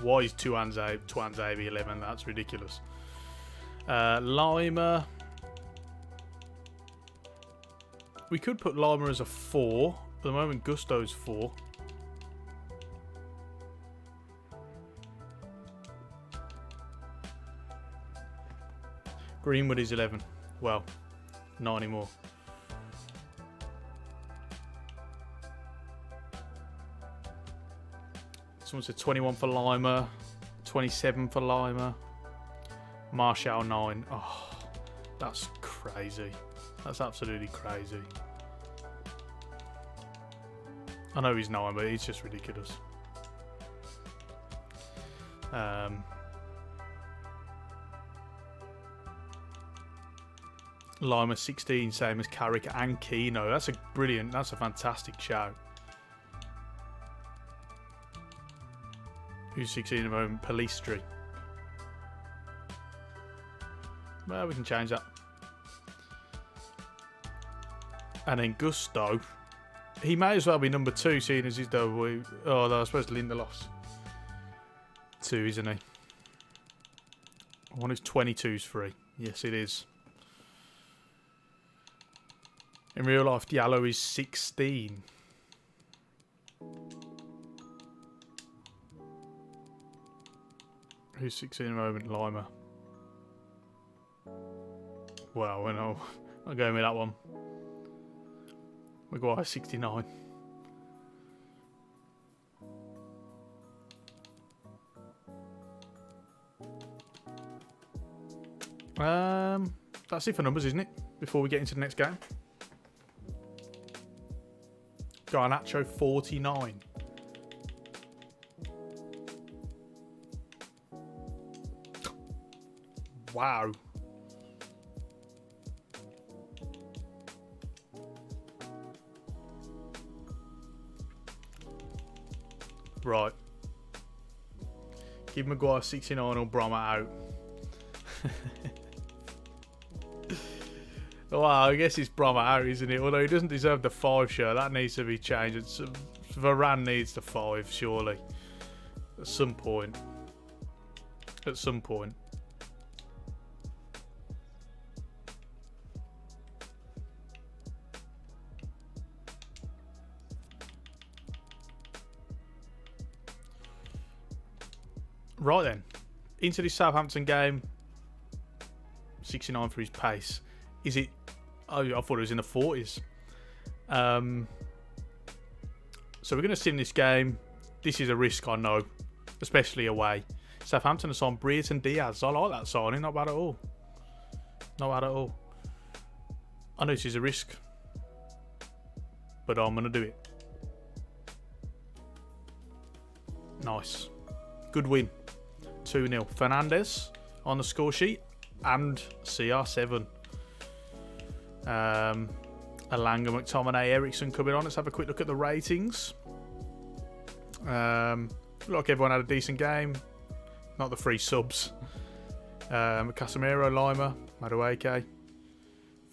Why is Tuanzebe 11? That's ridiculous. Lima. We could put Lima as a 4. At the moment, Gusto's 4. Greenwood is 11. Well, not anymore. Someone said 21 for Lima, 27 for Lima, Martial 9. Oh, that's crazy. That's absolutely crazy. I know he's 9, but he's just ridiculous. Lima 16, same as Carrick and Keno. That's a fantastic shout. Who's 16 at the moment? Palistri. Well, we can change that. And then Gusto. He may as well be number 2, seeing as he's the... Oh, no, I suppose Lindelof's 2, isn't he? One is 22's free. Yes, it is. In real life, Diallo is 16. Who's 16 at the moment? Lima. Well, I'll go with that one. Maguire 69. That's it for numbers, isn't it? Before we get into the next game. Garnacho 49. Wow. Right. Give Maguire 69 or Brommer out. Well, I guess it's Brommer out, isn't it? Although he doesn't deserve the 5 shirt. That needs to be changed. Varane needs the 5, surely. At some point. At some point. Right then. Into this Southampton game. 69 for his pace. Is it... Oh, I thought it was in the 40s. So we're going to sim this game. This is a risk, I know. Especially away. Southampton have signed Brereton Diaz. I like that signing. Not bad at all. Not bad at all. I know this is a risk. But I'm going to do it. Nice. Good win. 2-0. Fernandes on the score sheet. And CR7. Alanga, McTominay, Ericsson coming on. Let's have a quick look at the ratings. Look like everyone had a decent game. Not the free subs. Casemiro, Lima, Madueke,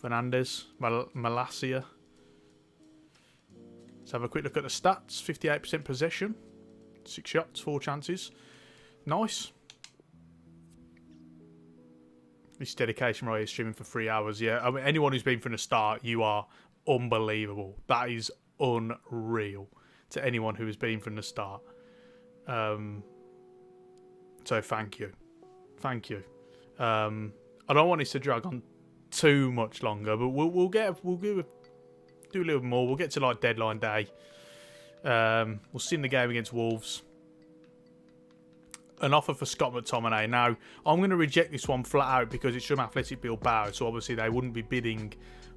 Fernandes, Malacia. Let's have a quick look at the stats. 58% possession. 6 shots, 4 chances. Nice. This dedication right here, streaming for 3 hours. Yeah, I mean, anyone who's been from the start, you are unbelievable. That is unreal to anyone who has been from the start. So thank you. Thank you. I don't want this to drag on too much longer, but we'll do a little more. We'll get to like deadline day. We'll see in the game against Wolves. An offer for Scott McTominay. Now, I'm going to reject this one flat out because it's from Athletic Bilbao, so obviously they wouldn't be bidding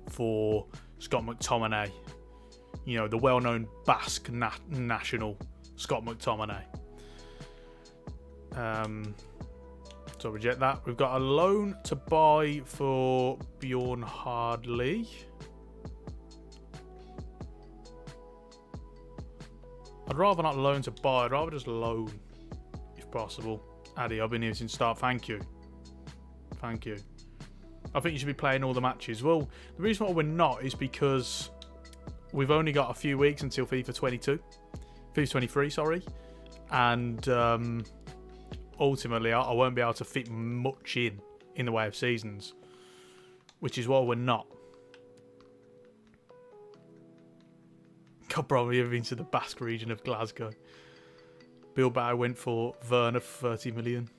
for Scott McTominay. You know, the well-known Basque national Scott McTominay. So reject that. We've got a loan to buy for Bjorn Hardley. I'd rather not loan to buy. I'd rather just loan. Possible. Addy, I've been here since start. Thank you. Thank you. I think you should be playing all the matches. Well, the reason why we're not is because we've only got a few weeks until FIFA 23, sorry. And ultimately, I won't be able to fit much in the way of seasons, which is why we're not. God, probably ever been to the Basque region of Glasgow. Bilbao went for Werner for 30 million.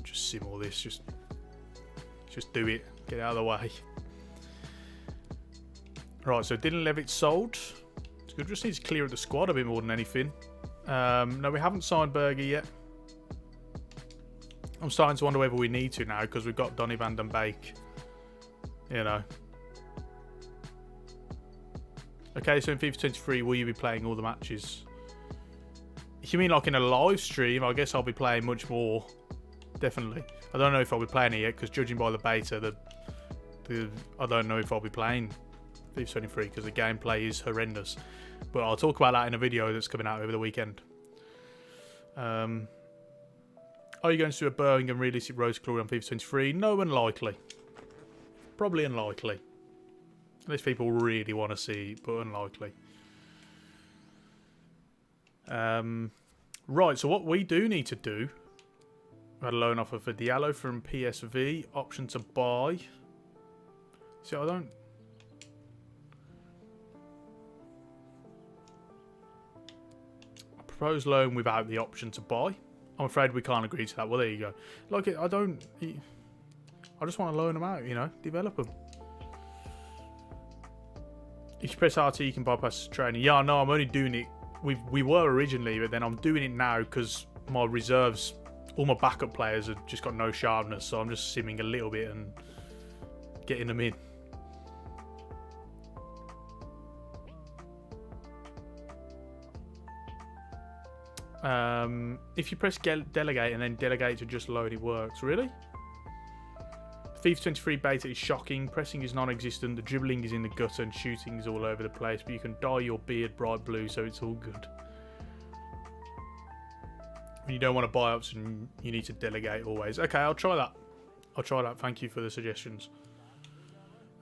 Just sim all this. Just do it. Get out of the way. Right, so Dylan Levitt sold. It's good. Just needs to clear the squad a bit more than anything. No, we haven't signed Berger yet. I'm starting to wonder whether we need to now because we've got Donny van den Beek. You know. Okay, so in FIFA 23, will you be playing all the matches? If you mean like in a live stream, I guess I'll be playing much more. Definitely. I don't know if I'll be playing it yet because judging by the beta, I don't know if I'll be playing FIFA 23 because the gameplay is horrendous. But I'll talk about that in a video that's coming out over the weekend. Are you going to do a Birmingham realistic Rose Glory on FIFA 23? No, unlikely. Probably unlikely. Unless people really want to see it, but unlikely. Right, so what we do need to do... We had a loan offer for Diallo from PSV. Option to buy. So I don't... Proposed loan without the option to buy. I'm afraid we can't agree to that. Well, there you go. Like, I just want to loan them out, you know. Develop them. If you press RT, you can bypass training. Yeah, no, I'm only doing it. We were originally, but then I'm doing it now because my reserves, all my backup players have just got no sharpness. So I'm just simming a little bit and getting them in. If you press delegate and then delegate to just load, it works. Really? FIFA 23 beta is shocking. Pressing is non-existent. The dribbling is in the gutter and shooting is all over the place. But you can dye your beard bright blue, so it's all good. When you don't want to buy ups and you need to delegate always. Okay, I'll try that. I'll try that. Thank you for the suggestions.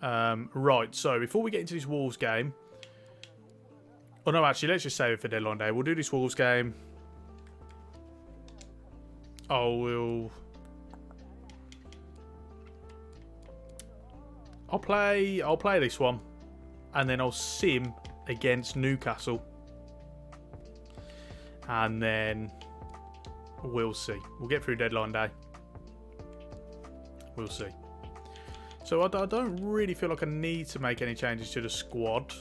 Right, so before we get into this Wolves game... Oh no, actually, let's just save it for deadline day. We'll do this Wolves game. I'll play this one, and then I'll sim against Newcastle, and then we'll see. We'll get through deadline day. We'll see. So I don't really feel like I need to make any changes to the squad.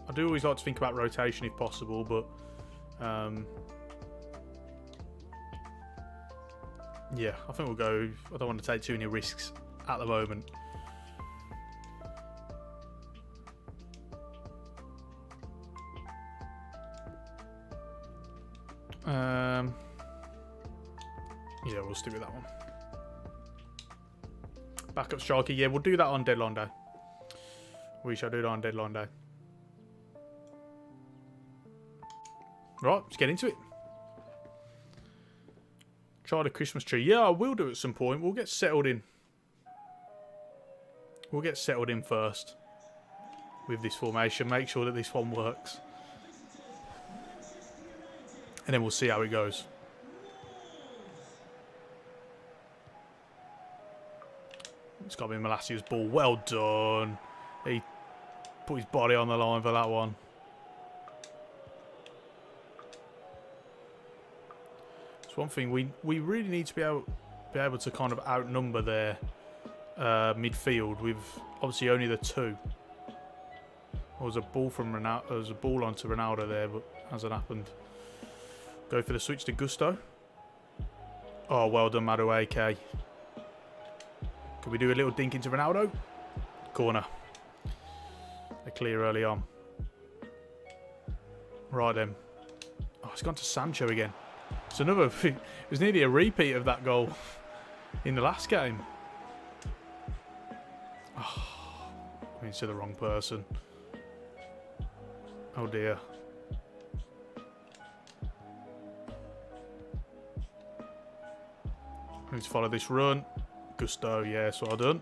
I do always like to think about rotation if possible, but yeah, I think we'll go. I don't want to take too many risks at the moment. Yeah, we'll stick with that one. Backup striker. Yeah, we'll do that on deadline day. We shall do that on deadline day. Right, let's get into it. Try the Christmas tree. Yeah, I will do at some point. We'll get settled in. We'll get settled in first with this formation. Make sure that this one works. And then we'll see how it goes. It's got to be Malassia's ball. Well done. He put his body on the line for that one. It's one thing we really need to be able to kind of outnumber their midfield with obviously only the two. There was a ball from Ronaldo. There was a ball onto Ronaldo there, but hasn't happened. Go for the switch to Gusto. Oh, well done, Madueke. Can we do a little dink into Ronaldo? Corner. A clear early on. Right then. Oh, it's gone to Sancho again. It's another. It was nearly a repeat of that goal in the last game. Oh, I mean, to the wrong person. Oh dear. I need to follow this run. Gusto, yes, well done.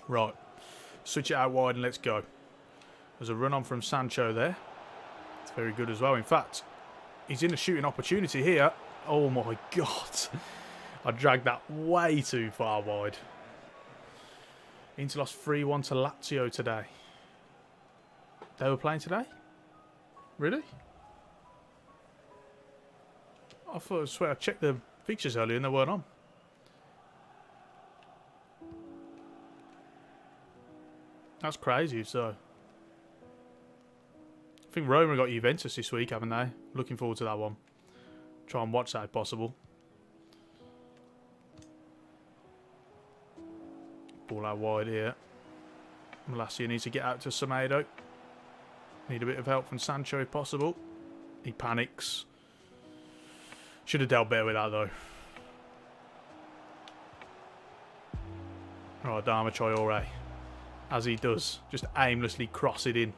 Right. Switch it out wide and let's go. There's a run on from Sancho there. It's very good as well. In fact, he's in a shooting opportunity here. Oh my God. I dragged that way too far wide. Inter lost 3-1 to Lazio today. They were playing today? Really? I swear I checked the fixtures earlier and they weren't on. That's crazy if so. I think Roma got Juventus this week, haven't they? Looking forward to that one. Try and watch that if possible. Ball out wide here. Malacia needs to get out to Semedo. Need a bit of help from Sancho if possible. He panics. Should have dealt better with that though. Right, Dama Traore. As he does. Just aimlessly cross it in.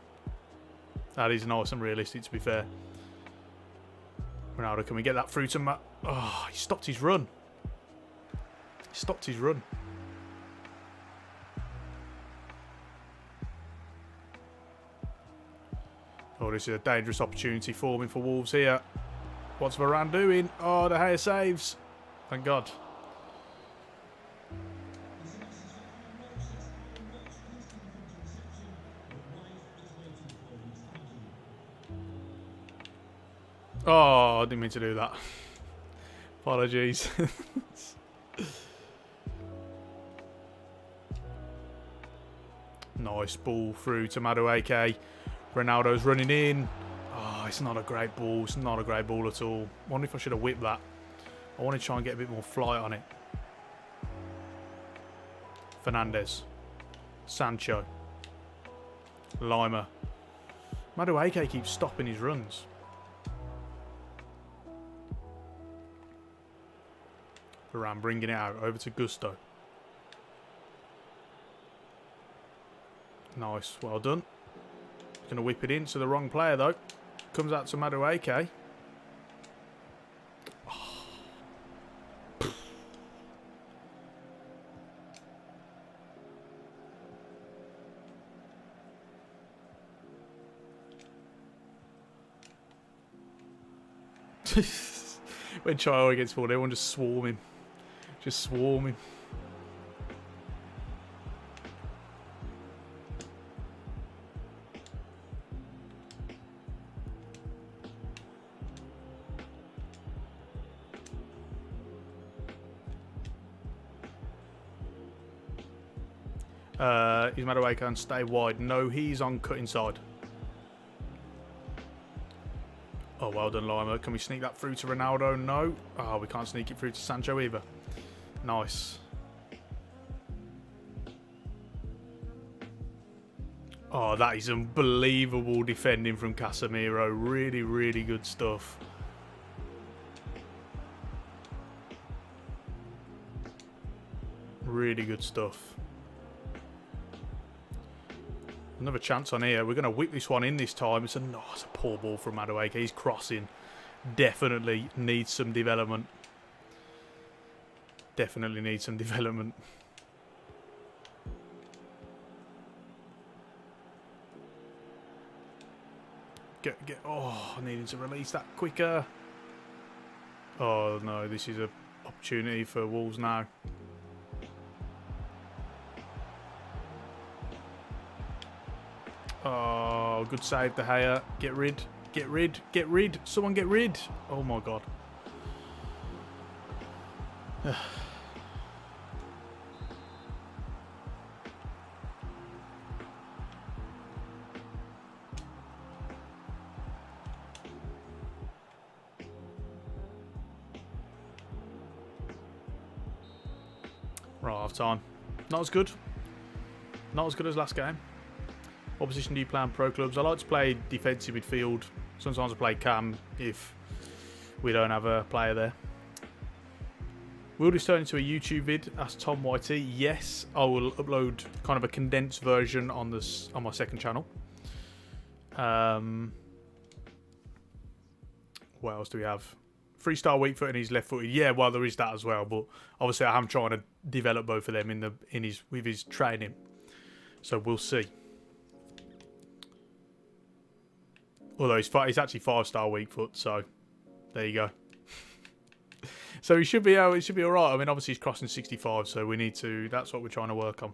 That is nice and realistic to be fair. Ronaldo, can we get that through to Matt? Oh, he stopped his run. He stopped his run. Oh, this is a dangerous opportunity forming for Wolves here. What's Varane doing? Oh, De Gea saves. Thank God. Oh, I didn't mean to do that. Apologies. Nice ball through to Madueke. Ronaldo's running in. Oh, it's not a great ball. It's not a great ball at all. I wonder if I should have whipped that. I want to try and get a bit more flight on it. Fernandes. Sancho. Lima. Madueke keeps stopping his runs. Varane bringing it out over to Gusto. Nice, well done. Going to whip it in to the wrong player though. Comes out to Madueke. Oh. When Traore gets forward, everyone just swarm him. Just swarm him. Is Madueke and stay wide? No, he's on cut inside. Oh, well done, Lima. Can we sneak that through to Ronaldo? No. Oh, we can't sneak it through to Sancho either. Nice. Oh, that is unbelievable defending from Casemiro. Really, really good stuff. Really good stuff. Another chance on here. We're going to whip this one in this time. It's a poor ball from Madueke. He's crossing. Definitely needs some development. Definitely needs some development. Oh, needing to release that quicker. Oh no, this is an opportunity for Wolves now. Oh, good save, De Gea. Get rid. Get rid. Get rid. Someone get rid. Oh my God. Right, half time. Not as good. Not as good as last game. What position do you play on pro clubs? I like to play defensive midfield. Sometimes I play cam if we don't have a player there. Will this turn into a YouTube vid? Asked Tom YT. Yes, I will upload kind of a condensed version on this on my second channel. What else do we have? 3-star weak foot and he's left footed. Yeah, well there is that as well, but obviously I am trying to develop both of them with his training. So we'll see. Although he's actually 5-star weak foot, so there you go. So he should be all right. I mean, obviously he's crossing 65, so we need to. That's what we're trying to work on.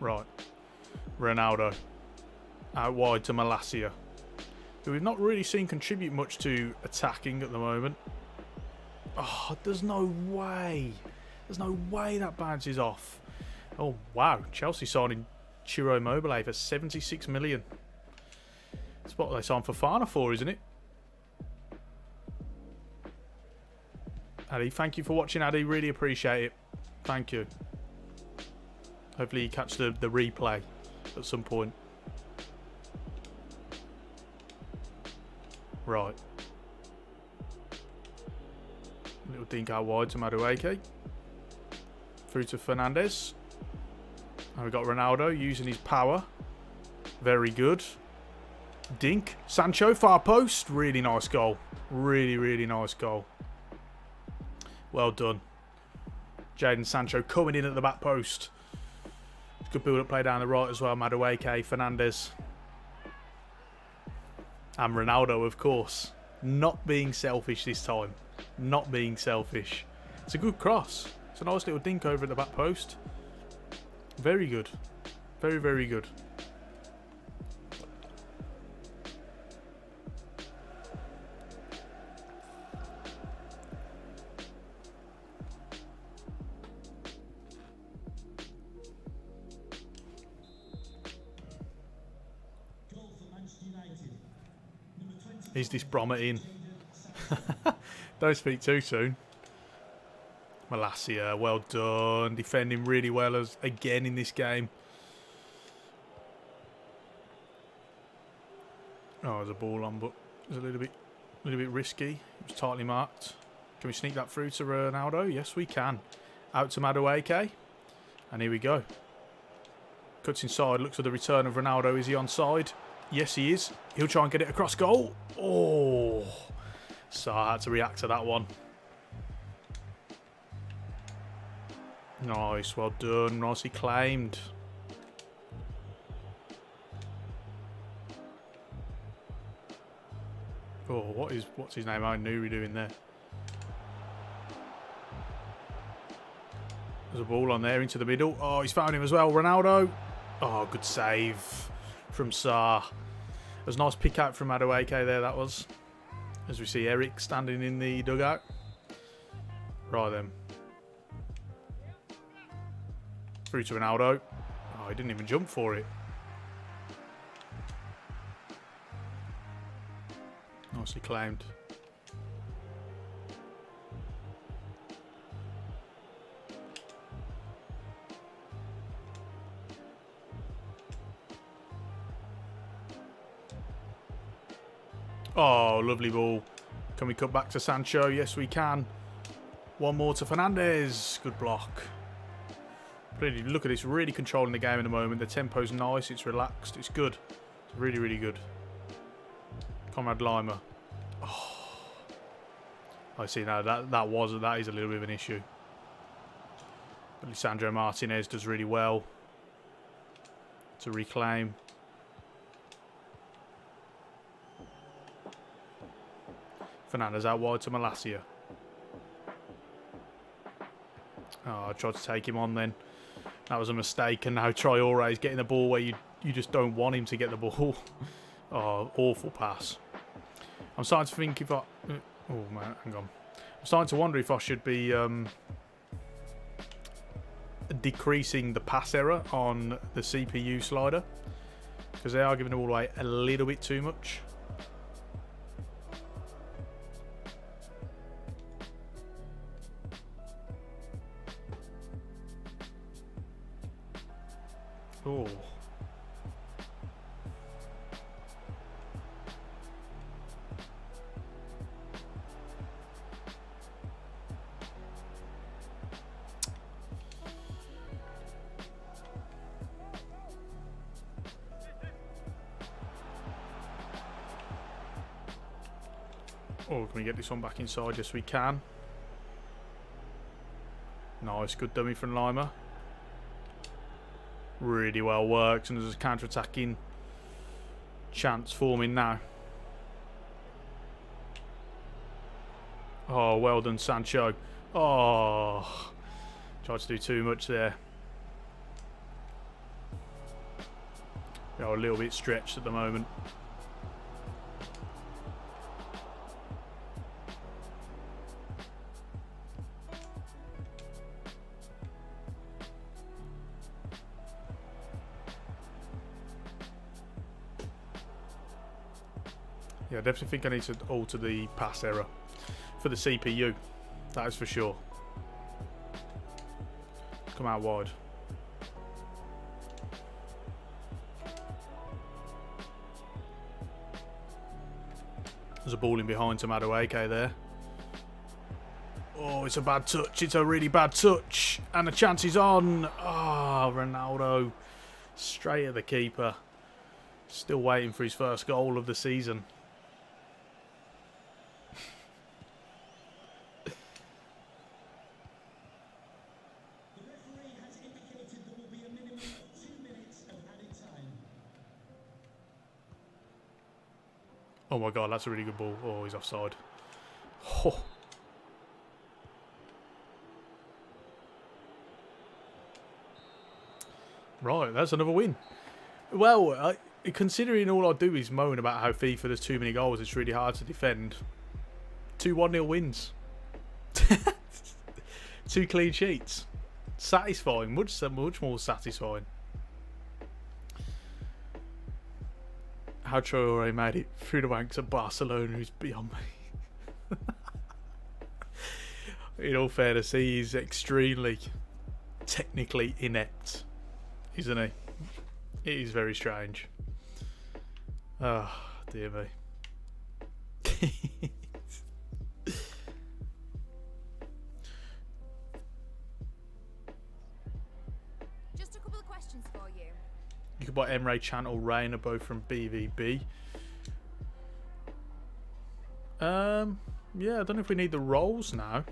Right, Ronaldo out wide to Malacia, who we've not really seen contribute much to attacking at the moment. Oh, there's no way that bounces off. Oh wow, Chelsea signing Ciro Immobile for 76 million. That's what they signed Fofana for, isn't it? Addy, thank you for watching, Addy. Really appreciate it. Thank you. Hopefully you catch the replay at some point. Right. Little dink out wide to Madueke. Through to Fernandes. And we've got Ronaldo using his power. Very good. Dink. Sancho, far post. Really nice goal. Really, really nice goal. Well done. Jadon Sancho coming in at the back post. Good build-up play down the right as well. Madueke, Fernandes. And Ronaldo, of course. Not being selfish this time. Not being selfish. It's a good cross. It's a nice little dink over at the back post. Very good. Very, very good. Is this Brommer in? Don't speak too soon. Malacia, well done. Defending really well as again in this game. Oh, there's a ball on, but it's a little bit risky. It was tightly marked. Can we sneak that through to Ronaldo? Yes, we can. Out to Madueke. And here we go. Cuts inside. Looks for the return of Ronaldo. Is he onside? Yes, he is. He'll try and get it across goal. Oh. So I had to react to that one. Nice. Well done. Nicely claimed. Oh, what's his name? I knew we were doing there. There's a ball on there into the middle. Oh, he's found him as well. Ronaldo. Oh, good save from Sarr. It was a nice pick out from Madueke there, that was. As we see Erik standing in the dugout. Right then. Through to Ronaldo. Oh, he didn't even jump for it. Nicely claimed. Oh, lovely ball. Can we cut back to Sancho? Yes, we can. One more to Fernandes. Good block. Really, look at this. Really controlling the game in the moment. The tempo's nice. It's relaxed. It's good. It's really, really good. Conrad Lima. Oh. I see now. That is a little bit of an issue. But Lisandro Martinez does really well to reclaim. Fernandes out wide to Malacia. Oh, I tried to take him on then. That was a mistake. And now Traore is getting the ball where you just don't want him to get the ball. Oh, awful pass. I'm starting to think if I... Oh, man, hang on. I'm starting to wonder if I should be decreasing the pass error on the CPU slider. Because they are giving the ball away a little bit too much. Oh. Oh, can we get this one back inside? Yes, we can. Nice, good dummy from Lima. Really well worked, and there's a counter-attacking chance forming now. Oh, well done, Sancho. Oh, tried to do too much there. They are a little bit stretched at the moment. Yeah, I definitely think I need to alter the pass error for the CPU. That is for sure. Come out wide. There's a ball in behind to Madueke there. Oh, it's a bad touch. It's a really bad touch. And the chance is on. Ah, Ronaldo. Straight at the keeper. Still waiting for his first goal of the season. Oh my god, that's a really good ball. Oh, he's offside. Oh. Right, that's another win. Well, considering all I do is moan about how FIFA there's too many goals, it's really hard to defend. 2 1-0 wins. 2 clean sheets. Satisfying, much more satisfying. How Traore made it through the ranks at Barcelona is beyond me. In all fairness, he is extremely technically inept, isn't he? It is very strange. Oh, dear me. Just a couple of questions for you. You could buy Emre Can or Reina both from BVB. Yeah, I don't know if we need the rolls now,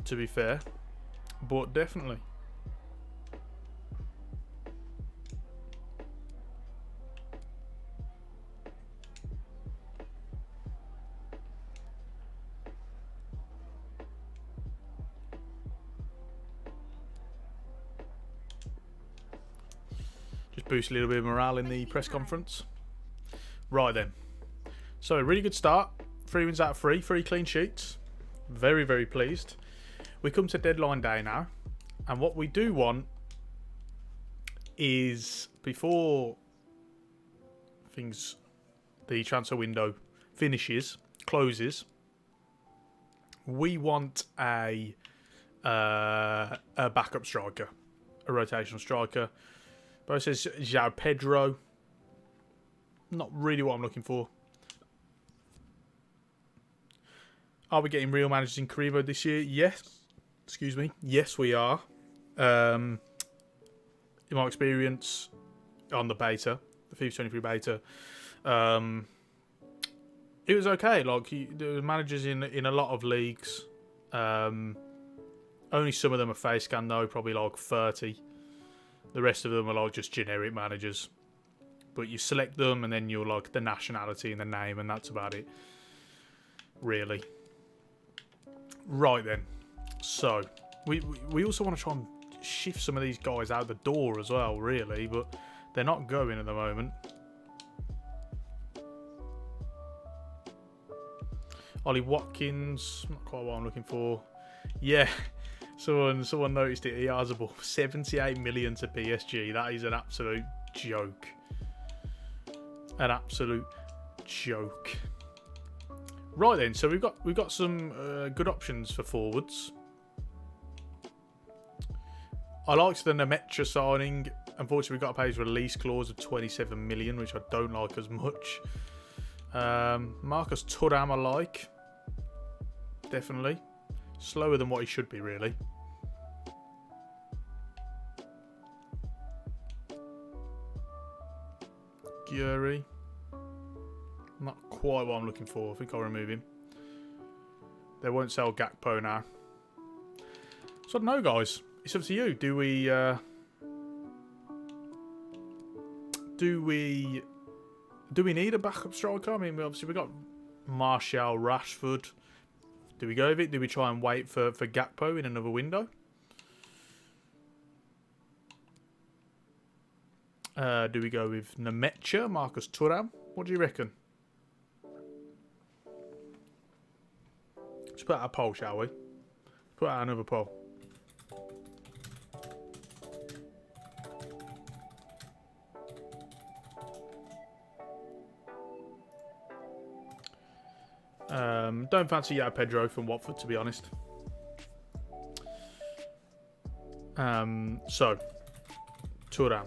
to be fair, but definitely. Just boost a little bit of morale in the press conference. Right then. So, a really good start. 3 wins out of 3. 3 clean sheets. Very, very pleased. We come to deadline day now. And what we do want is, before the transfer window closes, we want a backup striker. A rotational striker. But it says João Pedro. Not really what I'm looking for. Are we getting real managers in Carrivo this year? Yes. Excuse me. Yes, we are. In my experience on the beta, the FIFA 23 beta, it was okay. Like, there were managers in a lot of leagues. Only some of them are face scan though, probably like 30. The rest of them are like just generic managers. But you select them and then you're like the nationality and the name, and that's about it. Really. Right then. So, we also want to try and shift some of these guys out the door as well, really, but they're not going at the moment. Ollie Watkins, not quite what I'm looking for. Yeah, someone noticed it. He has about 78 million to PSG. That is an absolute joke. An absolute joke. Right then, so we've got some good options for forwards. I liked the Nemetra signing. Unfortunately, we've got to pay his release clause of 27 million, which I don't like as much. Marcus Thuram I like. Definitely. Slower than what he should be, really. Guri. Not quite what I'm looking for. I think I'll remove him. They won't sell Gakpo now. So I don't know, guys. It's up to you. Do we need a backup striker? I mean, obviously we've got Martial, Rashford. Do we go with it? Do we try and wait for Gakpo in another window? Do we go with Nemecha, Marcus Thuram? What do you reckon? Let's put out a poll, shall we? Put out another poll. Don't fancy Pedro from Watford, to be honest. So, Thuram.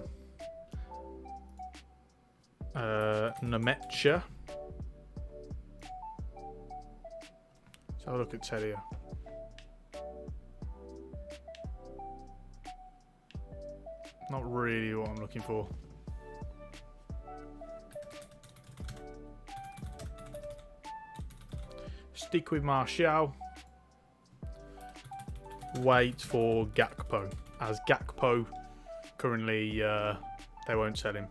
Nemecha. Let's have a look at Telia. Not really what I'm looking for. Stick with Martial. Wait for Gakpo. As Gakpo currently, they won't sell him.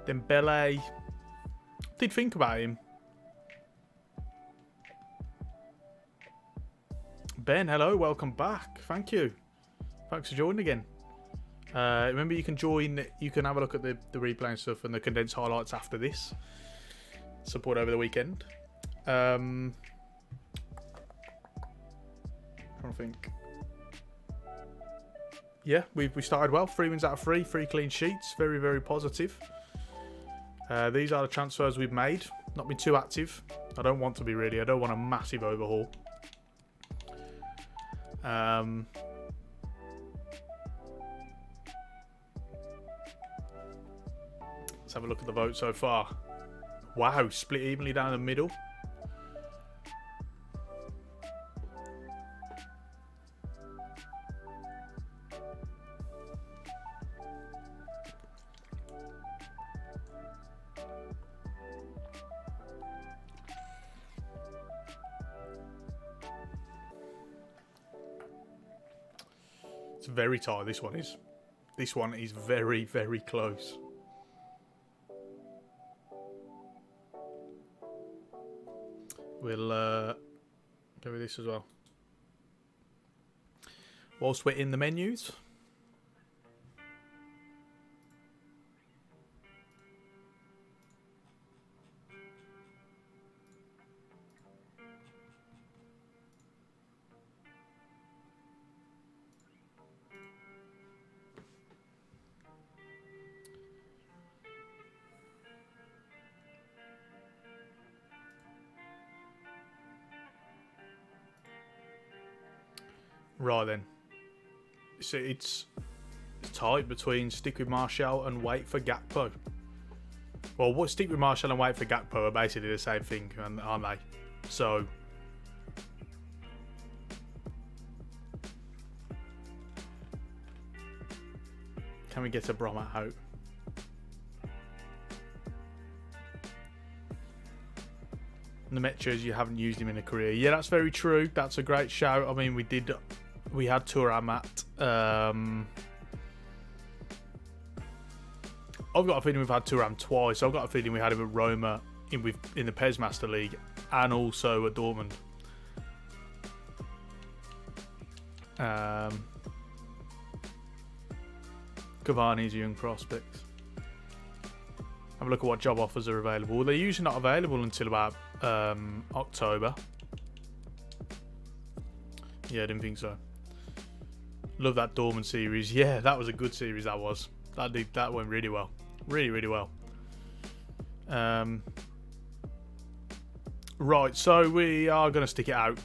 Dembele. Did think about him. Ben, hello, welcome back. Thank you. Thanks for joining again. Remember, you can join. You can have a look at the replay and stuff and the condensed highlights after this. Support over the weekend. Trying to think. Yeah, we started well. 3 wins out of 3. 3 clean sheets. Very, very positive. These are the transfers we've made. Not been too active. I don't want to be, really. I don't want a massive overhaul. Let's have a look at the vote so far. Wow, split evenly down the middle. It's very tight, this one is. This one is very, very close. We'll go with this as well. Whilst we're in the menus. Right then. So it's tight between stick with Martial and wait for Gakpo. Well, what stick with Martial and wait for Gakpo are basically the same thing, aren't they? So can we get a Bromma out? Nemecha, you haven't used him in a career. Yeah, that's very true. That's a great shout. I mean, we had Thuram at. I've got a feeling we've had Thuram twice. I've got a feeling we had him at Roma in the PES Master League and also at Dortmund. Cavani's young prospects. Have a look at what job offers are available. They're usually not available until about October. Yeah, I didn't think so. Love that Dortmund series. Yeah, that was a good series. That was. That went really well. Really, really well. Right, so we are going to stick it out.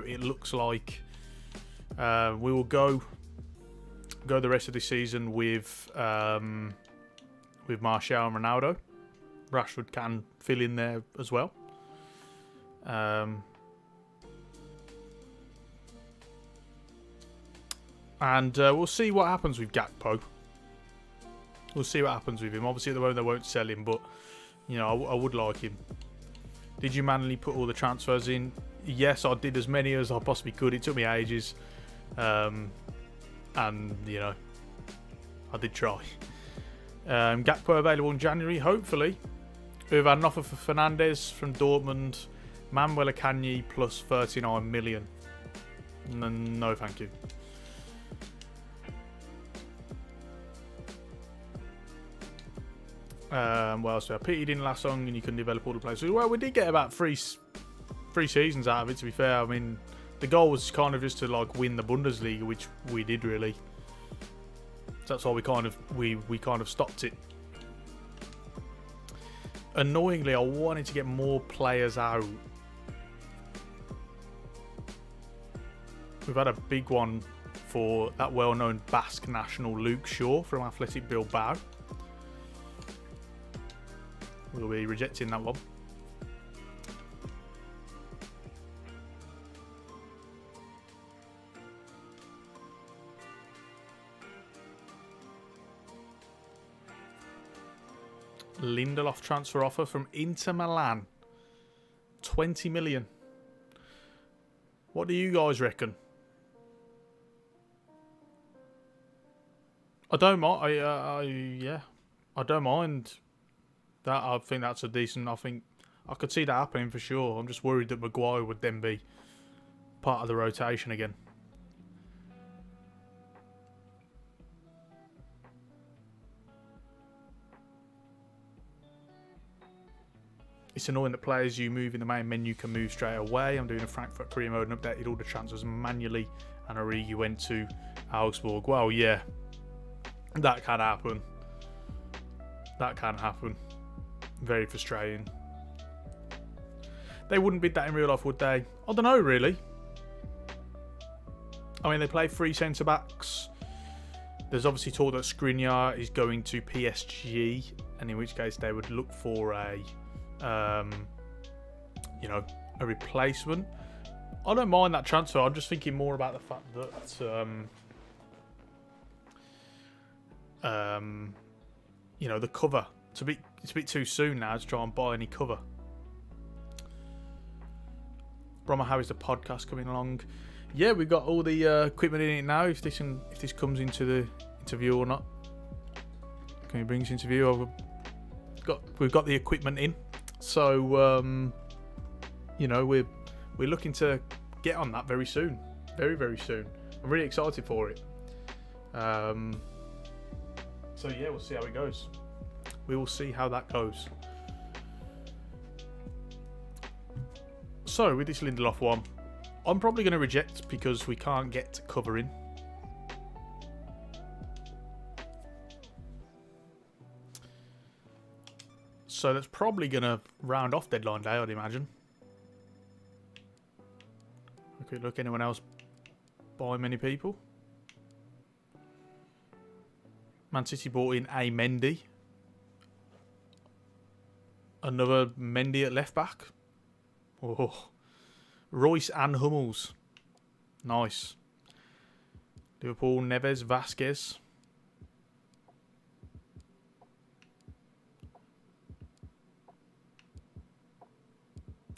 It looks like We will go the rest of the season with Martial and Ronaldo. Rashford can fill in there as well. And we'll see what happens with Gakpo. We'll see what happens with him. Obviously, at the moment, they won't sell him, but, you know, I would like him. Did you manually put all the transfers in? Yes, I did as many as I possibly could. It took me ages. And, you know, I did try. Gakpo available in January, hopefully. We've had an offer for Fernandes from Dortmund. Manuel Akanji plus 39 million. No, thank you. What else? Pity didn't last long and you couldn't develop all the players. Well, we did get about three seasons out of it, to be fair. I mean, the goal was kind of just to like win the Bundesliga, which we did really. So that's why we kind of stopped it. Annoyingly, I wanted to get more players out. We've had a big one for that well-known Basque national Luke Shaw from Athletic Bilbao. We'll be rejecting that one. Lindelof transfer offer from Inter Milan. 20 million. What do you guys reckon? I don't mind. Yeah, I don't mind that. I think that's a decent. I think I could see that happening for sure. I'm just worried that Maguire would then be part of the rotation again. It's annoying that players you move in the main menu can move straight away. I'm doing a Frankfurt career mode and updated all the transfers manually, and Origi went to Augsburg. Well, yeah, that can happen. That can happen. Very frustrating. They wouldn't bid that in real life, would they? I don't know, really. I mean, they play 3 centre-backs. There's obviously talk that Skriniar is going to PSG, and in which case they would look for a you know, a replacement. I don't mind that transfer. I'm just thinking more about the fact that you know, the cover. It's a bit too soon now to try and buy any cover. Brommer, how is the podcast coming along? Yeah, we've got all the equipment in it now. If this comes into the interview or not, can you bring this into view? We've got the equipment in. So, you know, we're looking to get on that very soon. Very, very soon. I'm really excited for it. So, yeah, we'll see how it goes. We will see how that goes. So, with this Lindelof one, I'm probably going to reject because we can't get cover in. So that's probably going to round off deadline day, I'd imagine. Okay, look, anyone else buy many people? Man City bought in a Mendy. Another Mendy at left back. Oh, Royce and Hummels. Nice. Liverpool, Neves, Vasquez.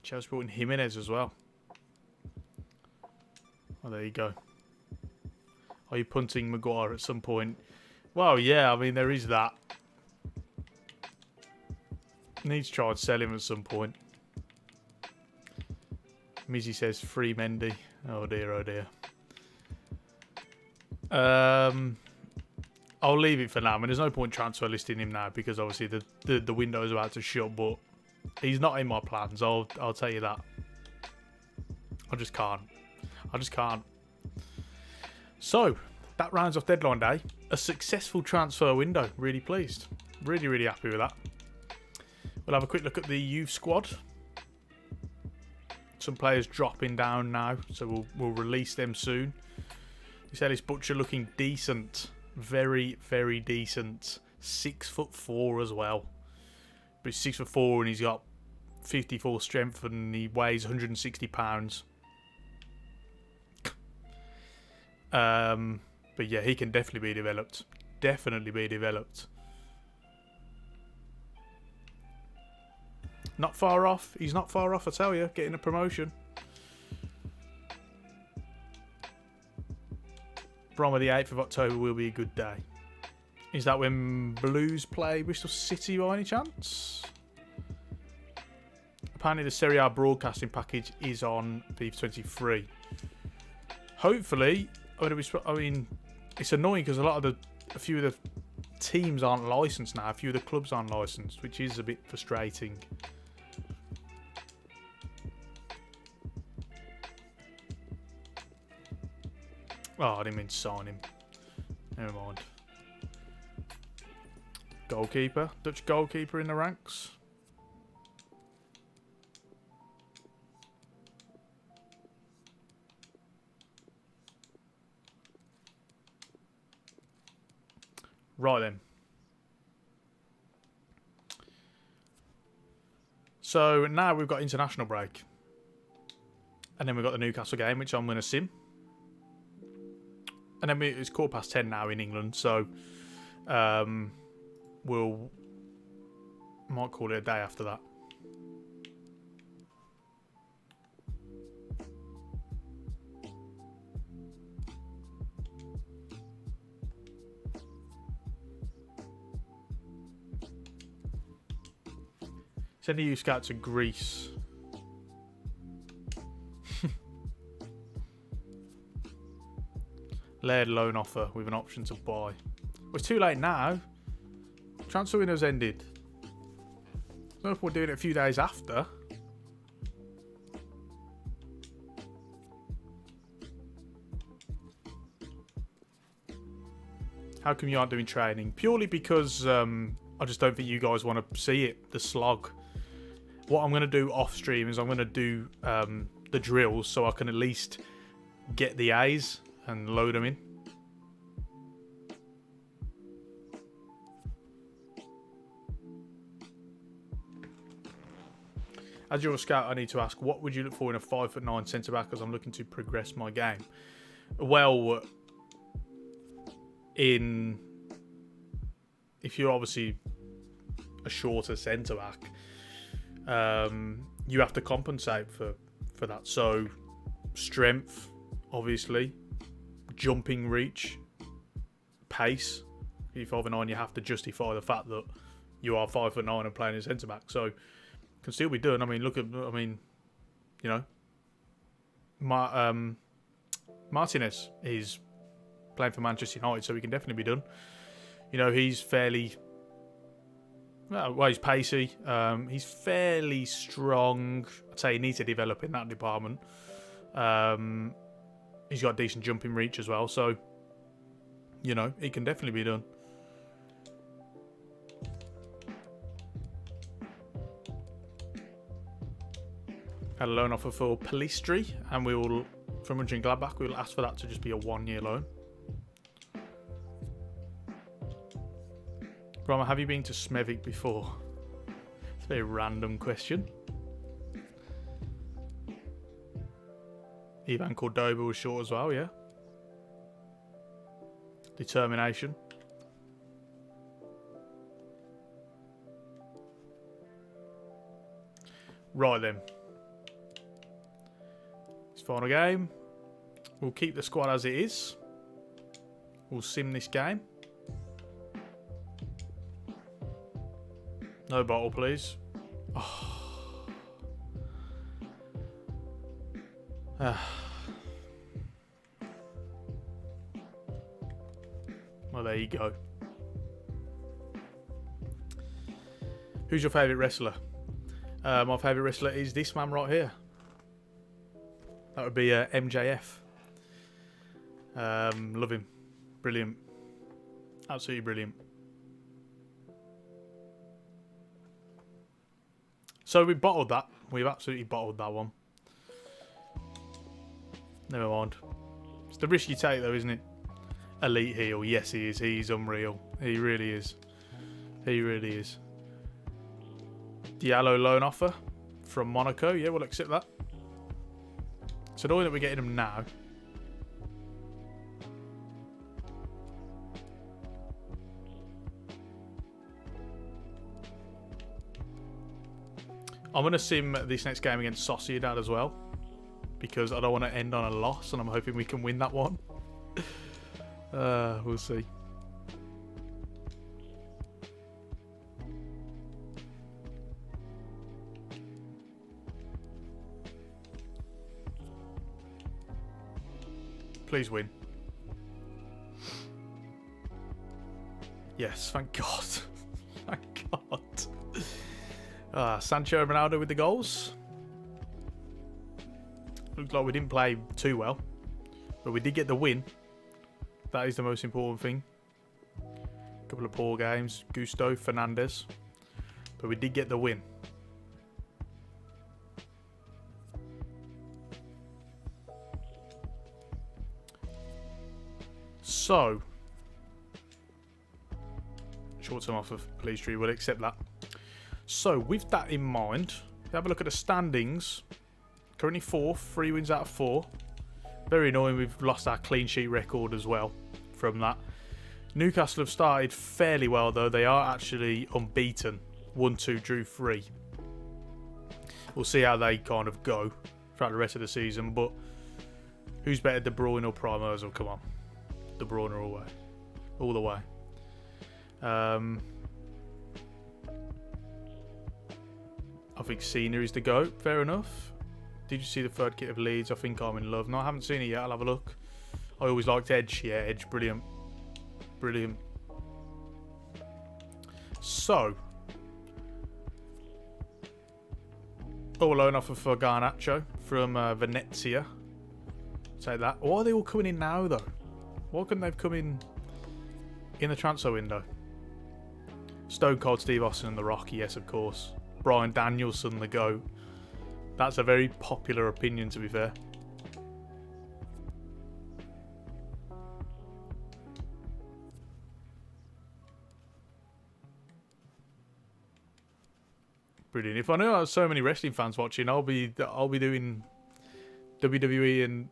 Chelsea brought in Jimenez as well. Oh, there you go. Are you punting Maguire at some point? Well, yeah, I mean, there is that. Needs to try and sell him at some point. Mizzy says free Mendy. Oh dear, oh dear. I'll leave it for now. I mean, there's no point transfer listing him now because obviously the window is about to shut, but he's not in my plans. I'll tell you that. I just can't. So that rounds off deadline day. A successful transfer window. Really pleased. Really, really happy with that. We'll have a quick look at the youth squad. Some players dropping down now, so we'll release them soon. This Ellis Butcher looking decent. Very, very decent. 6'4" as well. But he's 6'4" and he's got 54 strength and he weighs 160 pounds. But yeah, he can definitely be developed. Definitely be developed. Not far off. He's not far off, I tell you, getting a promotion. Bromma the 8th of October will be a good day. Is that when Blues play Bristol City by any chance? Apparently the Serie A broadcasting package is on FIFA 23. Hopefully, I mean, it's annoying because a few of the teams aren't licensed now. A few of the clubs aren't licensed, which is a bit frustrating. Oh, I didn't mean to sign him. Never mind. Goalkeeper. Dutch goalkeeper in the ranks. Right then. So now we've got international break. And then we've got the Newcastle game, which I'm going to sim. And then it's 10:15 now in England, so we'll might call it a day after that. Send a youth scout to Greece. Layered loan offer with an option to buy. Well, it's too late now. Transfer window's ended. I don't know if we're doing it a few days after. How come you aren't doing training? Purely because I just don't think you guys want to see it, the slog. What I'm going to do off stream is I'm going to do the drills so I can at least get the A's and load them in. As you're a scout, I need to ask, what would you look for in a 5'9" centre-back as I'm looking to progress my game? Well, if you're obviously a shorter centre-back, you have to compensate for that. So, strength, obviously, jumping reach, pace. If you're 5'9", you have to justify the fact that you are 5'9" and playing as centre-back. So, can still be done. I mean, you know, Martinez is playing for Manchester United, so he can definitely be done. You know, he's fairly, well, he's pacey. He's fairly strong. I'd say he needs to develop in that department. He's got decent jumping reach as well, so, you know, it can definitely be done. Had a loan offer for Palistri, and we will, from Mönchengladbach, we will ask for that to just be a 1-year loan. Brahma, have you been to Smevik before? It's a very random question. Ivan Cordoba was short as well, yeah. Determination. Right then. Final game. We'll keep the squad as it is. We'll sim this game. No bottle, please. Oh. Well, there you go. Who's your favourite wrestler? My favourite wrestler is this man right here. That would be MJF. Love him. Brilliant. Absolutely brilliant. So we bottled that. We've absolutely bottled that one. Never mind. It's the risk you take, though, isn't it? Elite heel. Yes, he is. He's unreal. He really is. He really is. Diallo loan offer from Monaco. Yeah, we'll accept that. It's annoying that we're getting him now. I'm going to sim this next game against Sociedad as well, because I don't want to end on a loss, and I'm hoping we can win that one. We'll see. Please win. Yes, thank God. Thank God. Sancho and Ronaldo with the goals. Looks like we didn't play too well, but we did get the win. That is the most important thing. A couple of poor games. Gusto, Fernandes. But we did get the win. So, short-term offer, please, Tree. We'll accept that. So, with that in mind, have a look at the standings. Currently 4th, 3 wins out of 4. Very annoying, we've lost our clean sheet record as well from that. Newcastle have started fairly well, though. They are actually unbeaten. 1-2, drew 3. We'll see how they kind of go throughout the rest of the season. But who's better, De Bruyne or Primers? Oh, come on. De Bruyne all the way. I think Cena is the GOAT. Fair enough. Did you see the third kit of Leeds? I think I'm in love. No, I haven't seen it yet. I'll have a look. I always liked Edge. Yeah, Edge, brilliant. Brilliant. So. Oh, a loan offer for Garnacho from Venezia. Take that. Why are they all coming in now, though? Why couldn't they have come in the transfer window? Stone Cold Steve Austin and The Rock. Yes, of course. Brian Danielson, the GOAT. That's a very popular opinion, to be fair. Brilliant. If I knew I had so many wrestling fans watching, I'll be doing WWE and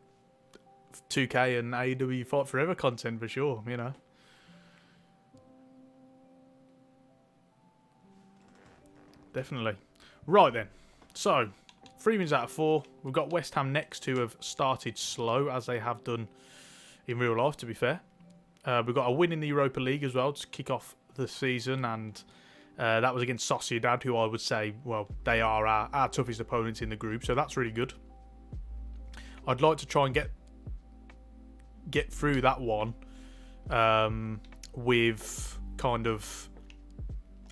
2K and AEW Fight Forever content for sure, you know. Definitely. Right then. So, 3 wins out of 4. We've got West Ham next, who have started slow, as they have done in real life, to be fair. We've got a win in the Europa League as well to kick off the season, and that was against Sociedad, who I would say, well, they are our toughest opponents in the group, so that's really good. I'd like to try and get through that one with kind of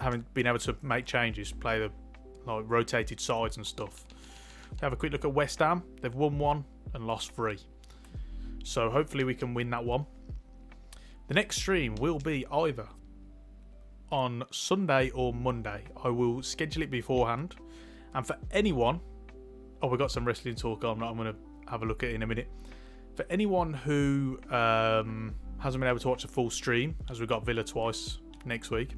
having been able to make changes, play the rotated sides and stuff. Have a quick look at West Ham. They've won 1 and lost 3. So hopefully we can win that one. The next stream will be either on Sunday or Monday. I will schedule it beforehand. And for anyone... Oh, we've got some wrestling talk on. I'm going to have a look at it in a minute. For anyone who hasn't been able to watch a full stream, as we've got Villa twice next week.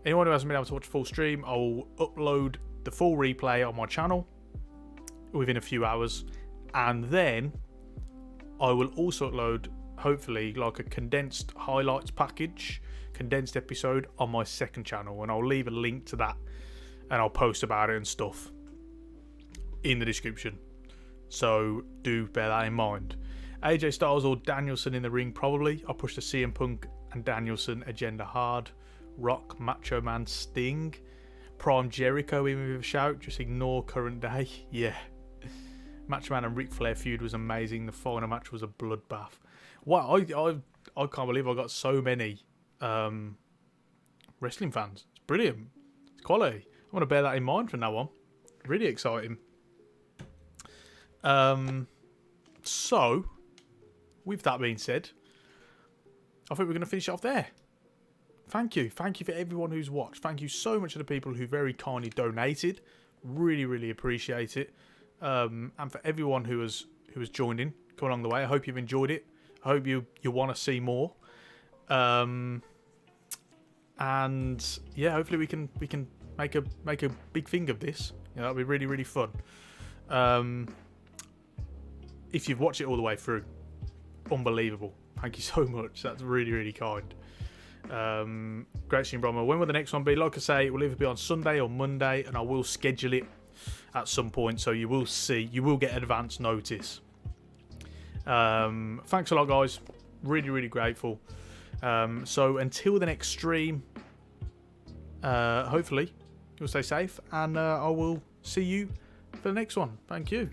Anyone who hasn't been able to watch a full stream, I will upload the full replay on my channel within a few hours. And then I will also upload, hopefully, like a condensed highlights package, condensed episode on my second channel. And I'll leave a link to that and I'll post about it and stuff in the description. So do bear that in mind. AJ Styles or Danielson in the ring, probably. I'll push the CM Punk and Danielson agenda hard. Rock, Macho Man, Sting, Prime Jericho, even with a shout. Just ignore current day. Yeah. Macho Man and Ric Flair feud was amazing. The final match was a bloodbath. Wow, I can't believe I got so many wrestling fans. It's brilliant. It's quality. I want to bear that in mind from now on. Really exciting. So, with that being said, I think we're going to finish off there. Thank you. Thank you for everyone who's watched. Thank you so much to the people who very kindly donated. Really, really appreciate it. And for everyone who who has joined in, come along the way. I hope you've enjoyed it. I hope you want to see more. And yeah, hopefully we can make a big thing of this. You know, that'll be really, really fun. If you've watched it all the way through, unbelievable. Thank you so much. That's really, really kind. Great seeing Bromwell. When will the next one be? Like I say, it will either be on Sunday or Monday, and I will schedule it at some point, so you will get advance notice. Thanks a lot, guys. Really, really grateful. So until the next stream, hopefully you'll stay safe, and I will see you for the next one. Thank you.